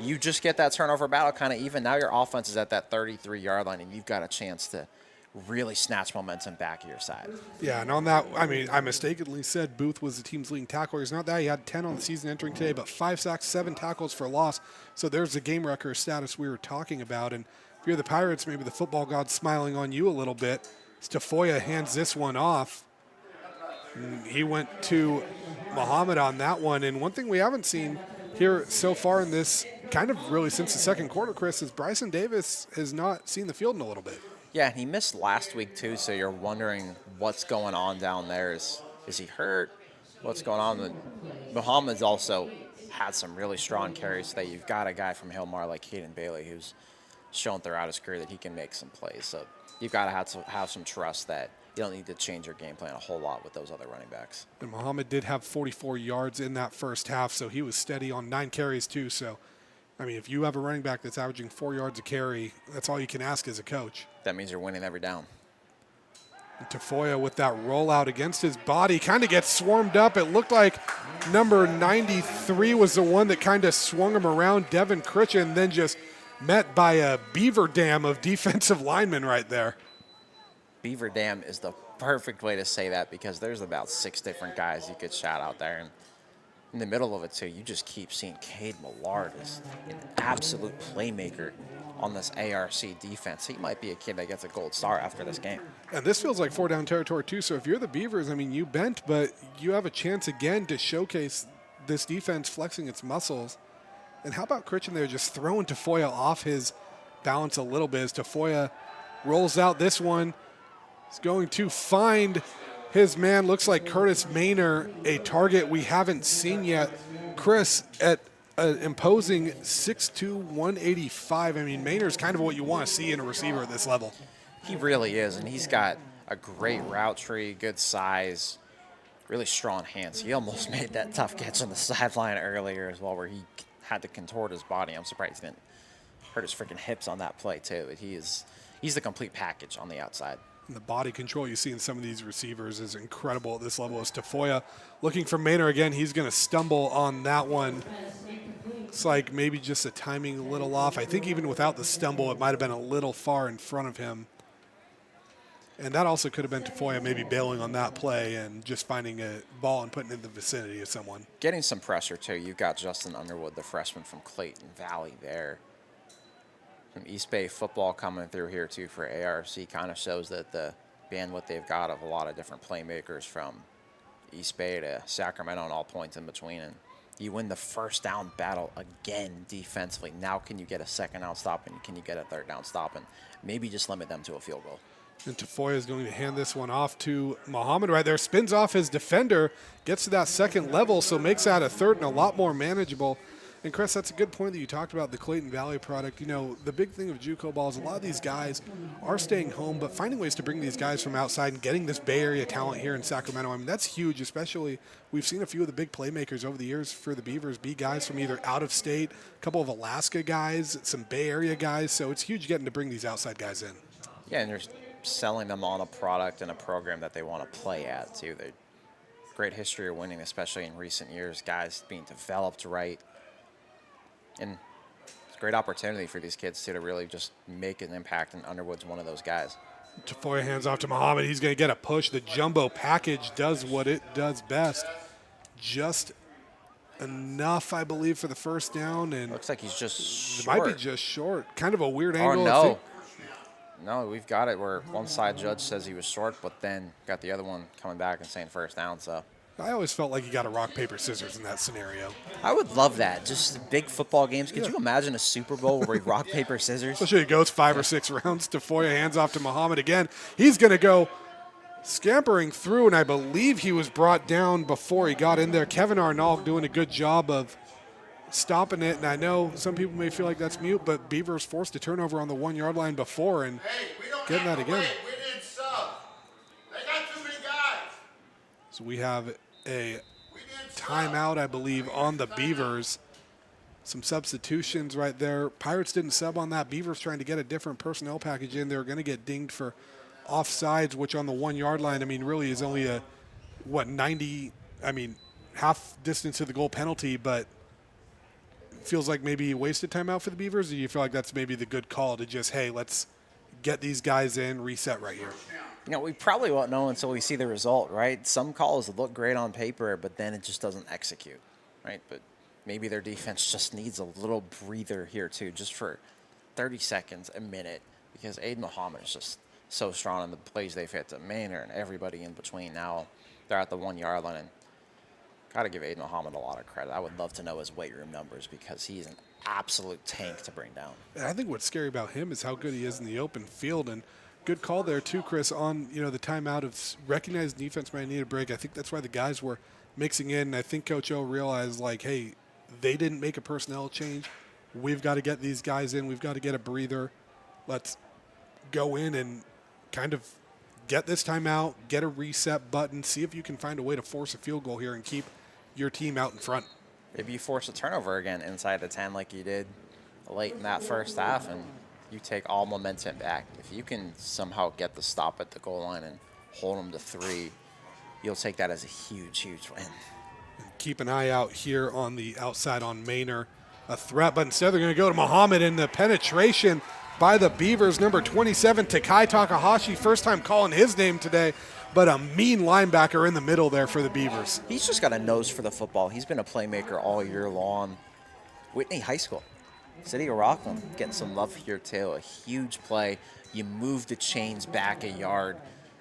You just get that turnover battle kind of even. Now your offense is at that 33-yard line, and you've got a chance to really snatch momentum back at your side. Yeah, and on that, I mean, I mistakenly said Booth was the team's leading tackler. He's not that. He had 10 on the season entering today, but 5 sacks, 7 tackles for loss. So there's the game wrecker status we were talking about. And if you're the Pirates, maybe the football god's smiling on you a little bit. Tafoya hands this one off. And he went to Muhammad on that one. And one thing we haven't seen here so far in this, kind of really since the second quarter, Chris, is Bryson Davis has not seen the field in a little bit. Yeah, and he missed last week too, so you're wondering what's going on down there. Is he hurt? What's going on? Muhammad's also had some really strong carries today. You've got a guy from Hillmar like Caden Bailey who's shown throughout his career that he can make some plays. So you've got to have some trust that you don't need to change your game plan a whole lot with those other running backs. And Muhammad did have 44 yards in that first half, so he was steady on 9 carries too. So, I mean, if you have a running back that's averaging 4 yards a carry, that's all you can ask as a coach. That means you're winning every down. And Tafoya with that rollout against his body kind of gets swarmed up. It looked like number 93 was the one that kind of swung him around, Devin Critchen, then just met by a beaver dam of defensive linemen right there. Beaver Dam is the perfect way to say that because there's about 6 different guys you could shout out there. And in the middle of it, too, you just keep seeing Cade Millard as an absolute playmaker on this ARC defense. He might be a kid that gets a gold star after this game. And this feels like 4-down territory, too. So if you're the Beavers, I mean, you bent, but you have a chance again to showcase this defense flexing its muscles. And how about Critchen there just throwing Tafoya off his balance a little bit as Tafoya rolls out this one. He's going to find his man. Looks like Curtis Maynor, a target we haven't seen yet. Chris, at an imposing 6'2", 185. I mean, Maynor's kind of what you want to see in a receiver at this level. He really is, and he's got a great route tree, good size, really strong hands. He almost made that tough catch on the sideline earlier as well where he had to contort his body. I'm surprised he didn't hurt his freaking hips on that play, too. But he's the complete package on the outside. And the body control you see in some of these receivers is incredible at this level. As Tafoya looking for Maynor again, he's going to stumble on that one. It's like maybe just the timing a little off. I think even without the stumble, it might have been a little far in front of him. And that also could have been Tafoya maybe bailing on that play and just finding a ball and putting it in the vicinity of someone. Getting some pressure, too. You've got Justin Underwood, the freshman from Clayton Valley there. Some East Bay football coming through here, too, for ARC. Kind of shows that the bandwidth they've got of a lot of different playmakers from East Bay to Sacramento and all points in between. And you win the first down battle again defensively. Now can you get a second down stop and can you get a third down stop and maybe just limit them to a field goal? And Tafoya is going to hand this one off to Muhammad right there. Spins off his defender, gets to that second level, so makes that a third and a lot more manageable. And Chris, that's a good point that you talked about the Clayton Valley product. You know, the big thing of JUCO ball is a lot of these guys are staying home, but finding ways to bring these guys from outside and getting this Bay Area talent here in Sacramento. I mean, that's huge, especially we've seen a few of the big playmakers over the years for the Beavers be guys from either out of state, a couple of Alaska guys, some Bay Area guys. So it's huge getting to bring these outside guys in. Yeah, and you're selling them on a product and a program that they want to play at, too. They're great history of winning, especially in recent years, guys being developed right. And it's a great opportunity for these kids to really just make an impact, and Underwood's one of those guys. Tafoya hands off to Muhammad. He's going to get a push. The jumbo package does what it does best. Just enough, I believe, for the first down. And looks like he's just short. Might be just short. Kind of a weird angle. Oh, no. No, we've got it where one side judge says he was short, but then got the other one coming back and saying first down. So I always felt like you got a rock, paper, scissors in that scenario. I would love that. Just big football games. Could you imagine a Super Bowl where we rock, paper, scissors? Especially it goes 5 or 6 rounds. Tafoya hands off to Muhammad again. He's going to go scampering through, and I believe he was brought down before he got in there. Kevin Arnault doing a good job of stopping it, and I know some people may feel like that's mute, but Beavers forced a turnover on the 1 yard line before and getting that again. So we have a timeout, I believe, on the Beavers. Some substitutions right there. Pirates didn't sub on that. Beavers trying to get a different personnel package in. They're going to get dinged for offsides, which on the 1 yard line, I mean, really is only a, 90, I mean, half distance to the goal penalty, but feels like maybe wasted timeout for the Beavers, or do you feel like that's maybe the good call to just, hey, let's get these guys in, reset right here? You know, we probably won't know until we see the result, right? Some calls look great on paper, but then it just doesn't execute, right? But maybe their defense just needs a little breather here, too, just for 30 seconds, a minute, because Aiden Muhammad is just so strong in the plays they've hit to Maynard and everybody in between. Now they're at the 1 yard line, and got to give Aiden Muhammad a lot of credit. I would love to know his weight room numbers because he's an absolute tank to bring down. And I think what's scary about him is how good he is in the open field. And good call there too, Chris, on the timeout of recognized defense might need a break. I think that's why the guys were mixing in. And I think Coach O realized, like, hey, they didn't make a personnel change. We've got to get these guys in. We've got to get a breather. Let's go in and kind of get this timeout, get a reset button, see if you can find a way to force a field goal here and keep your team out in front. Maybe you force a turnover again inside the 10 like you did late in that first half, and you take all momentum back. If you can somehow get the stop at the goal line and hold them to 3, you'll take that as a huge, huge win. Keep an eye out here on the outside on Maynard. A threat, but instead they're going to go to Muhammad, in the penetration by the Beavers, number 27, Takai Takahashi. First time calling his name today, but a mean linebacker in the middle there for the Beavers. He's just got a nose for the football. He's been a playmaker all year long. Whitney High School, City of Rockland, getting some love here too. A huge play. You move the chains back a yard.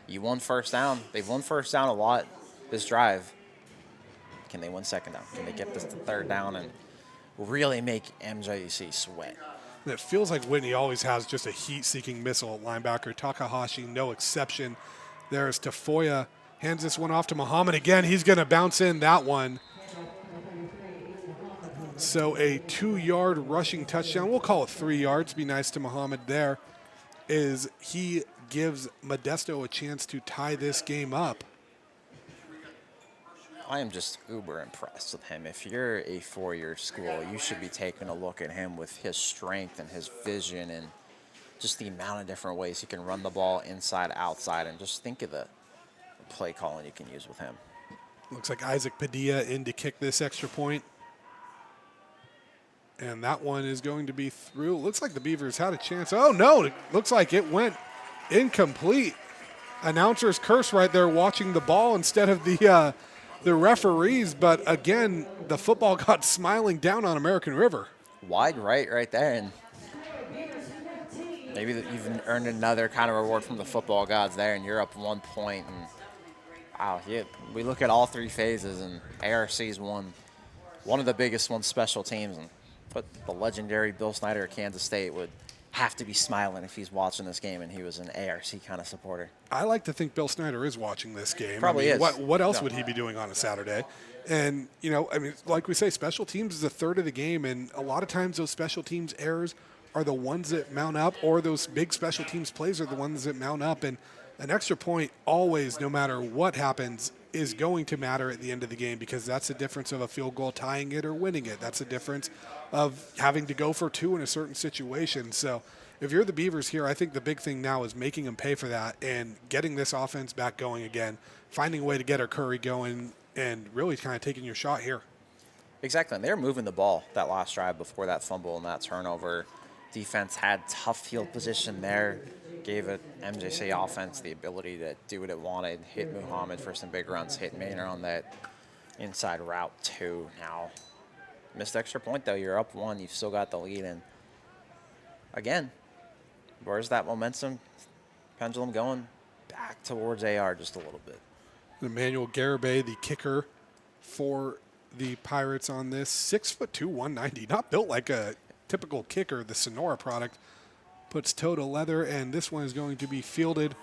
You won first down. They've won first down a lot this drive. Can they win second down? Can they get this to third down and really make MJC sweat? And it feels like Whitney always has just a heat-seeking missile at linebacker. Takahashi, no exception. There's Tafoya, hands this one off to Muhammad again. He's going to bounce in that one. So a 2-yard rushing touchdown. We'll call it 3 yards. Be nice to Muhammad there. Is he gives Modesto a chance to tie this game up. I am just uber impressed with him. If you're a 4-year school, you should be taking a look at him with his strength and his vision and just the amount of different ways he can run the ball inside, outside, and just think of the play calling you can use with him. Looks like Isaac Padilla in to kick this extra point. And that one is going to be through. Looks like the Beavers had a chance. Oh, no, it looks like it went incomplete. Announcer's curse right there watching the ball instead of the referees. But, again, the football got smiling down on American River. Wide right there. And maybe you've earned another kind of reward from the football gods there, and you're up 1 point. And, wow, yeah, we look at all 3 phases, and ARC's won one of the biggest ones, special teams. And put the legendary Bill Snyder of Kansas State would have to be smiling if he's watching this game and he was an ARC kind of supporter. I like to think Bill Snyder is watching this game. Probably is. What else No. would he be doing on a Saturday? And, like we say, special teams is a third of the game, and a lot of times those special teams errors are the ones that mount up, or those big special teams plays are the ones that mount up. And an extra point always, no matter what happens, is going to matter at the end of the game, because that's the difference of a field goal tying it or winning it. That's the difference of having to go for 2 in a certain situation. So if you're the Beavers here, I think the big thing now is making them pay for that and getting this offense back going again, finding a way to get our Curry going, and really kind of taking your shot here. Exactly. And they were moving the ball that last drive before that fumble and that turnover. Defense had tough field position there, gave it MJC offense the ability to do what it wanted, hit Muhammad for some big runs, hit Maynard on that inside route too. Now, missed extra point though. You're up 1. You've still got the lead. And again, where's that momentum pendulum going? Back towards AR just a little bit. Emmanuel Garibay, the kicker for the Pirates on this. 6'2", 190. Not built like a typical kicker. The Sonora product puts toe to leather, and this one is going to be fielded.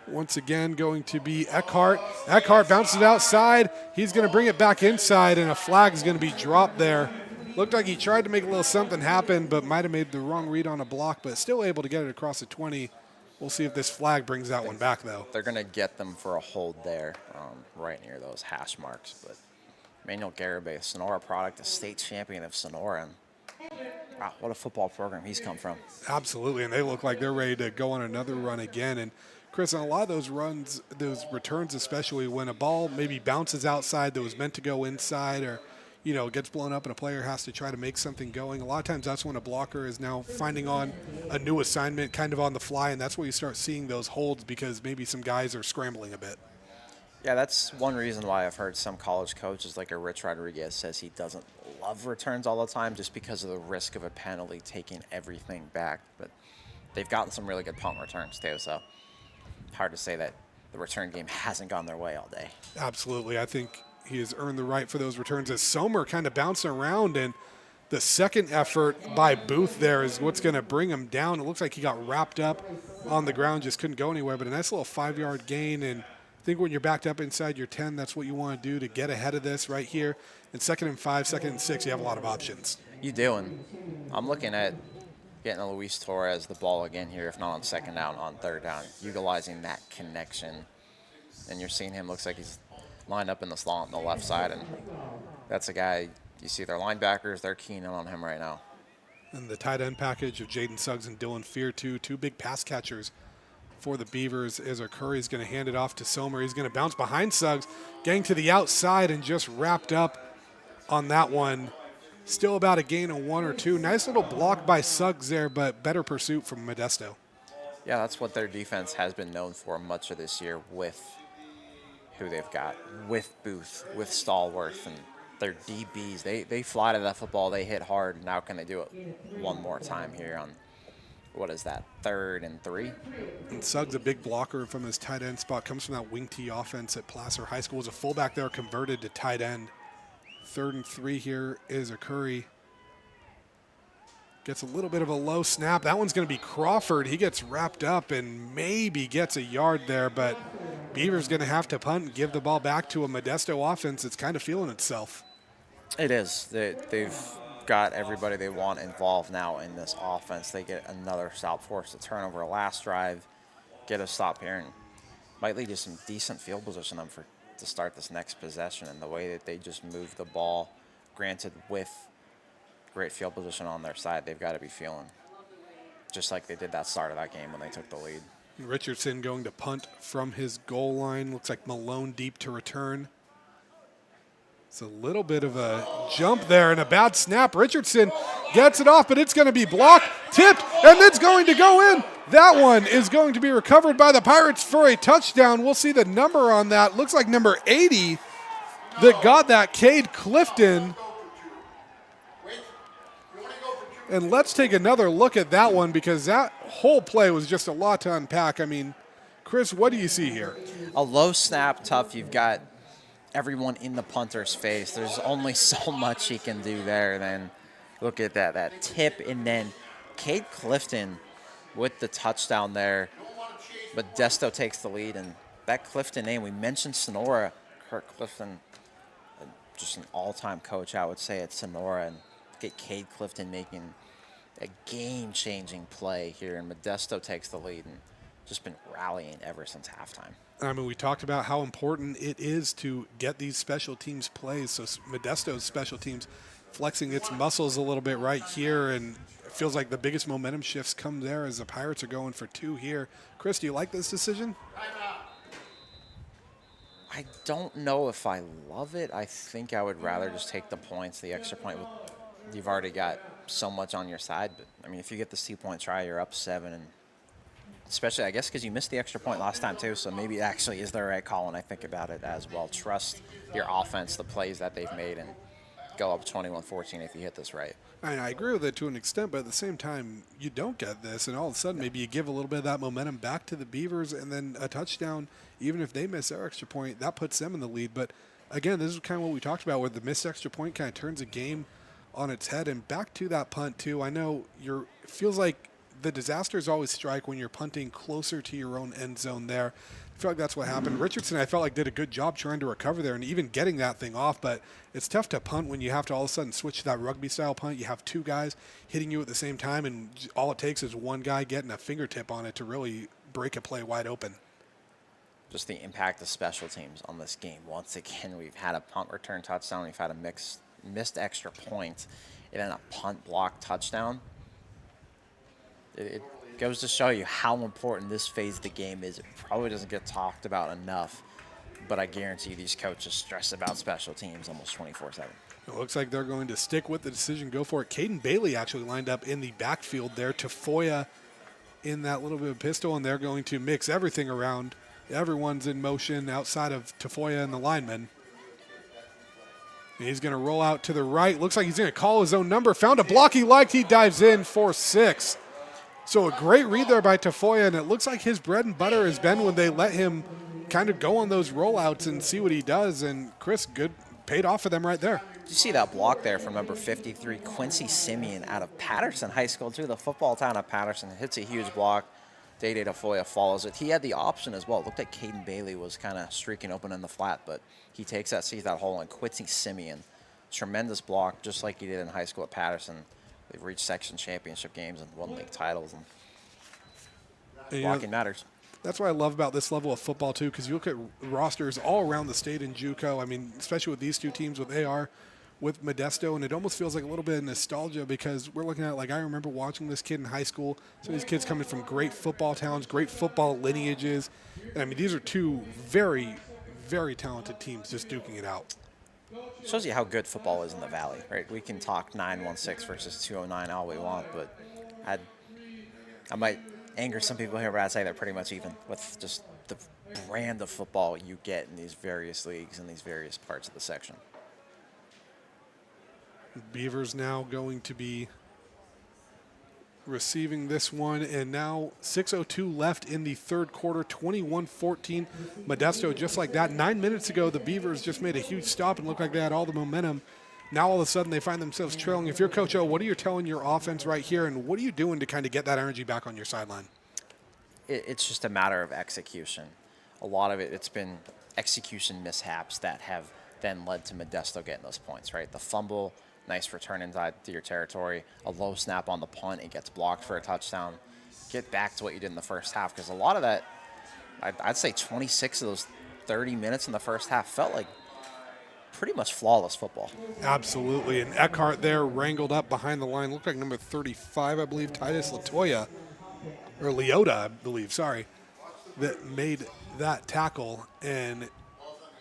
Once again, going to be Eckhart. Eckhart bounces it outside. He's going to bring it back inside, and a flag is going to be dropped there. Looked like he tried to make a little something happen, but might have made the wrong read on a block, but still able to get it across the 20. We'll see if this flag brings that one back, though. They're going to get them for a hold there, right near those hash marks. But Emmanuel Garibay, Sonora product, a state champion of Sonora. And wow, what a football program he's come from. Absolutely, and they look like they're ready to go on another run again. And Chris, on a lot of those runs, those returns especially, when a ball maybe bounces outside that was meant to go inside, or gets blown up and a player has to try to make something going, a lot of times that's when a blocker is now finding on a new assignment kind of on the fly, and that's where you start seeing those holds, because maybe some guys are scrambling a bit. Yeah, that's one reason why I've heard some college coaches like a Rich Rodriguez says he doesn't love returns all the time, just because of the risk of a penalty taking everything back. But they've gotten some really good punt returns too, so hard to say that the return game hasn't gone their way all day. Absolutely. I think he has earned the right for those returns, as Sommer kind of bouncing around, and the second effort by Booth there is what's going to bring him down. It looks like he got wrapped up on the ground, just couldn't go anywhere, but a nice little 5-yard gain. And I think when you're backed up inside your 10, that's what you want to do to get ahead of this right here. And 2nd and 5, 2nd and 6, you have a lot of options. You do, and I'm looking at getting a Luis Torres the ball again here, if not on 2nd down, on 3rd down, utilizing that connection. And you're seeing him, looks like he's lined up in the slot on the left side, and that's a guy, you see their linebackers, they're keen in on him right now. And the tight end package of Jaden Suggs and Dylan Fear, two big pass catchers for the Beavers. As Curry is going to hand it off to Sommer. He's going to bounce behind Suggs, getting to the outside, and just wrapped up on that one. Still about a gain of 1 or 2. Nice little block by Suggs there, but better pursuit from Modesto. Yeah, that's what their defense has been known for much of this year, with who they've got, with Booth, with Stallworth, and their DBs. They fly to that football, they hit hard. Now can they do it one more time here on, what is that, 3rd and 3? And Suggs, a big blocker from his tight end spot, comes from that wing T offense at Placer High School. Was a fullback there, converted to tight end. 3rd and 3 here is a Curry. Gets a little bit of a low snap. That one's going to be Crawford. He gets wrapped up and maybe gets a yard there, but Beaver's going to have to punt and give the ball back to a Modesto offense that's kind of feeling itself. It is. They've got everybody they want involved now in this offense. They get another stop, force a turnover last drive, get a stop here, and might lead to some decent field position to start this next possession. And the way that they just move the ball, granted with great field position on their side, they've got to be feeling just like they did that start of that game when they took the lead. Richardson going to punt from his goal line. Looks like Malone deep to return. It's a little bit of a jump there and a bad snap. Richardson gets it off, but it's going to be blocked, tipped, and it's going to go in. That one is going to be recovered by the Pirates for a touchdown. We'll see the number on that. Looks like number 80 that got that, Cade Clifton. And let's take another look at that one, because that whole play was just a lot to unpack. I mean, Chris, what do you see here? A low snap, tough. You've got everyone in the punter's face. There's only so much he can do there. Then look at that tip, and then Cade Clifton with the touchdown there. Modesto takes the lead, and that Clifton name, we mentioned Sonora. Kirk Clifton, just an all-time coach, I would say, at Sonora, and get Cade Clifton making a game-changing play here, and Modesto takes the lead and just been rallying ever since halftime. I mean, we talked about how important it is to get these special teams plays. So Modesto's special teams flexing its muscles a little bit right here, and it feels like the biggest momentum shifts come there as the Pirates are going for 2 here. Chris, do you like this decision? I don't know if I love it. I think I would rather just take the points, the extra point. You've already got so much on your side. But, I mean, if you get the 2-point try, you're up 7. And especially, I guess, because you missed the extra point last time, too. So maybe it actually is the right call when I think about it as well. Trust your offense, the plays that they've made, and go up 21-14 if you hit this right. I agree with it to an extent, but at the same time, you don't get this, and all of a sudden maybe you give a little bit of that momentum back to the Beavers, and then a touchdown, even if they miss their extra point, that puts them in the lead. But again, this is kind of what we talked about, where the missed extra point kind of turns a game on its head. And back to that punt, too, I know it feels like the disasters always strike when you're punting closer to your own end zone there. I feel like that's what happened. Richardson, I felt like, did a good job trying to recover there and even getting that thing off, but it's tough to punt when you have to all of a sudden switch to that rugby-style punt. You have 2 guys hitting you at the same time, and all it takes is one guy getting a fingertip on it to really break a play wide open. Just the impact of special teams on this game. Once again, we've had a punt return touchdown. We've had a missed extra point, and then a punt block touchdown. It goes to show you how important this phase of the game is. It probably doesn't get talked about enough, but I guarantee you these coaches stress about special teams almost 24/7. It looks like they're going to stick with the decision, go for it. Caden Bailey actually lined up in the backfield there. Tafoya in that little bit of pistol, and they're going to mix everything around. Everyone's in motion outside of Tafoya and the lineman. And he's going to roll out to the right. Looks like he's going to call his own number. Found a block he liked. He dives in for 6. So a great read there by Tafoya, and it looks like his bread and butter has been when they let him kind of go on those rollouts and see what he does. And Chris, good, paid off for them right there. Did you see that block there from number 53, Quincy Simeon out of Patterson High School, too? The football town of Patterson hits a huge block. Day-Day Tafoya follows it. He had the option as well. It looked like Caden Bailey was kind of streaking open in the flat, but he takes that, sees that hole, and Quincy Simeon, tremendous block, just like he did in high school at Patterson. They've reached section championship games and won league titles, and blocking matters. That's what I love about this level of football, too, because you look at rosters all around the state in JUCO. I mean, especially with these 2 teams, with AR, with Modesto, and it almost feels like a little bit of nostalgia because we're looking at, like, I remember watching this kid in high school. So these kids coming from great football towns, great football lineages. And, I mean, these are 2 very, very talented teams just duking it out. Shows you how good football is in the Valley, right? We can talk 916 versus 209 all we want, but I might anger some people here, but I'd say they're pretty much even with just the brand of football you get in these various leagues and these various parts of the section. Beavers now going to be receiving this one, and now 6:02 left in the third quarter, 21-14. Modesto just like that. 9 minutes ago, the Beavers just made a huge stop and looked like they had all the momentum. Now all of a sudden they find themselves trailing. If you're Coach O, what are you telling your offense right here, and what are you doing to kind of get that energy back on your sideline? It's just a matter of execution. A lot of it's been execution mishaps that have then led to Modesto getting those points, right? The fumble, nice return inside to your territory, a low snap on the punt, it gets blocked for a touchdown. Get back to what you did in the first half, because a lot of that, I'd say 26 of those 30 minutes in the first half felt like pretty much flawless football. Absolutely, and Eckhart there wrangled up behind the line. Looked like number 35, I believe, Titus Leota, I believe, sorry, that made that tackle. And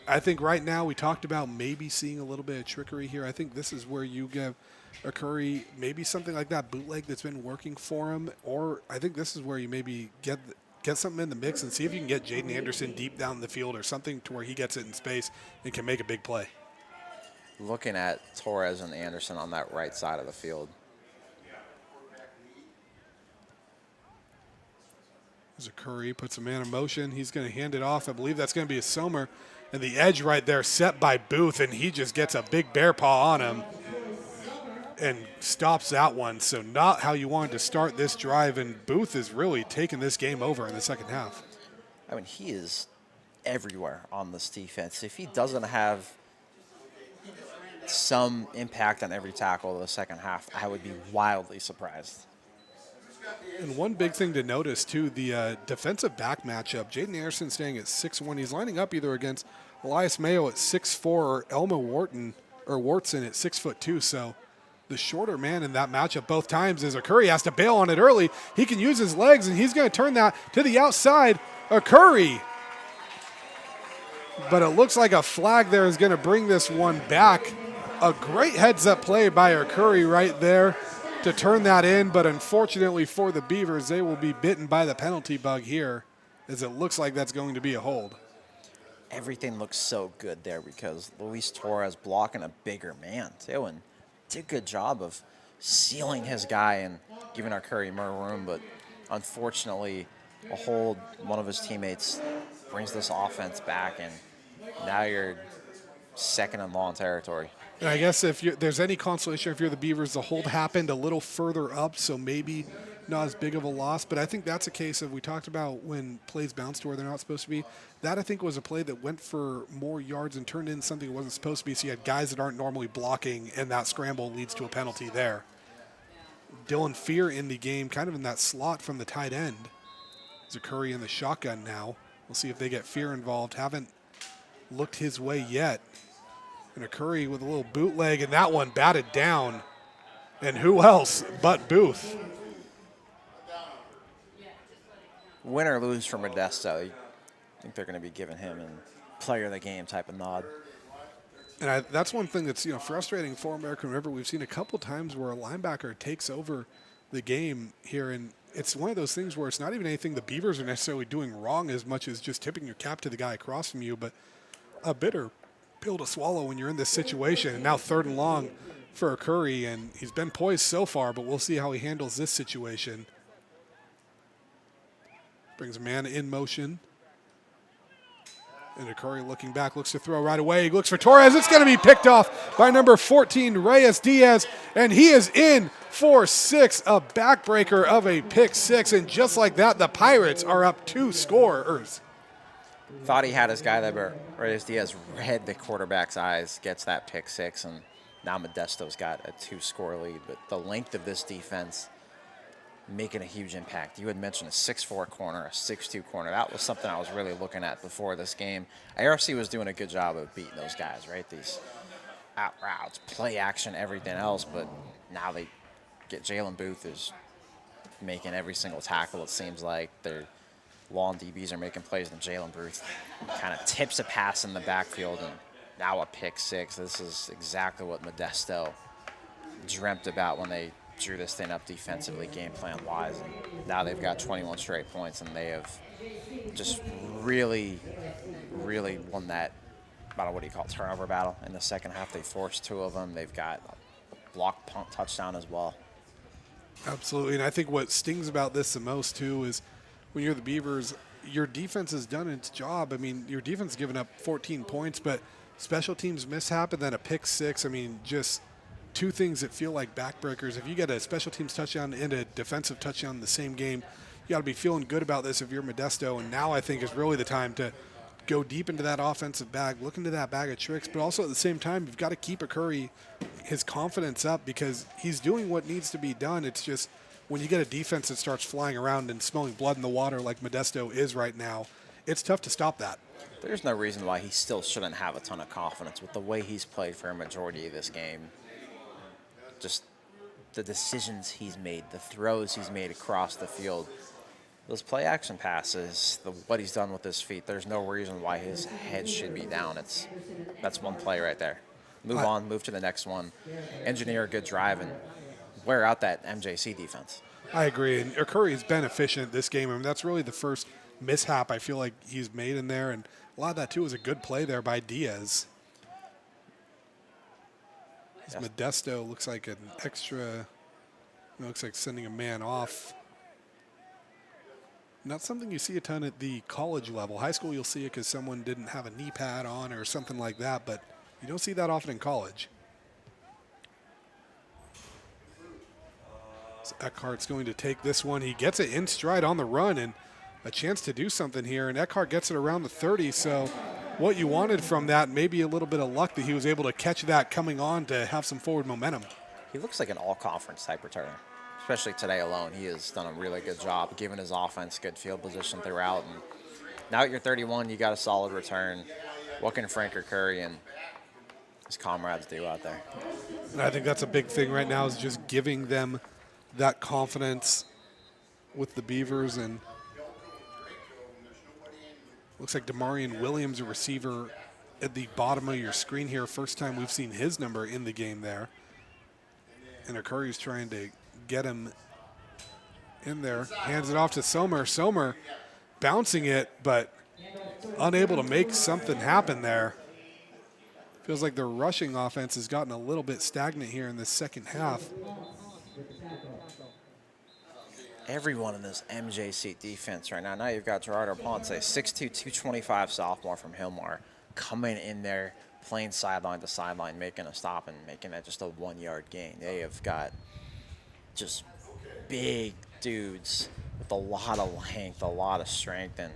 I think right now we talked about maybe seeing a little bit of trickery here. I think this is where you give a Curry maybe something like that bootleg that's been working for him, or I think this is where you maybe get something in the mix and see if you can get Jaden Anderson deep down the field or something to where he gets it in space and can make a big play. Looking at Torres and Anderson on that right side of the field. There's a Curry, puts a man in motion. He's going to hand it off. I believe that's going to be a Somer. And the edge right there set by Booth, and he just gets a big bear paw on him. and stops that one. So not how you wanted to start this drive, and Booth is really taking this game over in the second half. I mean, he is everywhere on this defense. If he doesn't have some impact on every tackle of the second half, I would be wildly surprised. And one big thing to notice, too, the defensive back matchup. Jaden Anderson staying at 6'1". He's lining up either against Elias Mayo at 6'4" or Elmo Wharton at 6'2". So the shorter man in that matchup both times is Curry has to bail on it early. He can use his legs, and he's going to turn that to the outside. Curry. But it looks like a flag there is going to bring this one back. A great heads-up play by Curry right there to turn that in, but unfortunately for the Beavers, they will be bitten by the penalty bug here, as it looks like that's going to be a hold. Everything looks so good there because Luis Torres blocking a bigger man, too, and did a good job of sealing his guy and giving Curry more room, but unfortunately, a hold, one of his teammates brings this offense back, and now you're second and long territory. And I guess if there's any consolation if you're the Beavers, the hold happened a little further up, so maybe not as big of a loss. But I think that's a case of, we talked about when plays bounce to where they're not supposed to be. That, I think, was a play that went for more yards and turned in something it wasn't supposed to be. So you had guys that aren't normally blocking, and that scramble leads to a penalty there. Dylan Fear in the game, kind of in that slot from the tight end. Curry in the shotgun now. We'll see if they get Fear involved. Haven't looked his way yet. And Curry with a little bootleg, and that one batted down. And who else but Booth? Win or lose for Modesto, I think they're going to be giving him a player of the game type of nod. And that's one thing that's frustrating for American River. We've seen a couple times where a linebacker takes over the game here, and it's one of those things where it's not even anything the Beavers are necessarily doing wrong as much as just tipping your cap to the guy across from you, but a bitter pill to swallow when you're in this situation. And now 3rd and long for Curry, and he's been poised so far, but we'll see how he handles this situation. Brings a man in motion. And Curry looking back, looks to throw right away. He looks for Torres. It's going to be picked off by number 14, Reyes Diaz. And he is in for 6, a backbreaker of a pick 6. And just like that, the Pirates are up 2 scorers. Thought he had his guy there, but Reyes Diaz read the quarterback's eyes, gets that pick 6, and now Modesto's got a 2-score lead. But the length of this defense making a huge impact. You had mentioned a 6'4" corner, a 6'2" corner. That was something I was really looking at before this game. ARC was doing a good job of beating those guys, right? These out routes, play action, everything else. But now they get Jalen Booth is making every single tackle, it seems like. Their long DBs are making plays, and Jalen Booth kind of tips a pass in the backfield, and now a pick 6. This is exactly what Modesto dreamt about when they drew this thing up defensively, game plan wise, and now they've got 21 straight points, and they have just really won that battle. What do you call it? Turnover battle in the second half. They forced 2 of them. They've got a block punt touchdown as well. Absolutely, and I think what stings about this the most too is when you're the Beavers, your defense has done its job. I mean, your defense has given up 14 points, but special teams mishap and then a pick 6. I mean, just 2 things that feel like backbreakers. If you get a special teams touchdown and a defensive touchdown in the same game, you got to be feeling good about this if you're Modesto. And now I think is really the time to go deep into that offensive bag, look into that bag of tricks, but also at the same time, you've got to keep Curry, his confidence up, because he's doing what needs to be done. It's just when you get a defense that starts flying around and smelling blood in the water like Modesto is right now, it's tough to stop that. There's no reason why he still shouldn't have a ton of confidence with the way he's played for a majority of this game. Just the decisions he's made, the throws he's made across the field, those play action passes, what he's done with his feet, there's no reason why his head should be down. That's one play right there. Move on, move to the next one, engineer a good drive, and wear out that MJC defense. I agree, and Curry's been efficient this game. I mean, that's really the first mishap I feel like he's made in there, and a lot of that too was a good play there by Diaz. Yes. Modesto looks like an extra, looks like sending a man off. Not something you see a ton at the college level. High school you'll see it because someone didn't have a knee pad on or something like that, but you don't see that often in college. So Eckhart's going to take this one. He gets it in stride on the run and a chance to do something here. And Eckhart gets it around the 30. So what you wanted from that, maybe a little bit of luck that he was able to catch that coming on to have some forward momentum. He looks like an all-conference type returner, especially today alone. He has done a really good job giving his offense good field position throughout. And now at your 31, you got a solid return. What can Frank or Curry and his comrades do out there? And I think that's a big thing right now is just giving them that confidence with the Beavers. And looks like Damarian Williams, a receiver at the bottom of your screen here. First time we've seen his number in the game there. And Curry's trying to get him in there. Hands it off to Somer. Somer bouncing it, but unable to make something happen there. Feels like their rushing offense has gotten a little bit stagnant here in the second half. Everyone in this MJC defense right now. Now you've got Gerardo Ponce, 6'2", 225 sophomore from Hillmar, coming in there, playing sideline to sideline, making a stop and making that just a 1-yard gain. They have got just big dudes with a lot of length, a lot of strength, and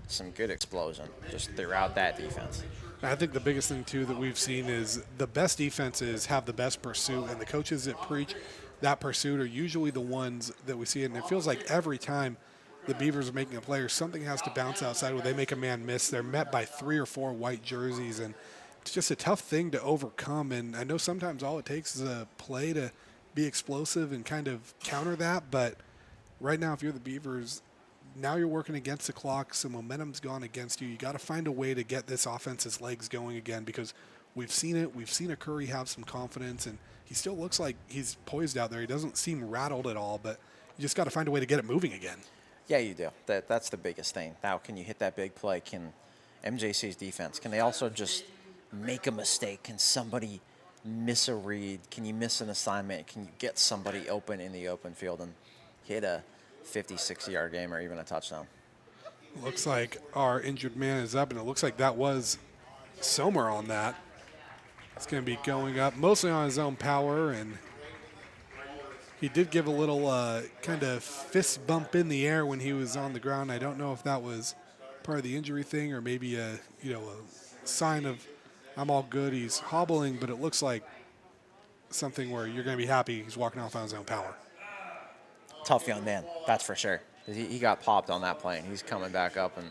some good explosion just throughout that defense. I think the biggest thing, too, that we've seen is the best defenses have the best pursuit, and the coaches that preach that pursuit are usually the ones that we see. And it feels like every time the Beavers are making a play or something has to bounce outside where they make a man miss, they're met by 3 or 4 white jerseys, and it's just a tough thing to overcome. And I know sometimes all it takes is a play to be explosive and kind of counter that, but right now if you're the Beavers, now you're working against the clock, so momentum's gone against you. You got to find a way to get this offense's legs going again because we've seen it. We've seen a Curry have some confidence, and he still looks like he's poised out there. He doesn't seem rattled at all, but you just got to find a way to get it moving again. Yeah, you do. That's the biggest thing. Now, can you hit that big play? Can MJC's defense, can they also just make a mistake? Can somebody miss a read? Can you miss an assignment? Can you get somebody open in the open field and hit a 50, 60-yard game or even a touchdown? Looks like our injured man is up, and it looks like that was Somer on that. It's going to be going up mostly on his own power, and he did give a little kind of fist bump in the air when he was on the ground. I don't know if that was part of the injury thing or maybe a sign of I'm all good. He's hobbling, but it looks like something where you're going to be happy he's walking off on his own power. Tough young man, that's for sure. He got popped on that play, and he's coming back up, and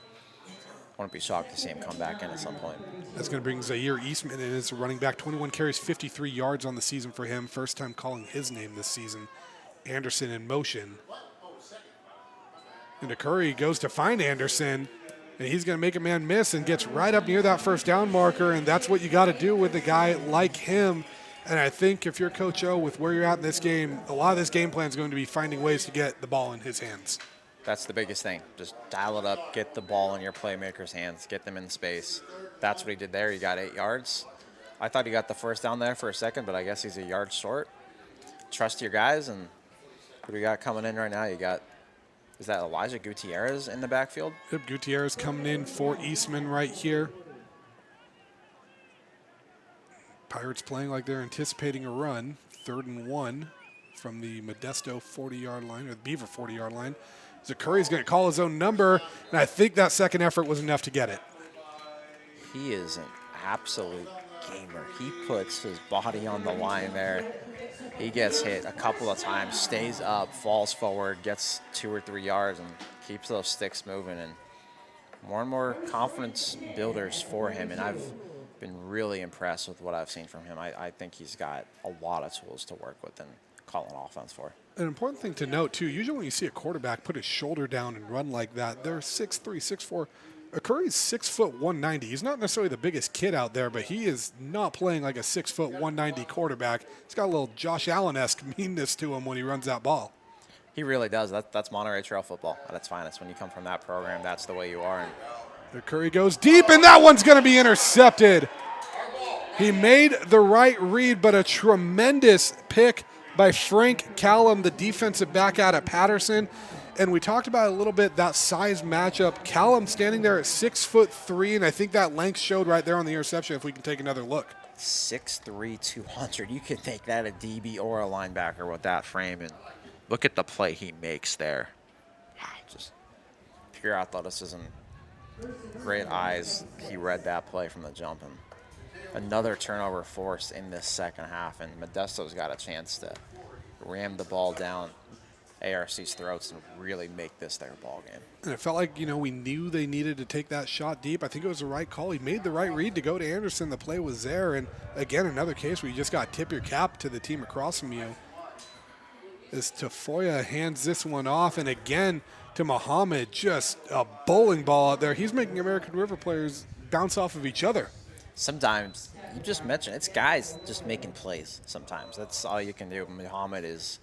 wouldn't be shocked to see him come back in at some point. That's going to bring Zaire Eastman in as a running back. 21 carries, 53 yards on the season for him. First time calling his name this season. Anderson in motion. And Curry goes to find Anderson, and he's going to make a man miss and gets right up near that first down marker, and that's what you got to do with a guy like him. And I think if you're Coach O, with where you're at in this game, a lot of this game plan is going to be finding ways to get the ball in his hands. That's the biggest thing. Just dial it up, get the ball in your playmaker's hands, get them in space. That's what he did there. He got 8 yards. I thought he got the first down there for a second, but I guess he's a yard short. Trust your guys, and who do we got coming in right now? You got, is that Elijah Gutierrez in the backfield? Yep, Gutierrez coming in for Eastman right here. Pirates playing like they're anticipating a run. 3rd and 1 from the Modesto 40-yard line, or the Beaver 40-yard line. So Curry's going to call his own number, and I think that second effort was enough to get it. He is an absolute gamer. He puts his body on the line there. He gets hit a couple of times, stays up, falls forward, gets 2 or 3 yards, and keeps those sticks moving. And more confidence builders for him, and I've been really impressed with what I've seen from him. I think he's got a lot of tools to work with and call an offense for. An important thing to note, too, usually when you see a quarterback put his shoulder down and run like that, they're 6'3", 6'4". Curry's 6 foot 190. He's not necessarily the biggest kid out there, but he is not playing like a 6 foot 190 quarterback. He's got a little Josh Allen-esque meanness to him when he runs that ball. He really does. That's Monterey Trail football at its finest. When you come from that program, that's the way you are. And Curry goes deep, and that one's going to be intercepted. He made the right read, but a tremendous pick by Frank Callum, the defensive back out of Patterson. And we talked about a little bit that size matchup. Callum standing there at 6'3", and I think that length showed right there on the interception if we can take another look. 6'3", 200. You could make that a DB or a linebacker with that frame, and Look at the play he makes there. Wow, just pure athleticism. Great eyes. He read that play from the jump. And another turnover forced in this second half. And Modesto's got a chance to ram the ball down ARC's throats and really make this their ball game. And it felt like, we knew they needed to take that shot deep. I think it was the right call. He made the right read to go to Anderson. The play was there. And again, another case where you just got to tip your cap to the team across from you. As Tafoya hands this one off, and again to Muhammad, just a bowling ball out there. He's making American River players bounce off of each other. Sometimes, you just mentioned, it's guys just making plays sometimes. That's all you can do. Muhammad there's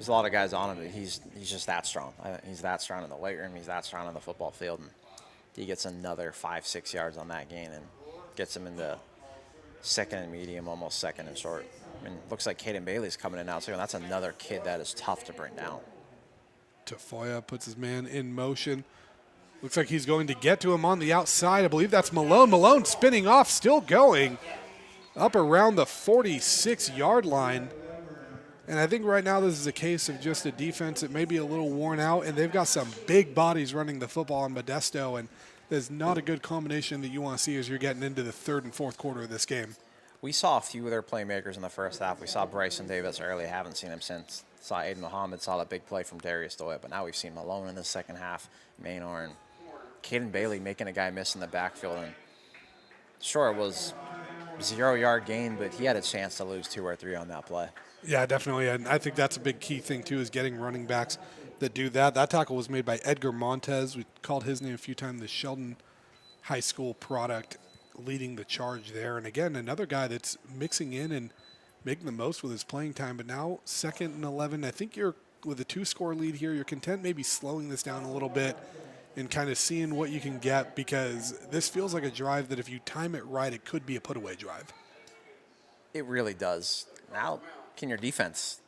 a lot of guys on him. He's just that strong. He's that strong in the weight room. He's that strong on the football field. And he gets another 5-6 yards on that gain and gets him into second and medium, almost second and short. I mean, looks like Caden Bailey's coming in now too, and that's another kid that is tough to bring down. Tafoya puts his man in motion. Looks like he's going to get to him on the outside. I believe that's Malone. Malone spinning off, still going up around the 46-yard line. And I think right now this is a case of just a defense that may be a little worn out, and they've got some big bodies running the football on Modesto, and there's not a good combination that you want to see as you're getting into the third and fourth quarter of this game. We saw a few of their playmakers in the first half. We saw Bryson Davis early. Haven't seen him since. Saw Aiden Muhammad. Saw that big play from Darius Doyle. But now we've seen Malone in the second half. Maynor and Caden Bailey making a guy miss in the backfield. And sure, it was 0-yard gain, but he had a chance to lose 2 or 3 on that play. Yeah, definitely. And I think that's a big key thing, too, is getting running backs that do that. That tackle was made by Edgar Montez. We called his name a few times, the Sheldon High School product, leading the charge there. And again, another guy that's mixing in and making the most with his playing time. But now 2nd and 11. I think you're with a 2-score lead here. You're content maybe slowing this down a little bit and kind of seeing what you can get, because this feels like a drive that if you time it right, it could be a put-away drive. It really does. Now, can your defense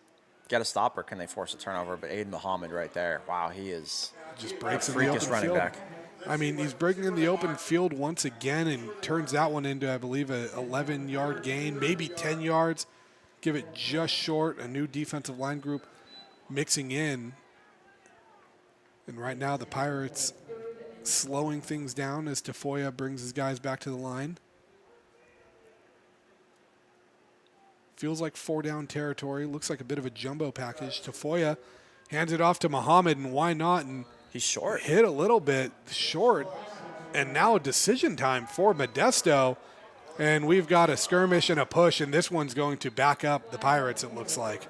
get a stop, or can they force a turnover? But Aiden Muhammad right there, wow, he is just breaks a in the freakish open running field. back. I mean, he's breaking in the open field once again and turns that one into, I believe, a 11-yard gain, maybe 10 yards. Give it just short. A new defensive line group mixing in. And right now the Pirates slowing things down as Tafoya brings his guys back to the line. Feels like 4-down territory. Looks like a bit of a jumbo package. Tafoya hands it off to Muhammad, and why not? And he's short. Hit a little bit short. And now decision time for Modesto. And we've got a skirmish and a push, and this one's going to back up the Pirates, it looks like.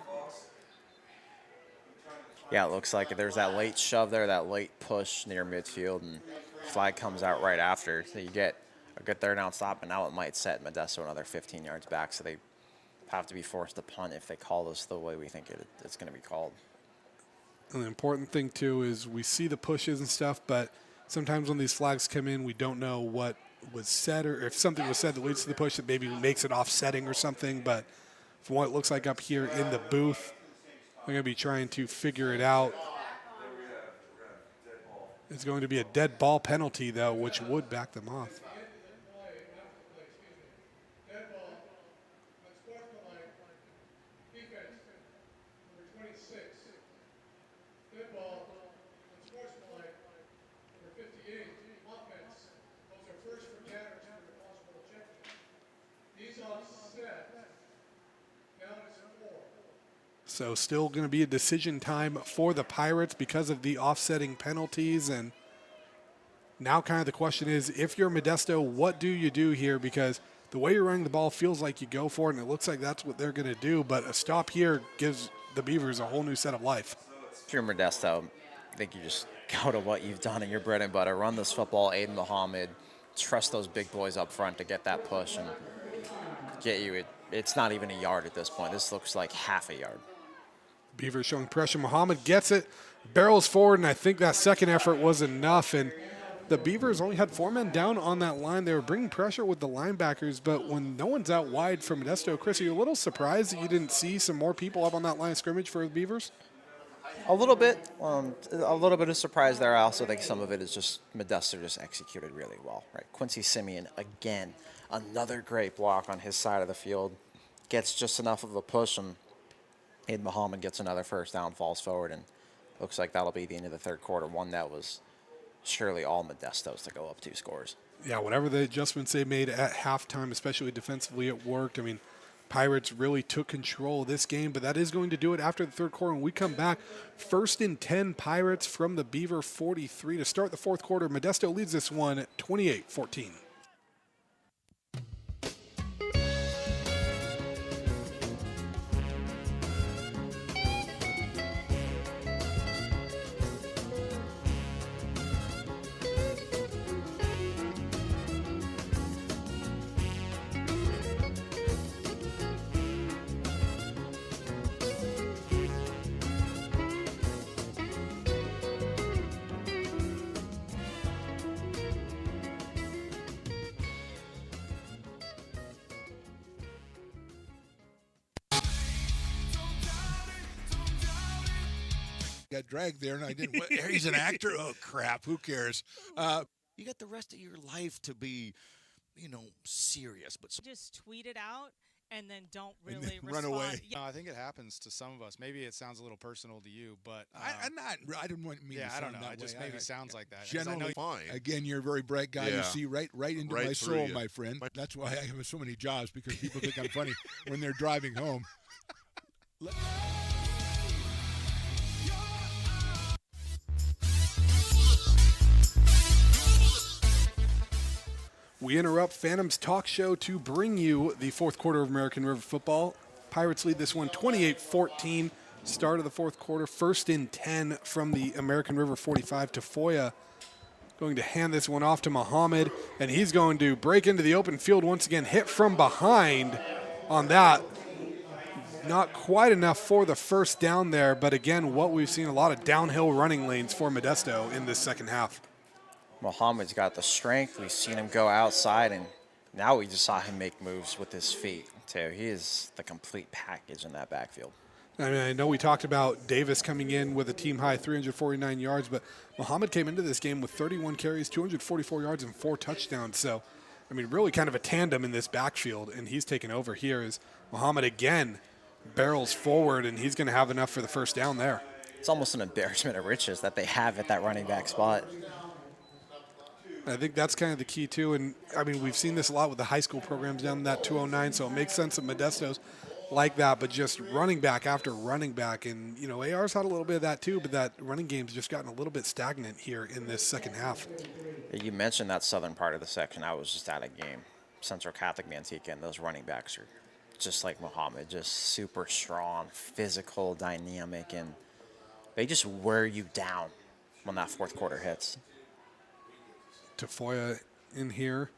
Yeah, it looks like there's that late shove there, that late push near midfield, and flag comes out right after. So you get a good third-down stop, and now it might set Modesto another 15 yards back, so they have to be forced to punt if they call this the way we think it's going to be called. And the important thing, too, is we see the pushes and stuff, but sometimes when these flags come in, we don't know what was said, or if something was said that leads to the push that maybe makes it offsetting or something. But from what it looks like up here in the booth, they're going to be trying to figure it out. It's going to be a dead ball penalty, though, which would back them off. So still going to be a decision time for the Pirates because of the offsetting penalties. And now kind of the question is, if you're Modesto, what do you do here? Because the way you're running the ball feels like you go for it, and it looks like that's what they're going to do. But a stop here gives the Beavers a whole new set of life. If you're Modesto, I think you just go to what you've done in your bread and butter. Run this football, Aiden Muhammad. Trust those big boys up front to get that push and get you. It's not even a yard at this point. This looks like half a yard. Beavers showing pressure. Muhammad gets it, barrels forward, and I think that second effort was enough. And the Beavers only had 4 men down on that line. They were bringing pressure with the linebackers, but when no one's out wide for Modesto, Chris, are you a little surprised that you didn't see some more people up on that line of scrimmage for the Beavers? A little bit of surprise there. I also think some of it is just Modesto just executed really well. Right, Quincy Simeon again, another great block on his side of the field, gets just enough of a push, and Aid Muhammad gets another first down, falls forward, and looks like that'll be the end of the third quarter. One that was surely all Modesto's to go up 2 scores. Yeah, whatever the adjustments they made at halftime, especially defensively, it worked. I mean, Pirates really took control of this game, but that is going to do it after the third quarter. When we come back, 1st and 10 Pirates from the Beaver 43 to start the fourth quarter. Modesto leads this one 28-14. Got dragged there, and I didn't. He's an actor. Oh crap! Who cares? You got the rest of your life to be, serious. But Just tweet it out and then don't And really then run respond. away. Yeah. No, I think it happens to some of us. Maybe it sounds a little personal to you, but I'm not. I didn't want me. Yeah, to I don't sound know. that It just way. maybe I- sounds like that. 'cause I Generally, know again, you're a very bright guy. Yeah. You see right into Right my through soul, you. my friend. That's why I have so many jobs, because people think I'm funny when they're driving home. We interrupt Phantoms Talk Show to bring you the fourth quarter of American River football. Pirates lead this one 28-14. Start of the fourth quarter, 1st and 10 from the American River 45. Tafoya going to hand this one off to Muhammad, and he's going to break into the open field once again, hit from behind on that. Not quite enough for the first down there, but again, what we've seen, a lot of downhill running lanes for Modesto in this second half. Muhammad's got the strength. We've seen him go outside, and now we just saw him make moves with his feet, too. He is the complete package in that backfield. I mean, I know we talked about Davis coming in with a team-high 349 yards, but Muhammad came into this game with 31 carries, 244 yards, and 4 touchdowns. So, I mean, really kind of a tandem in this backfield, and he's taken over here as Muhammad again barrels forward, and he's going to have enough for the first down there. It's almost an embarrassment of riches that they have at that running back spot. I think that's kind of the key, too. And, I mean, we've seen this a lot with the high school programs down in that 209, so it makes sense that Modesto's like that, but just running back after running back. And, AR's had a little bit of that, too, but that running game's just gotten a little bit stagnant here in this second half. You mentioned that southern part of the section. I was just at a game, Central Catholic Manteca, and those running backs are just like Muhammad, just super strong, physical, dynamic, and they just wear you down when that fourth quarter hits. Tafoya in here.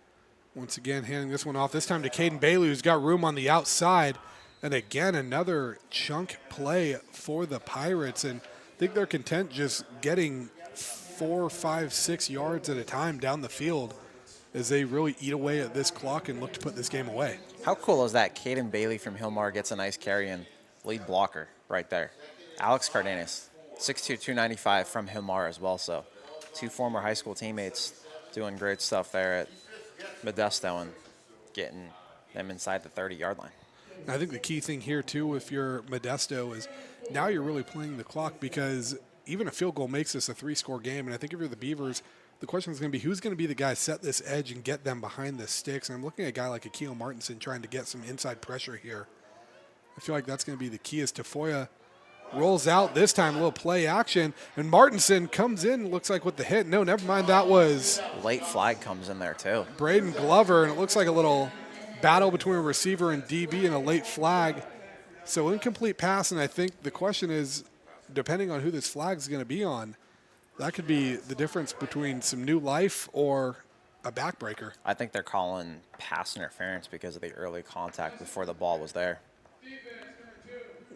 Once again, handing this one off. This time to Caden Bailey, who's got room on the outside. And again, another chunk play for the Pirates. And I think they're content just getting 4, 5, 6 yards at a time down the field as they really eat away at this clock and look to put this game away. How cool is that? Caden Bailey from Hillmar gets a nice carry and lead blocker right there. Alex Cardenas, 6'2", 295 from Hillmar as well. So 2 former high school teammates doing great stuff there at Modesto and getting them inside the 30-yard line. I think the key thing here, too, if you're Modesto, is now you're really playing the clock, because even a field goal makes this a 3-score game. And I think if you're the Beavers, the question is going to be who's going to be the guy set this edge and get them behind the sticks. And I'm looking at a guy like Akil Martinson trying to get some inside pressure here. I feel like that's going to be the key as Tafoya rolls out this time, a little play action. And Martinson comes in, looks like with the hit. No, never mind, that was late flag comes in there too. Braden Glover, and it looks like a little battle between a receiver and DB and a late flag. So incomplete pass, and I think the question is, depending on who this flag is going to be on, that could be the difference between some new life or a backbreaker. I think they're calling pass interference because of the early contact before the ball was there.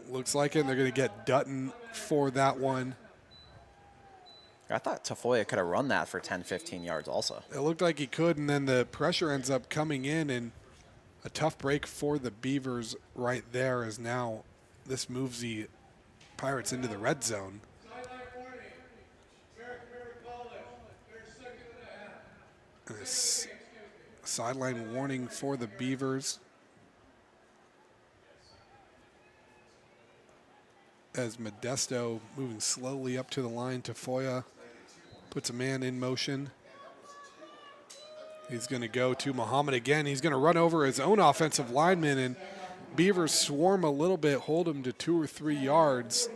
Looks like it, and they're going to get Dutton for that one. I thought Tafoya could have run that for 10, 15 yards also. It looked like he could, and then the pressure ends up coming in, and a tough break for the Beavers right there as now this moves the Pirates into the red zone. This sideline warning for the Beavers. as Modesto moving slowly up to the line. Tafoya puts a man in motion. He's going to go to Muhammad again. He's going to run over his own offensive lineman, and Beavers swarm a little bit, hold him to 2 or 3 yards.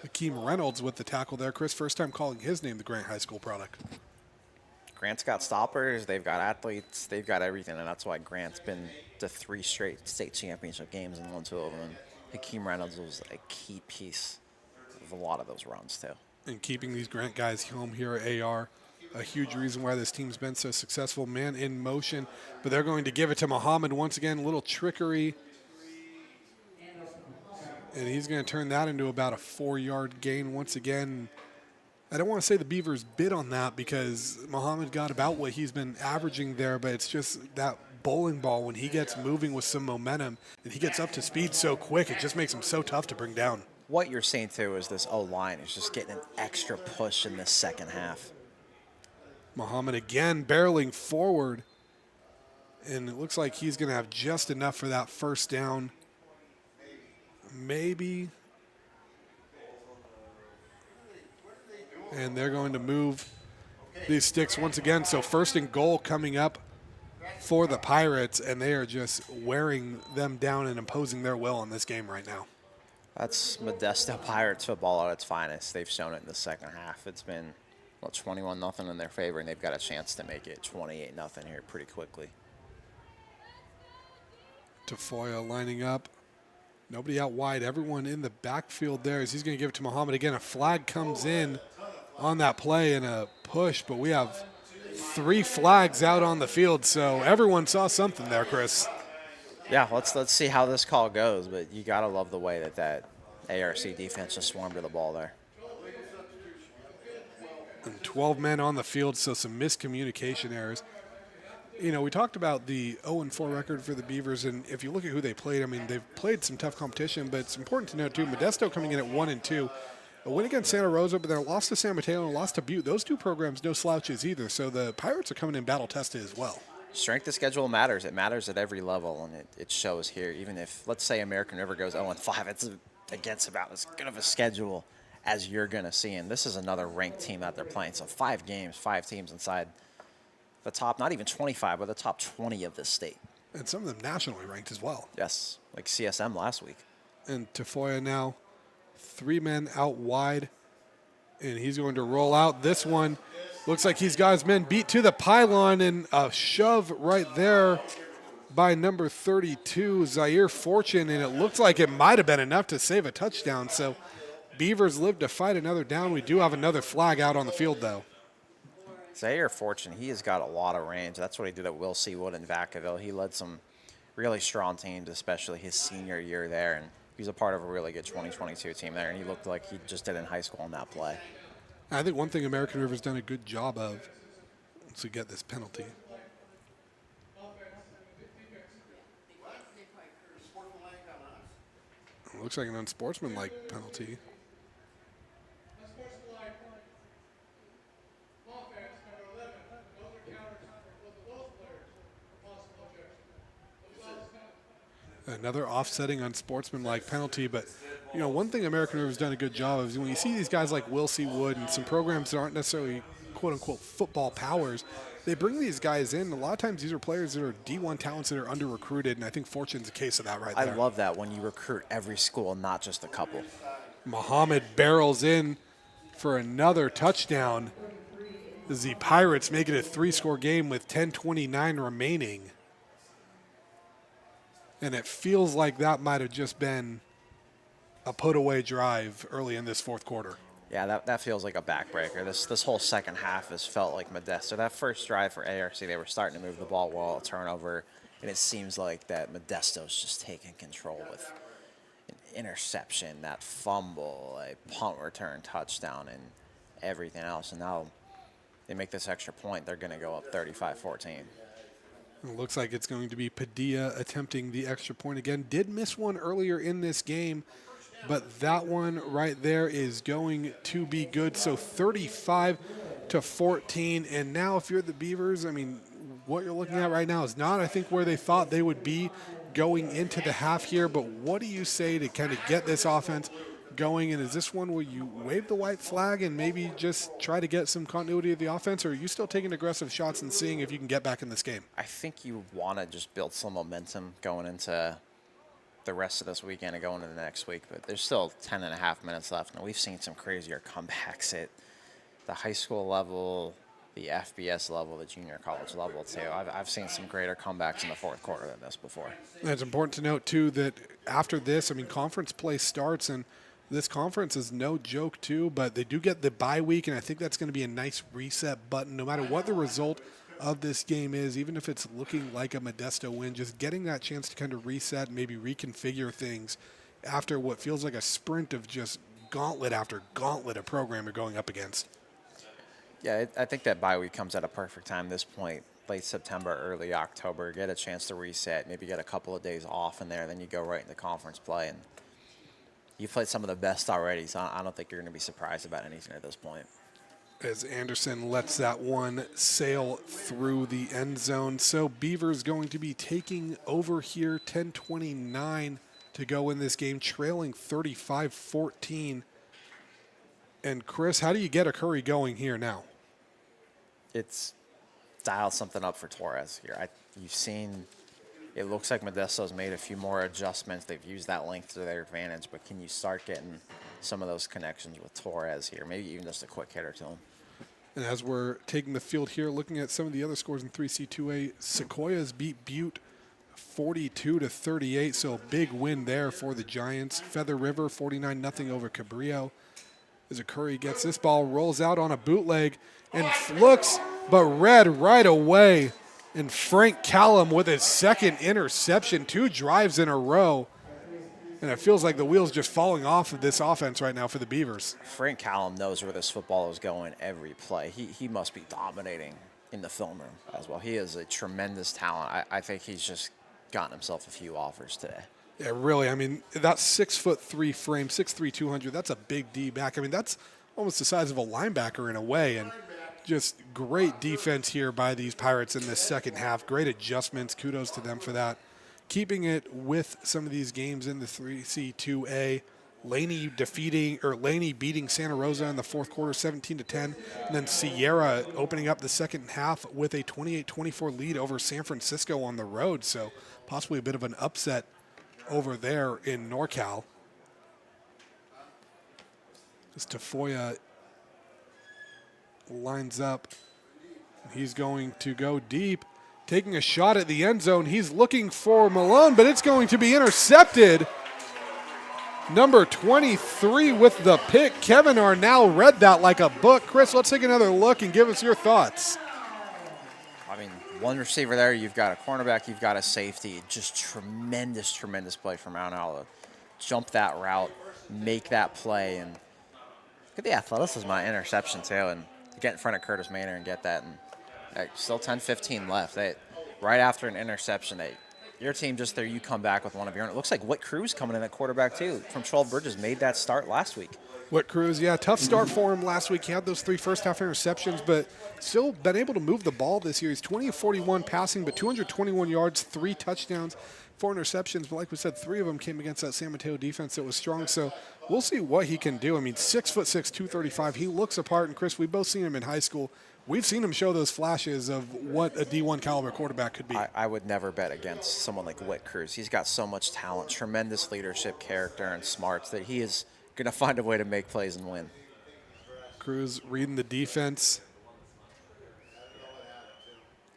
Hakeem Reynolds with the tackle there. Chris, first time calling his name the Grant High School product. Grant's got stoppers, they've got athletes, they've got everything, and that's why Grant's been to 3 straight state championship games and won 2 of them. And Hakeem Reynolds was a key piece of a lot of those runs, too. And keeping these Grant guys home here at AR, a huge reason why this team's been so successful. Man in motion, but they're going to give it to Muhammad once again. A little trickery. And he's going to turn that into about a 4-yard gain once again. I don't want to say the Beavers bid on that because Muhammad got about what he's been averaging there, but it's just that bowling ball when he gets moving with some momentum and he gets up to speed so quick, it just makes him so tough to bring down. What you're seeing, too, is this O-line is just getting an extra push in the second half. Muhammad again barreling forward, and it looks like he's going to have just enough for that first down. Maybe. And they're going to move these sticks once again. So 1st and goal coming up for the Pirates, and they are just wearing them down and imposing their will on this game right now. That's Modesto Pirates football at its finest. They've shown it in the second half. It's been, 21-0 in their favor, and they've got a chance to make it 28-0 here pretty quickly. Tafoya lining up. Nobody out wide. Everyone in the backfield there as he's going to give it to Muhammad again. A flag comes in on that play and a push, but we have 3 flags out on the field, so everyone saw something there, Chris. Yeah, let's see how this call goes, but you got to love the way that ARC defense just swarmed to the ball there. And 12 men on the field, so some miscommunication errors. You know, we talked about the 0-4 record for the Beavers, and if you look at who they played, I mean, they've played some tough competition, but it's important to note, too, Modesto coming in at 1-2. A win against Santa Rosa, but then a loss to San Mateo and a loss to Butte. Those 2 programs, no slouches either, so the Pirates are coming in battle-tested as well. Strength of schedule matters. It matters at every level, and it shows here. Even if, let's say, American River goes 0-5, it's against about as good of a schedule as you're going to see. And this is another ranked team that they're playing. So 5 games, 5 teams inside the top, not even 25, but the top 20 of this state. And some of them nationally ranked as well. Yes, like CSM last week. And Tafoya now, 3 men out wide, and he's going to roll out this one. Looks like he's got his men beat to the pylon, and a shove right there by number 32, Zaire Fortune, and it looks like it might have been enough to save a touchdown. So Beavers live to fight another down. We do have another flag out on the field, though. Zaire Fortune, he has got a lot of range. That's what he did at Will C. Wood in Vacaville. He led some really strong teams, especially his senior year there, and he's a part of a really good 2022 team there, and he looked like he just did in high school on that play. I think one thing American River's done a good job of is to get this penalty. It looks like an unsportsmanlike penalty. Another offsetting unsportsmanlike penalty, but you know, one thing American River's done a good job of is when you see these guys like Will C. Wood and some programs that aren't necessarily quote-unquote football powers, they bring these guys in. A lot of times these are players that are D1 talents that are under-recruited, and I think Fortune's a case of that right there. I love that when you recruit every school, not just a couple. Muhammad barrels in for another touchdown as the Pirates make it a 3-score game with 10:29 remaining. And it feels like that might have just been a put-away drive early in this 4th quarter. Yeah, that feels like a backbreaker. This whole second half has felt like Modesto. That first drive for ARC, they were starting to move the ball well, a turnover, and it seems like that Modesto's just taking control with an interception, that fumble, a punt return touchdown, and everything else. And now they make this extra point, they're going to go up 35-14. It looks like it's going to be Padilla attempting the extra point again. Did miss one earlier in this game, but that one right there is going to be good. So 35-14. And now if you're the Beavers, I mean, what you're looking at right now is not, I think, where they thought they would be going into the half here, but what do you say to kind of get this offense going? And is this one where you wave the white flag and maybe just try to get some continuity of the offense, or are you still taking aggressive shots and seeing if you can get back in this game? I think you want to just build some momentum going into the rest of this weekend and going into the next week, but there's still 10 and a half minutes left, and we've seen some crazier comebacks at the high school level, the FBS level, the junior college level too. I've seen some greater comebacks in the fourth quarter than this before. And it's important to note too that after this, I mean, conference play starts, and this conference is no joke too, but they do get the bye week, and I think that's going to be a nice reset button no matter what the result of this game is, even if it's looking like a Modesto win, just getting that chance to kind of reset and maybe reconfigure things after what feels like a sprint of just gauntlet after gauntlet of program you're going up against. Yeah, I think that bye week comes at a perfect time this point, late September, early October. Get a chance to reset, maybe get a couple of days off in there, then you go right into conference play. And you played some of the best already, so I don't think you're going to be surprised about anything at this point. As Anderson lets that one sail through the end zone. So Beavers going to be taking over here, 10:29 to go in this game, trailing 35-14. And Chris, how do you get a Curry going here now? It's dial something up for Torres here. You've seen, it looks like Modesto's made a few more adjustments. They've used that length to their advantage, but can you start getting some of those connections with Torres here? Maybe even just a quick hitter to him. And as we're taking the field here, looking at some of the other scores in 3C2A, Sequoias beat Butte 42-38, so a big win there for the Giants. Feather River 49-0 over Cabrillo. As Curry gets this ball, rolls out on a bootleg, and looks but read right away. And Frank Callum with his second interception, 2 drives in a row. And it feels like the wheels just falling off of this offense right now for the Beavers. Frank Callum knows where this football is going every play. He must be dominating in the film room as well. He is a tremendous talent. I think he's just gotten himself a few offers today. Yeah, really. I mean, that 6'3" frame, 6'3", 200, that's a big D back. I mean, that's almost the size of a linebacker in a way. And just great defense here by these Pirates in this second half. Great adjustments. Kudos to them for that. Keeping it with some of these games in the 3C2A. Laney beating Santa Rosa in the fourth quarter, 17-10. And then Sierra opening up the second half with a 28-24 lead over San Francisco on the road. So possibly a bit of an upset over there in NorCal. As Tafoya lines up, he's going to go deep, taking a shot at the end zone. He's looking for Malone, but it's going to be intercepted. Number 23 with the pick. Kevin Arnell read that like a book. Chris, let's take another look and give us your thoughts. I mean, one receiver there, you've got a cornerback, you've got a safety. Just tremendous, tremendous play from Mount Olive. Jump that route, make that play, and look at the athleticism on interception too, and get in front of Curtis Maynard and get that. And still 10-15 left. Right after an interception, your team just there, you come back with one of your own. It looks like Whit Cruz coming in at quarterback too from 12 Bridges, made that start last week. Whit Cruz, yeah, tough start for him last week. He had those 3 first-half interceptions, but still been able to move the ball this year. He's 20-41 passing, but 221 yards, 3 touchdowns, 4 interceptions. But like we said, 3 of them came against that San Mateo defense that was strong. So we'll see what he can do. I mean, 6'6", 235. He looks apart. And, Chris, we've both seen him in high school. We've seen him show those flashes of what a D1 caliber quarterback could be. I would never bet against someone like Whit Cruz. He's got so much talent, tremendous leadership, character, and smarts that he is going to find a way to make plays and win. Cruz reading the defense.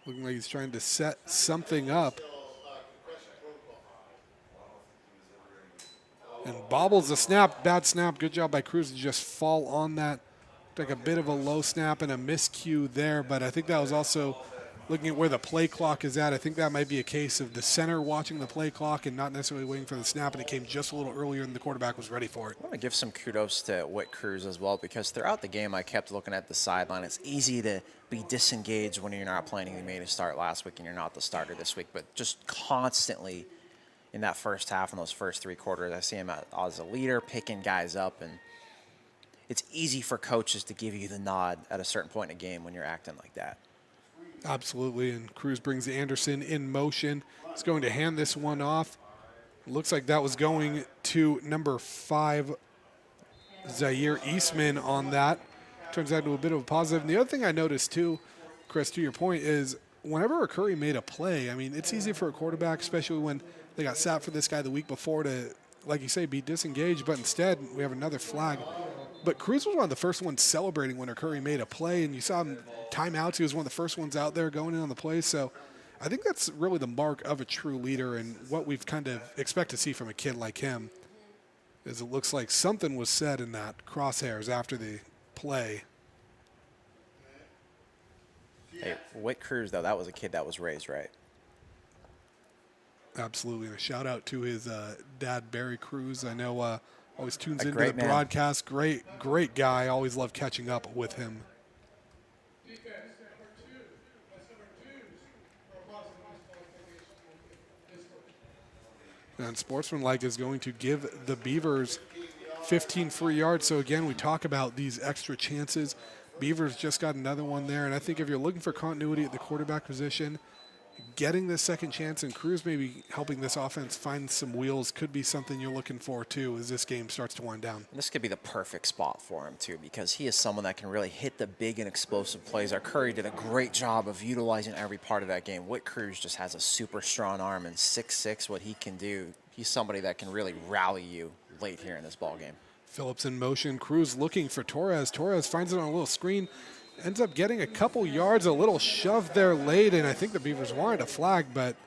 Looking like he's trying to set something up. And bobbles the snap. Bad snap. Good job by Cruz to just fall on that. Like a bit of a low snap and a miscue there, but I think that was also looking at where the play clock is at. I think that might be a case of the center watching the play clock and not necessarily waiting for the snap, and it came just a little earlier than the quarterback was ready for it. I want to give some kudos to Whit Cruz as well, because throughout the game I kept looking at the sideline. It's easy to be disengaged when you're not playing. You made a start last week and you're not the starter this week, but just constantly in that first half, in those first 3 quarters, I see him as a leader, picking guys up, and it's easy for coaches to give you the nod at a certain point in a game when you're acting like that. Absolutely, and Cruz brings Anderson in motion. He's going to hand this one off. Looks like that was going to number 5, Zaire Eastman on that. Turns out to a bit of a positive. And the other thing I noticed too, Chris, to your point, is whenever a Curry made a play, I mean, it's easy for a quarterback, especially when they got sat for this guy the week before, to, like you say, be disengaged. But instead, we have another flag. But Cruz was one of the first ones celebrating when Curry made a play, and you saw him timeouts. He was one of the first ones out there going in on the play. So I think that's really the mark of a true leader, and what we've kind of expect to see from a kid like him is it looks like something was said in that crosshairs after the play. Hey, Whit Cruz, though, that was a kid that was raised right. Absolutely, and a shout out to his dad, Barry Cruz. I know always tunes A into great the man. broadcast. Great guy. Always love catching up with him. And Sportsmanlike is going to give the Beavers 15 free yards. So again, we talk about these extra chances. Beavers just got another one there. And I think if you're looking for continuity at the quarterback position, getting this second chance and Cruz maybe helping this offense find some wheels could be something you're looking for too as this game starts to wind down. This could be the perfect spot for him, too, because he is someone that can really hit the big and explosive plays. Our Curry did a great job of utilizing every part of that game. Whit Cruz just has a super strong arm, and 6'6", what he can do, he's somebody that can really rally you late here in this ball game. Phillips in motion. Cruz looking for Torres. Torres finds it on a little screen. Ends up getting a couple yards, a little shove there late, and I think the Beavers wanted a flag, but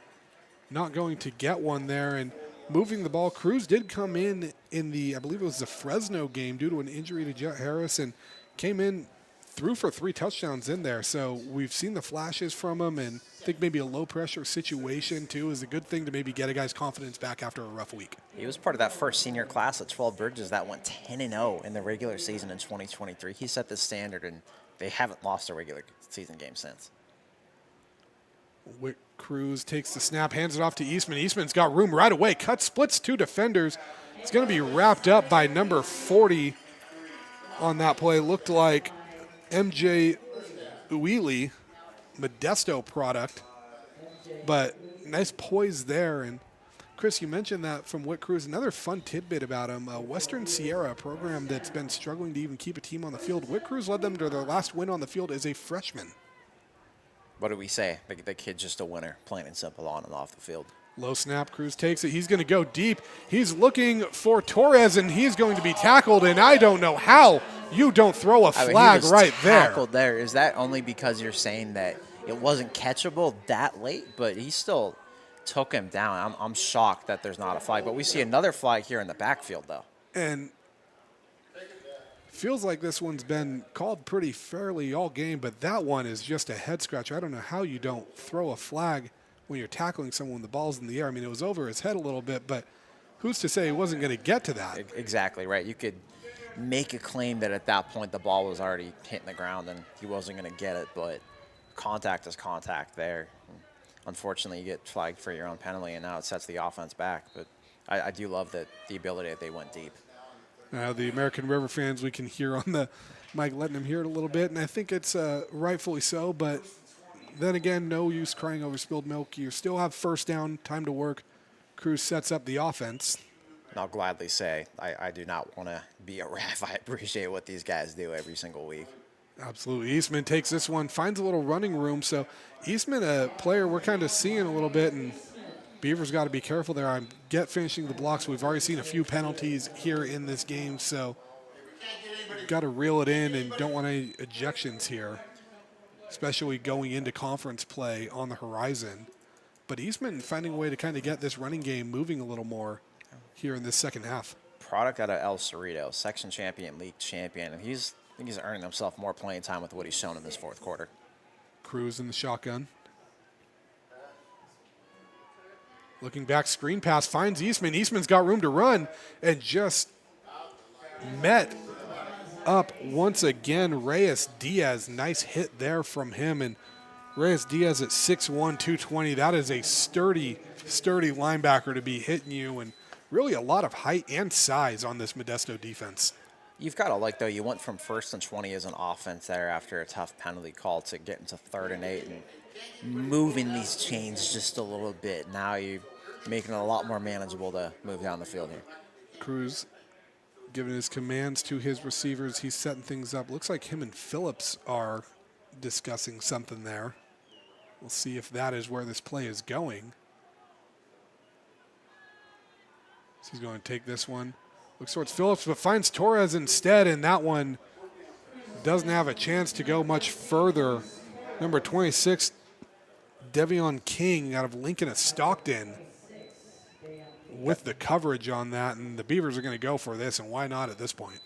not going to get one there. And moving the ball, Cruz did come in the, I believe it was the Fresno game due to an injury to Jet Harris, and came in, threw for 3 touchdowns in there. So we've seen the flashes from him, and I think maybe a low-pressure situation, too, is a good thing to maybe get a guy's confidence back after a rough week. He was part of that first senior class at 12 Bridges that went 10-0 in the regular season in 2023. He set the standard, and they haven't lost a regular season game since. Whit Cruz takes the snap, hands it off to Eastman. Eastman's got room right away. Splits 2 defenders. It's going to be wrapped up by number 40 on that play. Looked like MJ Uili, Modesto product, but nice poise there. And Chris, you mentioned that from Whit Cruz. Another fun tidbit about him, Western Sierra, a program that's been struggling to even keep a team on the field. Whit Cruz led them to their last win on the field as a freshman. What do we say? The kid's just a winner, plain and simple, on and off the field. Low snap, Cruz takes it. He's going to go deep. He's looking for Torres, and he's going to be tackled, and I don't know how you don't throw a flag right there. Tackled there. Is that only because you're saying that it wasn't catchable that late? But he still took him down. I'm shocked that there's not a flag. But we see another flag here in the backfield, though. And feels like this one's been called pretty fairly all game, but that one is just a head scratcher. I don't know how you don't throw a flag when you're tackling someone when the ball's in the air. I mean, it was over his head a little bit, but who's to say he wasn't going to get to that? Exactly right. You could make a claim that at that point the ball was already hitting the ground and he wasn't going to get it, but contact is contact there. Unfortunately, you get flagged for your own penalty, and now it sets the offense back. But I do love the ability that they went deep. Now, the American River fans, we can hear on the mic, letting them hear it a little bit, and I think it's rightfully so. But then again, no use crying over spilled milk. You still have first down, time to work. Cruz sets up the offense. And I'll gladly say I do not want to be a ref. I appreciate what these guys do every single week. Absolutely. Eastman takes this one, finds a little running room. So Eastman, a player we're kind of seeing a little bit, and Beavers got to be careful there. I'm finishing the blocks. We've already seen a few penalties here in this game, so got to reel it in and don't want any ejections here, especially going into conference play on the horizon. But Eastman finding a way to kind of get this running game moving a little more here in this second half. Product out of El Cerrito, section champion, league champion, and I think he's earning himself more playing time with what he's shown in this fourth quarter. Cruz in the shotgun. Looking back, screen pass, finds Eastman. Eastman's got room to run and just met up once again. Reyes Diaz, nice hit there from him. And Reyes Diaz at 6'1", 220. That is a sturdy linebacker to be hitting you, and really a lot of height and size on this Modesto defense. You've got to like, though, you went from 1st and 20 as an offense there after a tough penalty call to getting to 3rd and 8 and moving these chains just a little bit. Now you're making it a lot more manageable to move down the field here. Cruz giving his commands to his receivers. He's setting things up. Looks like him and Phillips are discussing something there. We'll see if that is where this play is going. So he's going to take this one. Looks towards Phillips, but finds Torres instead, and that one doesn't have a chance to go much further. Number 26, Devion King out of Lincoln at Stockton with the coverage on that, and the Beavers are going to go for this, and why not at this point?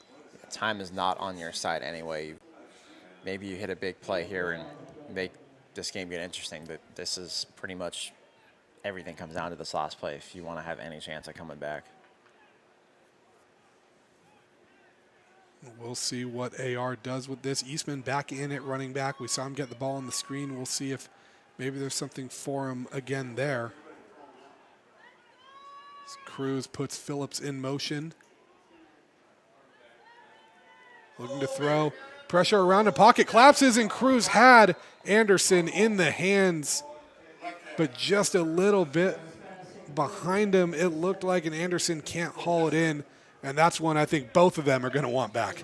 Time is not on your side anyway. Maybe you hit a big play here and make this game get interesting, but this is pretty much everything comes down to this last play if you want to have any chance of coming back. We'll see what AR does with this. Eastman back in at running back. We saw him get the ball on the screen. We'll see if maybe there's something for him again there. As Cruz puts Phillips in motion. Looking to throw. Pressure around the pocket. Collapses, and Cruz had Anderson in the hands, but just a little bit behind him. It looked like an Anderson can't haul it in. And that's one I think both of them are going to want back.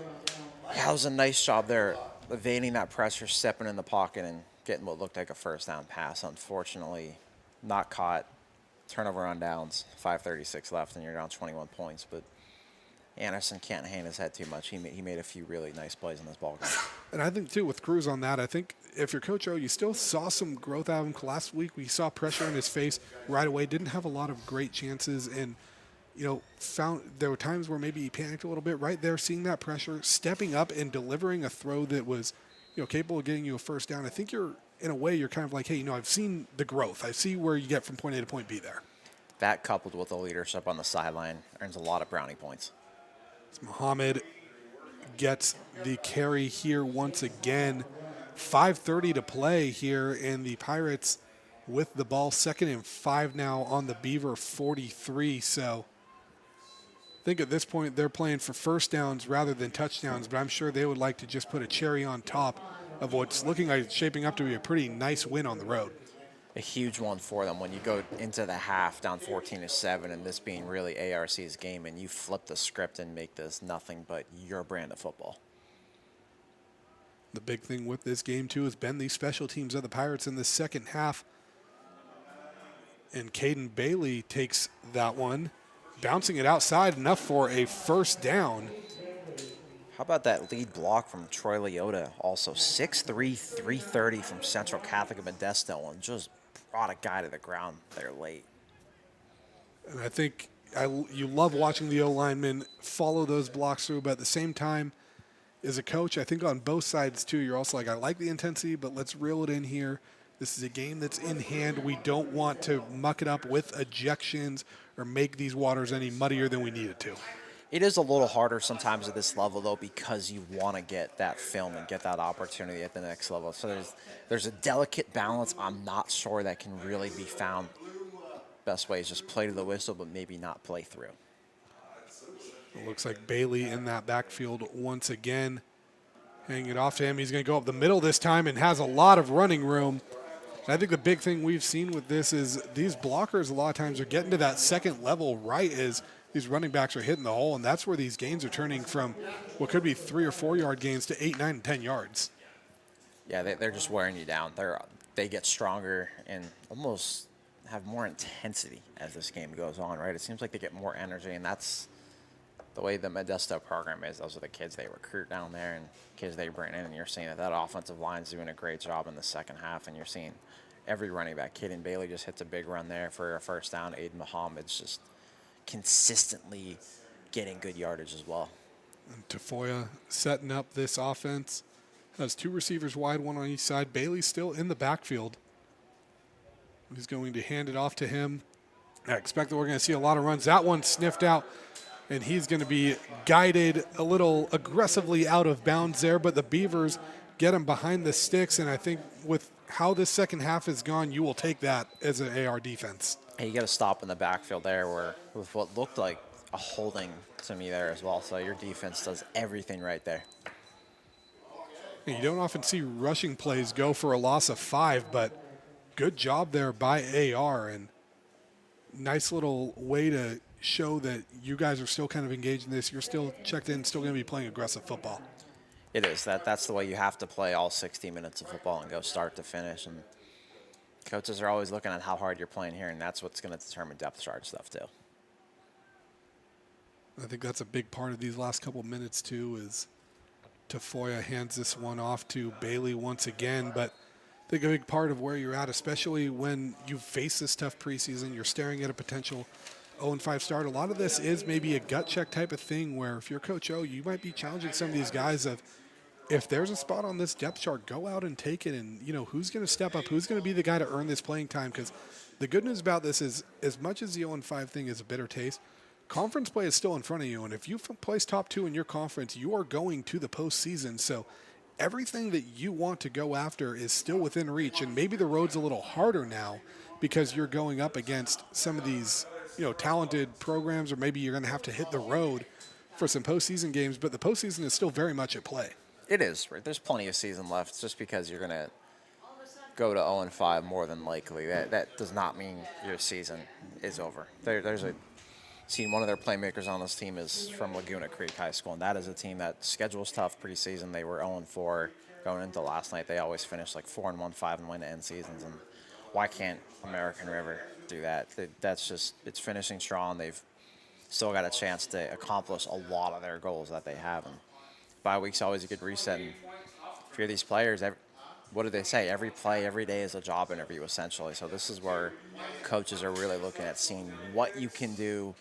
That was a nice job there, evading that pressure, stepping in the pocket, and getting what looked like a first down pass. Unfortunately, not caught. Turnover on downs, 5:36 left, and you're down 21 points. But Anderson can't hang his head too much. He made a few really nice plays in this ball game. And I think, too, with Cruz on that, I think if you're Coach O, you still saw some growth out of him. Last week we saw pressure in his face right away. Didn't have a lot of great chances, and found there were times where maybe he panicked a little bit right there, seeing that pressure, stepping up and delivering a throw that was, capable of getting you a first down. I think you're kind of like, hey, I've seen the growth. I see where you get from point A to point B there. That coupled with the leadership on the sideline earns a lot of brownie points. Muhammad gets the carry here once again. 5:30 to play here, and the Pirates with the ball, 2nd and 5 now on the Beaver 43. So I think at this point they're playing for first downs rather than touchdowns, but I'm sure they would like to just put a cherry on top of what's looking like it's shaping up to be a pretty nice win on the road. A huge one for them when you go into the half down 14-7, and this being really ARC's game, and you flip the script and make this nothing but your brand of football. The big thing with this game, too, has been the special teams of the Pirates in the second half. And Caden Bailey takes that one, bouncing it outside enough for a first down. How about that lead block from Troy Leota? Also 6'3", 330 from Central Catholic of Modesto, and just brought a guy to the ground there late. And I think you love watching the O-linemen follow those blocks through, but at the same time, as a coach, I think on both sides, too, you're also like, I like the intensity, but let's reel it in here. This is a game that's in hand. We don't want to muck it up with ejections or make these waters any muddier than we need it to. It is a little harder sometimes at this level, though, because you want to get that film and get that opportunity at the next level. So there's a delicate balance. I'm not sure that can really be found. Best way is just play to the whistle, but maybe not play through. It looks like Bailey in that backfield once again. Hanging it off to him. He's going to go up the middle this time and has a lot of running room. And I think the big thing we've seen with this is these blockers a lot of times are getting to that second level right as these running backs are hitting the hole, and that's where these gains are turning from what could be 3 or 4 yard gains to 8, 9, and 10 yards. Yeah, they're just wearing you down. They get stronger and almost have more intensity as this game goes on, right? It seems like they get more energy, and that's the way the Modesto program is. Those are the kids they recruit down there and kids they bring in, and you're seeing that offensive line's doing a great job in the second half, and you're seeing every running back. Caden Bailey just hits a big run there for a first down. Aiden Muhammad's just consistently getting good yardage as well. And Tafoya setting up this offense. Has 2 receivers wide, 1 on each side. Bailey's still in the backfield. He's going to hand it off to him. I expect that we're going to see a lot of runs. That one sniffed out, and he's going to be guided a little aggressively out of bounds there, but the Beavers get him behind the sticks, and I think with how this second half has gone, you will take that as an AR defense. Hey, you got to stop in the backfield there where with what looked like a holding to me there as well. So your defense does everything right there. You don't often see rushing plays go for a loss of 5, but good job there by AR, and nice little way to show that you guys are still kind of engaged in this. You're still checked in, still going to be playing aggressive football. It is. That's the way you have to play all 60 minutes of football and go start to finish. And coaches are always looking at how hard you're playing here, and that's what's going to determine depth chart stuff too. I think that's a big part of these last couple minutes too, is Tafoya hands this one off to Bailey once again. But I think a big part of where you're at, especially when you face this tough preseason, you're staring at a potential 0-5 start. A lot of this is maybe a gut check type of thing where if you're Coach O, you might be challenging some of these guys of, if there's a spot on this depth chart, go out and take it. And, who's going to step up? Who's going to be the guy to earn this playing time? Because the good news about this is, as much as the 0-5 thing is a bitter taste, conference play is still in front of you. And if you place top 2 in your conference, you are going to the postseason. So everything that you want to go after is still within reach. And maybe the road's a little harder now because you're going up against some of these, talented programs, or maybe you're going to have to hit the road for some postseason games. But the postseason is still very much at play. It is. Right? There's plenty of season left. Just because you're going to go to 0-5 more than likely, that does not mean your season is over. There's seen one of their playmakers on this team is from Laguna Creek High School, and that is a team that schedules tough preseason. They were 0-4 going into last night. They always finish like 4-1, 5-1 to end seasons. And why can't American River do that? That's just, it's finishing strong. They've still got a chance to accomplish a lot of their goals that they have. And bye week's always a good reset. And if you're these players, what do they say? Every play, every day is a job interview, essentially. So this is where coaches are really looking at seeing what you can do,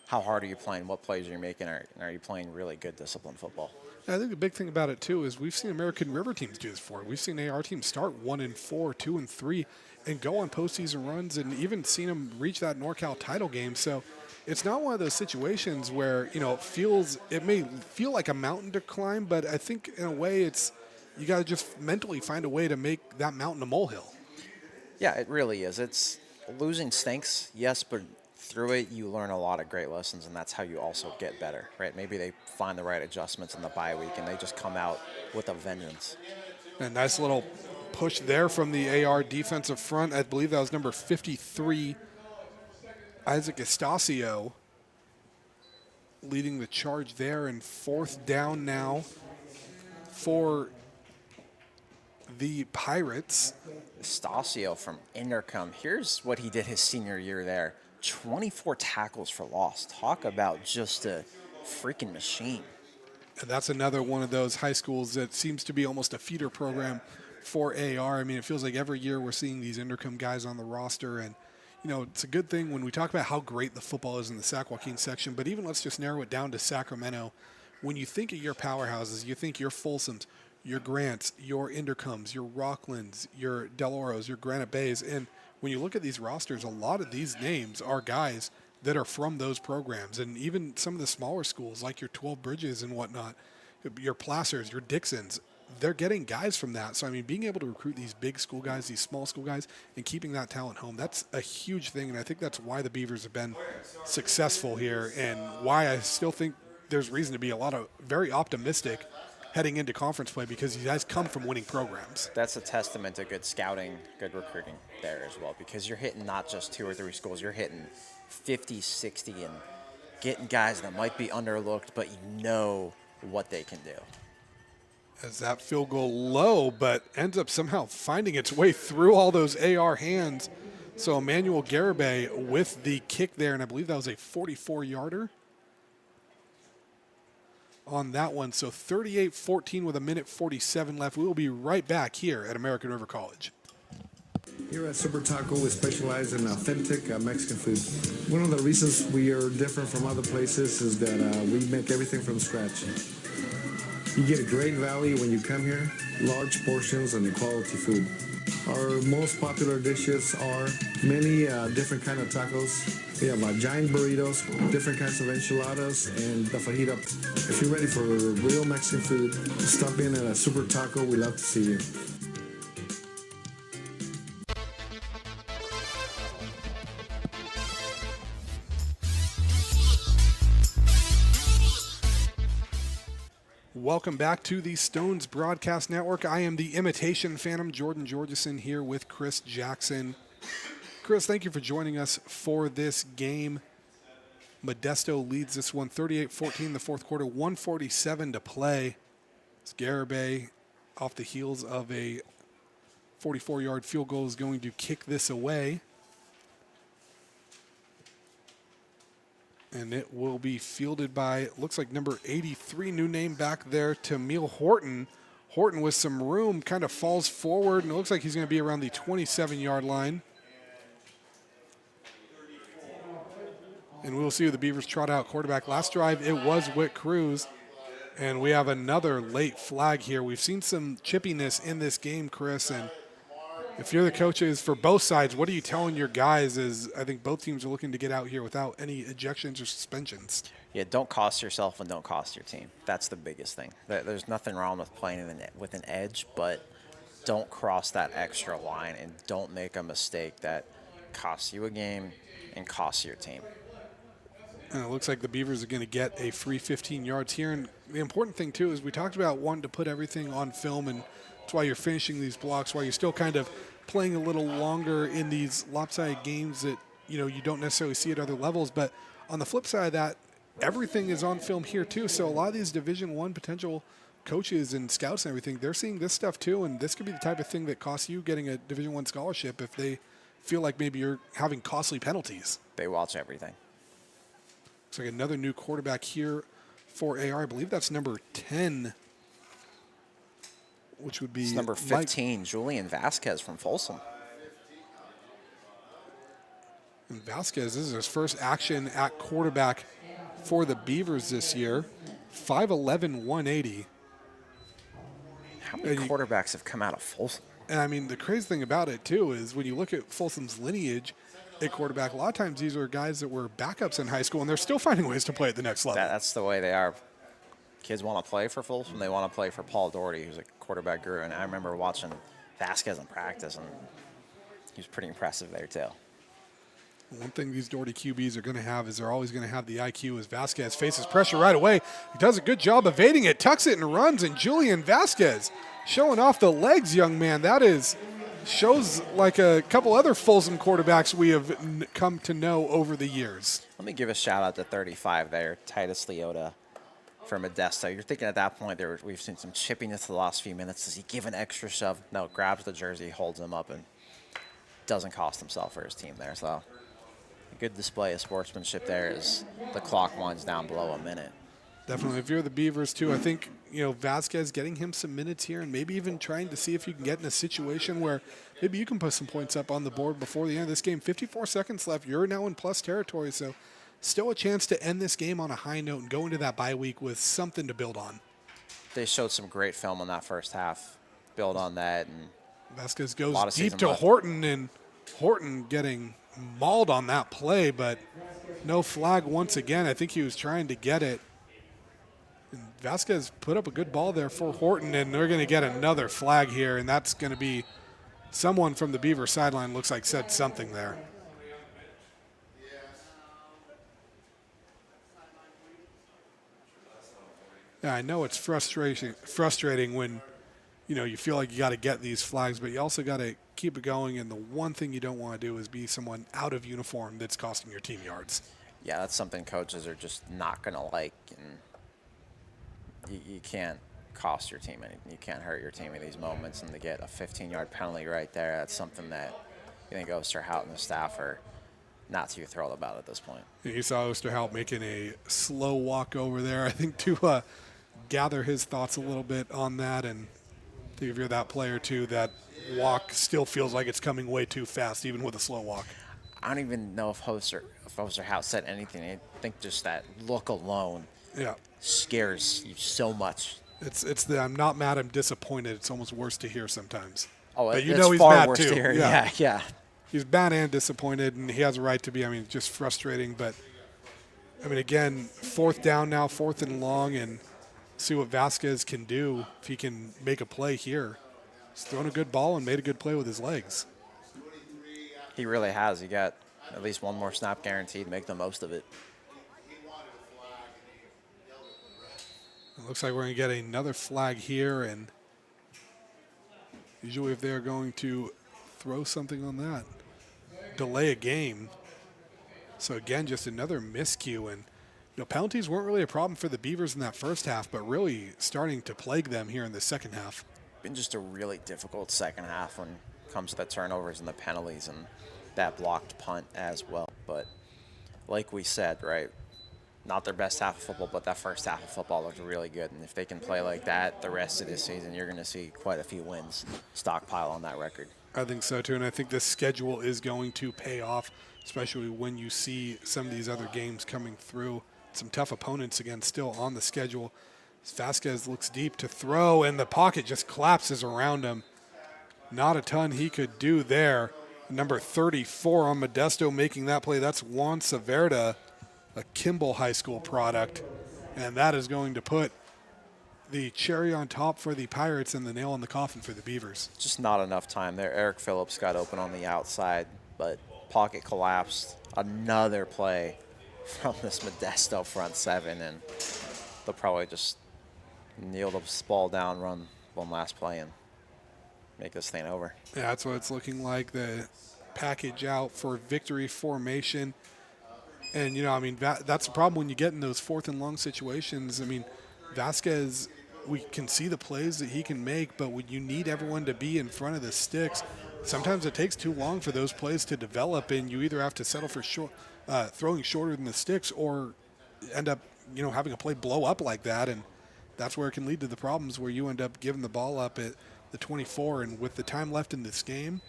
how hard are you playing, what plays are you making, and are you playing really good disciplined football? I think the big thing about it, too, is we've seen American River teams do this before. We've seen AR teams start 1-4, 2-3, and go on postseason runs, and even seen them reach that NorCal title game. So it's not one of those situations where, it may feel like a mountain to climb, but I think in a way you got to just mentally find a way to make that mountain a molehill. Yeah, it really is. It's losing stinks, yes, but through it you learn a lot of great lessons, and that's how you also get better, right? Maybe they find the right adjustments in the bye week and they just come out with a vengeance. A nice little push there from the AR defensive front. I believe that was number 53, Isaac Estacio, leading the charge there, and 4th down now for the Pirates. Estacio from Intercom. Here's what he did his senior year there. 24 tackles for loss. Talk about just a freaking machine. And that's another one of those high schools that seems to be almost a feeder program for AR. I mean, it feels like every year we're seeing these Intercom guys on the roster, and it's a good thing when we talk about how great the football is in the Sac Joaquin section, but even let's just narrow it down to Sacramento. When you think of your powerhouses, you think your Folsoms, your Grants, your Intercoms, your Rocklands, your Del Oros, your Granite Bays, and when you look at these rosters, a lot of these names are guys that are from those programs. And even some of the smaller schools like your 12 Bridges and whatnot, your Placers, your Dixons, they're getting guys from that. So, I mean, being able to recruit these big school guys, these small school guys, and keeping that talent home, that's a huge thing. And I think that's why the Beavers have been successful here, and why I still think there's reason to be a lot of very optimistic heading into conference play, because you guys come from winning programs. That's a testament to good scouting, good recruiting there as well, because you're hitting not just 2 or 3 schools, you're hitting 50, 60, and getting guys that might be underlooked, but you know what they can do. As that field goal low, but ends up somehow finding its way through all those AR hands. So Emmanuel Garibay with the kick there, and I believe that was a 44-yarder. On that one. So 38-14 with 1:47 left. We will be right back here at American River College. Here at Super Taco, we specialize in authentic Mexican food. One of the reasons we are different from other places is that we make everything from scratch. You get a great value when you come here, large portions and quality food. Our most popular dishes are many different kind of tacos. We have giant burritos, different kinds of enchiladas, and the fajita. If you're ready for real Mexican food, stop in at a Super Taco. We love to see you. Welcome back to the Stones Broadcast Network. I am the Imitation Phantom, Jordan Georgeson, here with Chris Jackson. Chris, thank you for joining us for this game. Modesto leads this one 38-14 in the fourth quarter, 1:47 to play. It's Garibay off the heels of a 44-yard field goal is going to kick this away. And it will be fielded by, looks like number 83, new name back there, Tamil Horton. Horton with some room kind of falls forward, and it looks like he's going to be around the 27-yard line. And we'll see who the Beavers trot out quarterback. Last drive, it was Whit Cruz. And we have another late flag here. We've seen some chippiness in this game, Chris, and if you're the coaches for both sides, what are you telling your guys as I think both teams are looking to get out here without any ejections or suspensions? Yeah, don't cost yourself and don't cost your team. That's the biggest thing. There's nothing wrong with playing with an edge, but don't cross that extra line and don't make a mistake that costs you a game and costs your team. And it looks like the Beavers are going to get a free 15 yards here. And the important thing, too, is we talked about wanting to put everything on film, and that's why you're finishing these blocks, why you're still kind of playing a little longer in these lopsided games that, you don't necessarily see at other levels. But on the flip side of that, everything is on film here, too. So a lot of these Division I potential coaches and scouts and everything, they're seeing this stuff, too. And this could be the type of thing that costs you getting a Division I scholarship if they feel like maybe you're having costly penalties. They watch everything. Looks like another new quarterback here for AR. I believe that's number 10, which would be it's number 15, Julian Vasquez from Folsom. And Vasquez, this is his first action at quarterback for the Beavers this year. 5'11", 180. How many quarterbacks have come out of Folsom? And I mean, the crazy thing about it, too, is when you look at Folsom's lineage at quarterback, a lot of times these are guys that were backups in high school, and they're still finding ways to play at the next level. That's the way they are. Kids want to play for Folsom. They want to play for Paul Doherty, who's a quarterback guru. And I remember watching Vasquez in practice, and he was pretty impressive there, too. One thing these Doherty QBs are going to have is they're always going to have the IQ as Vasquez faces pressure right away. He does a good job evading it, tucks it, and runs. And Julian Vasquez showing off the legs, young man. That shows like a couple other Folsom quarterbacks we have come to know over the years. Let me give a shout-out to 35 there, Titus Leota from Modesto. You're thinking at that point we've seen some chippiness the last few minutes. Does he give an extra shove? No, grabs the jersey, holds him up, and doesn't cost himself or his team there. So a good display of sportsmanship there as the clock winds down below a minute. Definitely. If you're the Beavers, too, I think, Vasquez getting him some minutes here and maybe even trying to see if you can get in a situation where maybe you can put some points up on the board before the end of this game. 54 seconds left. You're now in plus territory, so still a chance to end this game on a high note and go into that bye week with something to build on. They showed some great film in that first half. Build on that. And Vasquez goes deep to Horton, and Horton getting mauled on that play, but no flag once again. I think he was trying to get it. And Vasquez put up a good ball there for Horton, and they're going to get another flag here, and that's going to be someone from the Beaver sideline looks like said something there. Yeah, I know it's frustrating when, you feel like you got to get these flags, but you also got to keep it going, and the one thing you don't want to do is be someone out of uniform that's costing your team yards. Yeah, that's something coaches are just not going to like, and you can't cost your team anything. You can't hurt your team in these moments, and to get a 15-yard penalty right there, that's something that I think Osterhout and the staff are not too thrilled about at this point. You saw Osterhout making a slow walk over there, I think, to gather his thoughts a little bit on that. And if you're that player, too, that walk still feels like it's coming way too fast, even with a slow walk. I don't even know if Osterhout said anything. I think just that look alone scares you so much. It's the I'm not mad, I'm disappointed. It's almost worse to hear sometimes. Oh, but he's far mad worse too. To hear. Yeah. He's mad and disappointed, and he has a right to be. I mean, just frustrating. But, again, 4th down now, 4th and long, and see what Vasquez can do if he can make a play here. He's thrown a good ball and made a good play with his legs. He really has. He got at least one more snap guaranteed. Make the most of it. It Looks like we're going to get another flag here, and usually if they're going to throw something on that, delay a game. So again, just another miscue, and penalties weren't really a problem for the Beavers in that first half, but really starting to plague them here in the second half. Been just a really difficult second half when it comes to the turnovers and the penalties and that blocked punt as well. But like we said, right, not their best half of football, but that first half of football looked really good. And if they can play like that the rest of this season, you're going to see quite a few wins stockpile on that record. I think so too, and I think this schedule is going to pay off, especially when you see some of these other games coming through. Some tough opponents again still on the schedule. Vasquez looks deep to throw, and the pocket just collapses around him. Not a ton he could do there. Number 34 on Modesto making that play. That's Juan Saverda, a Kimball High School product, and that is going to put the cherry on top for the Pirates and the nail in the coffin for the Beavers. Just not enough time there. Eric Phillips got open on the outside, but pocket collapsed. Another play from this Modesto front seven, and they'll probably just kneel the ball down, run one last play, and make this thing over. Yeah, that's what it's looking like. The package out for victory formation. And, that's the problem when you get in those 4th and long situations. Vasquez, we can see the plays that he can make, but when you need everyone to be in front of the sticks, sometimes it takes too long for those plays to develop, and you either have to settle for throwing shorter than the sticks or end up, having a play blow up like that. And that's where it can lead to the problems where you end up giving the ball up at the 24. And with the time left in this game,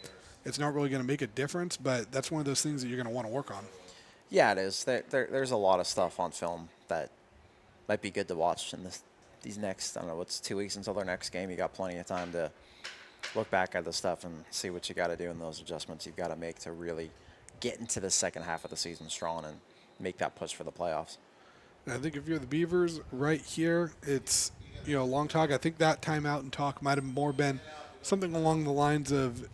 it's not really going to make a difference, but that's one of those things that you're going to want to work on. Yeah, it is. There's a lot of stuff on film that might be good to watch in these next, 2 weeks until their next game. You got plenty of time to look back at the stuff and see what you got to do and those adjustments you've got to make to really get into the second half of the season strong and make that push for the playoffs. And I think if you're the Beavers right here, it's, long talk. I think that timeout and talk might have more been something along the lines of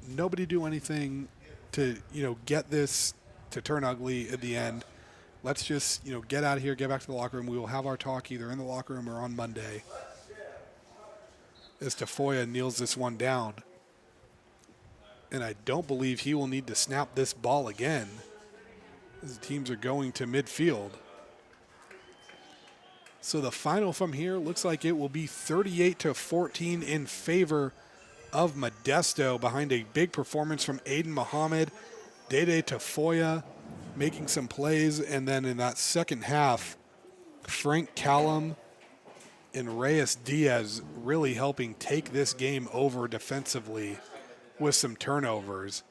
nobody do anything to, get this to turn ugly at the end. Let's just, get out of here, get back to the locker room. We will have our talk either in the locker room or on Monday. As Tafoya kneels this one down. And I don't believe he will need to snap this ball again, as the teams are going to midfield. So the final from here looks like it will be 38-14 in favor of Modesto, behind a big performance from Aiden Muhammad, Dede Tafoya making some plays, and then in that second half, Frank Callum and Reyes Diaz really helping take this game over defensively with some turnovers.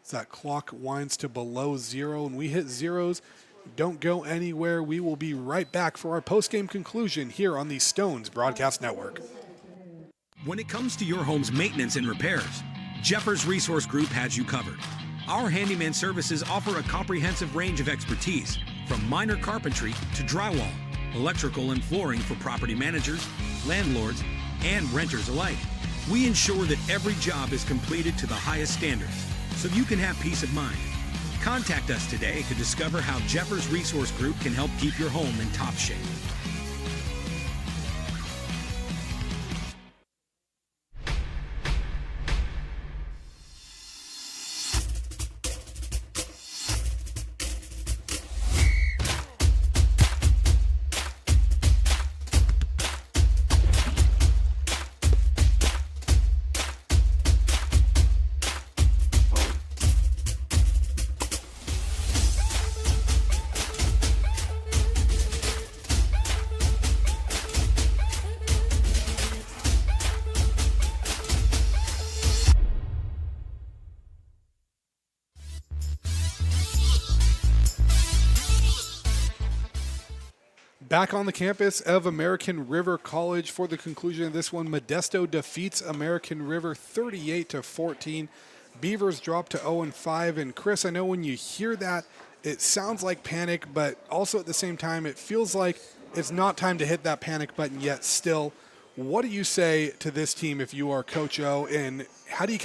As that clock winds to below 0 and we hit zeros, don't go anywhere. We will be right back for our post-game conclusion here on the Stones Broadcast Network. When it comes to your home's maintenance and repairs, Jeffers Resource Group has you covered. Our handyman services offer a comprehensive range of expertise, from minor carpentry to drywall, electrical and flooring for property managers, landlords, and renters alike. We ensure that every job is completed to the highest standards, so you can have peace of mind. Contact us today to discover how Jeffers Resource Group can help keep your home in top shape. Back on the campus of American River College for the conclusion of this one. Modesto defeats American River 38-14. Beavers drop to 0-5. And Chris, I know when you hear that, it sounds like panic, but also at the same time, it feels like it's not time to hit that panic button yet still. What do you say to this team if you are Coach O, and how do you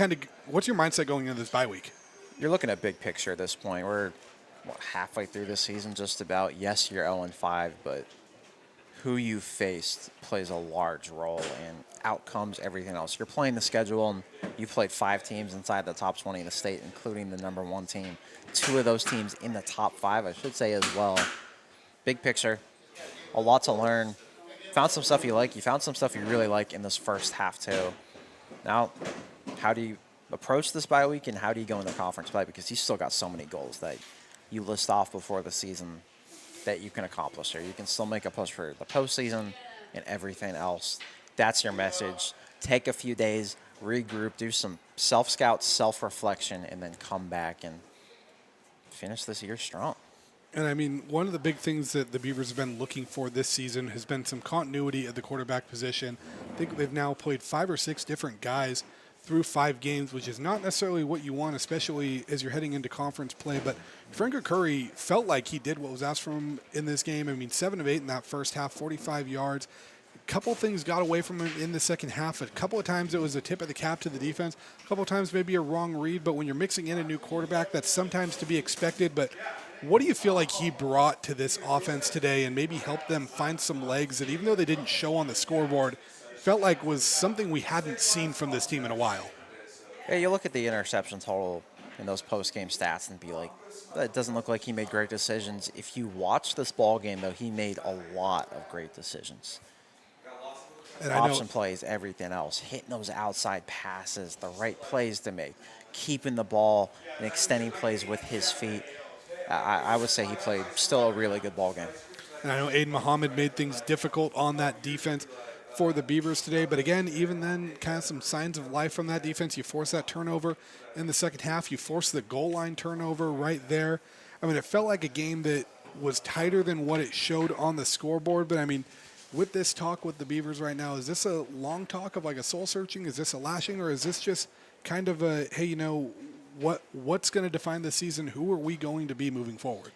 what's your mindset going into this bye week? You're looking at big picture at this point. We're halfway through this season just about. Yes, you're 0-5, but who you faced plays a large role in outcomes, everything else. You're playing the schedule, and you played 5 teams inside the top 20 in the state, including the number 1 team. 2 of those teams in the top 5, I should say, as well. Big picture, a lot to learn. Found some stuff you like. You found some stuff you really like in this first half, too. Now, how do you approach this bye week, and how do you go into conference play? Because you still got so many goals that you list off before the season that you can accomplish, or you can still make a push for the postseason and everything else. That's your message. Take a few days, regroup, do some self-scout, self-reflection, and then come back and finish this year strong. And I mean, one of the big things that the Beavers have been looking for this season has been some continuity at the quarterback position. I think they've now played 5 or 6 different guys through 5 games, which is not necessarily what you want, especially as you're heading into conference play. But Frank Curry felt like he did what was asked from him in this game. I mean, 7 of 8 in that first half, 45 yards. A couple things got away from him in the second half. A couple of times it was a tip of the cap to the defense. A couple of times maybe a wrong read. But when you're mixing in a new quarterback, that's sometimes to be expected. But what do you feel like he brought to this offense today and maybe helped them find some legs that, even though they didn't show on the scoreboard, felt like was something we hadn't seen from this team in a while? Yeah, you look at the interception total in those post-game stats and be like, it doesn't look like he made great decisions. If you watch this ball game, though, he made a lot of great decisions. And Option plays, everything else, hitting those outside passes, the right plays to make, keeping the ball and extending plays with his feet. I would say he played still a really good ball game. And I know Aiden Muhammad made things difficult on that defense for the Beavers today. But again, even then, kind of some signs of life from that defense. You force that turnover in the second half. You force the goal line turnover right there. I mean, it felt like a game that was tighter than what it showed on the scoreboard. But, I mean, with this talk with the Beavers right now, is this a long talk of like a soul searching? Is this a lashing? Or is this just kind of a, hey, you know, what's going to define the season? Who are we going to be moving forward?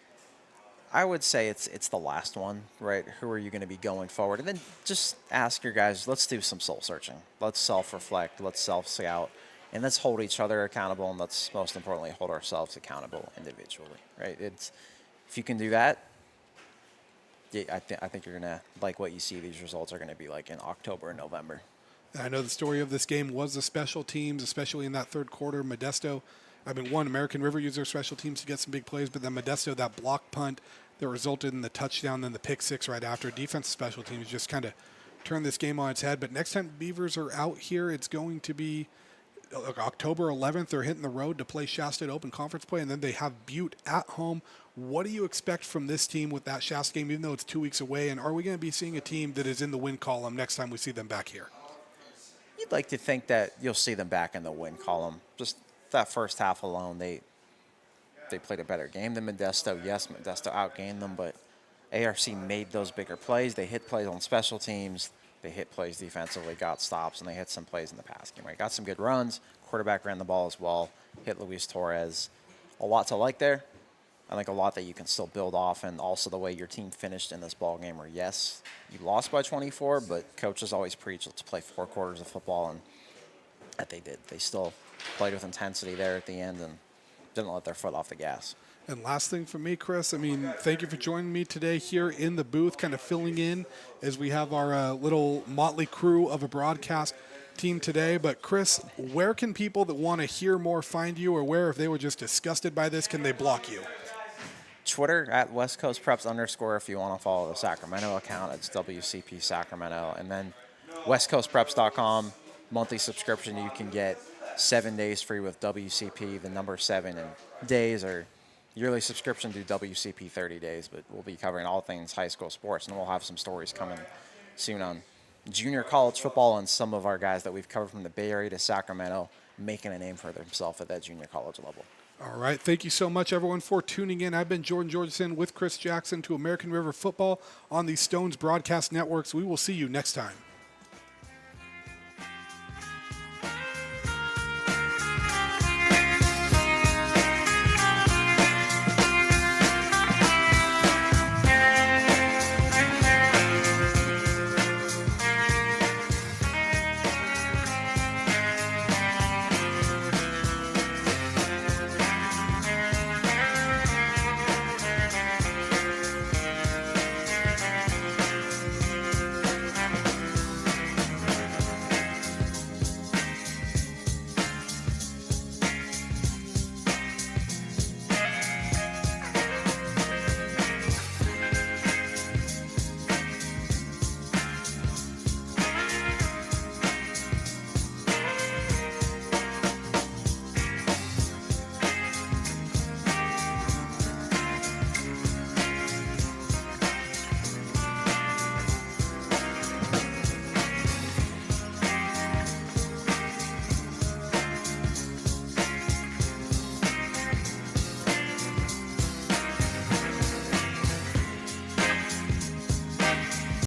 I would say it's the last one, right? Who are you going to be going forward? And then just ask your guys, let's do some soul searching. Let's self-reflect. Let's self-scout. And let's hold each other accountable. And let's, most importantly, hold ourselves accountable individually, right? If you can do that, yeah, I think you're going to like what you see these results are going to be like in October and November. And I know the story of this game was the special teams, especially in that third quarter. Modesto, American River used their special teams to get some big plays, but then Modesto, that block punt that resulted in the touchdown, then the pick six right after. Defensive special teams just kind of turned this game on its head. But next time Beavers are out here, it's going to be October 11th. They're hitting the road to play Shasta at Open Conference play, and then they have Butte at home. What do you expect from this team with that Shasta game, even though it's 2 weeks away? And are we going to be seeing a team that is in the win column next time we see them back here? You'd like to think that you'll see them back in the win column. Just that first half alone, they played a better game than Modesto. Yes, Modesto outgained them, but ARC made those bigger plays. They hit plays on special teams. They hit plays defensively, got stops, and they hit some plays in the pass game. Right? Got some good runs. Quarterback ran the ball as well. Hit Luis Torres. A lot to like there. I think a lot that you can still build off, and also the way your team finished in this ball game where, yes, you lost by 24, but coaches always preach let's play 4 quarters of football, and that they did. They still played with intensity there at the end and didn't let their foot off the gas. And last thing for me, Chris, thank you for joining me today here in the booth, kind of filling in as we have our little motley crew of a broadcast team today. But Chris, where can people that want to hear more find you, or where, if they were just disgusted by this, can they block you? Twitter at West Coast Preps _ if you want to follow the Sacramento account. It's WCP Sacramento. And then westcoastpreps.com, monthly subscription. You can get 7 days free with WCP, the number 7 in days, or yearly subscription to WCP 30 days. But we'll be covering all things high school sports, and we'll have some stories coming soon on junior college football and some of our guys that we've covered from the Bay Area to Sacramento making a name for themselves at that junior college level. All right. Thank you so much, everyone, for tuning in. I've been Jordan Georgeson with Chris Jackson to American River Football on the Stones Broadcast Networks. We will see you next time.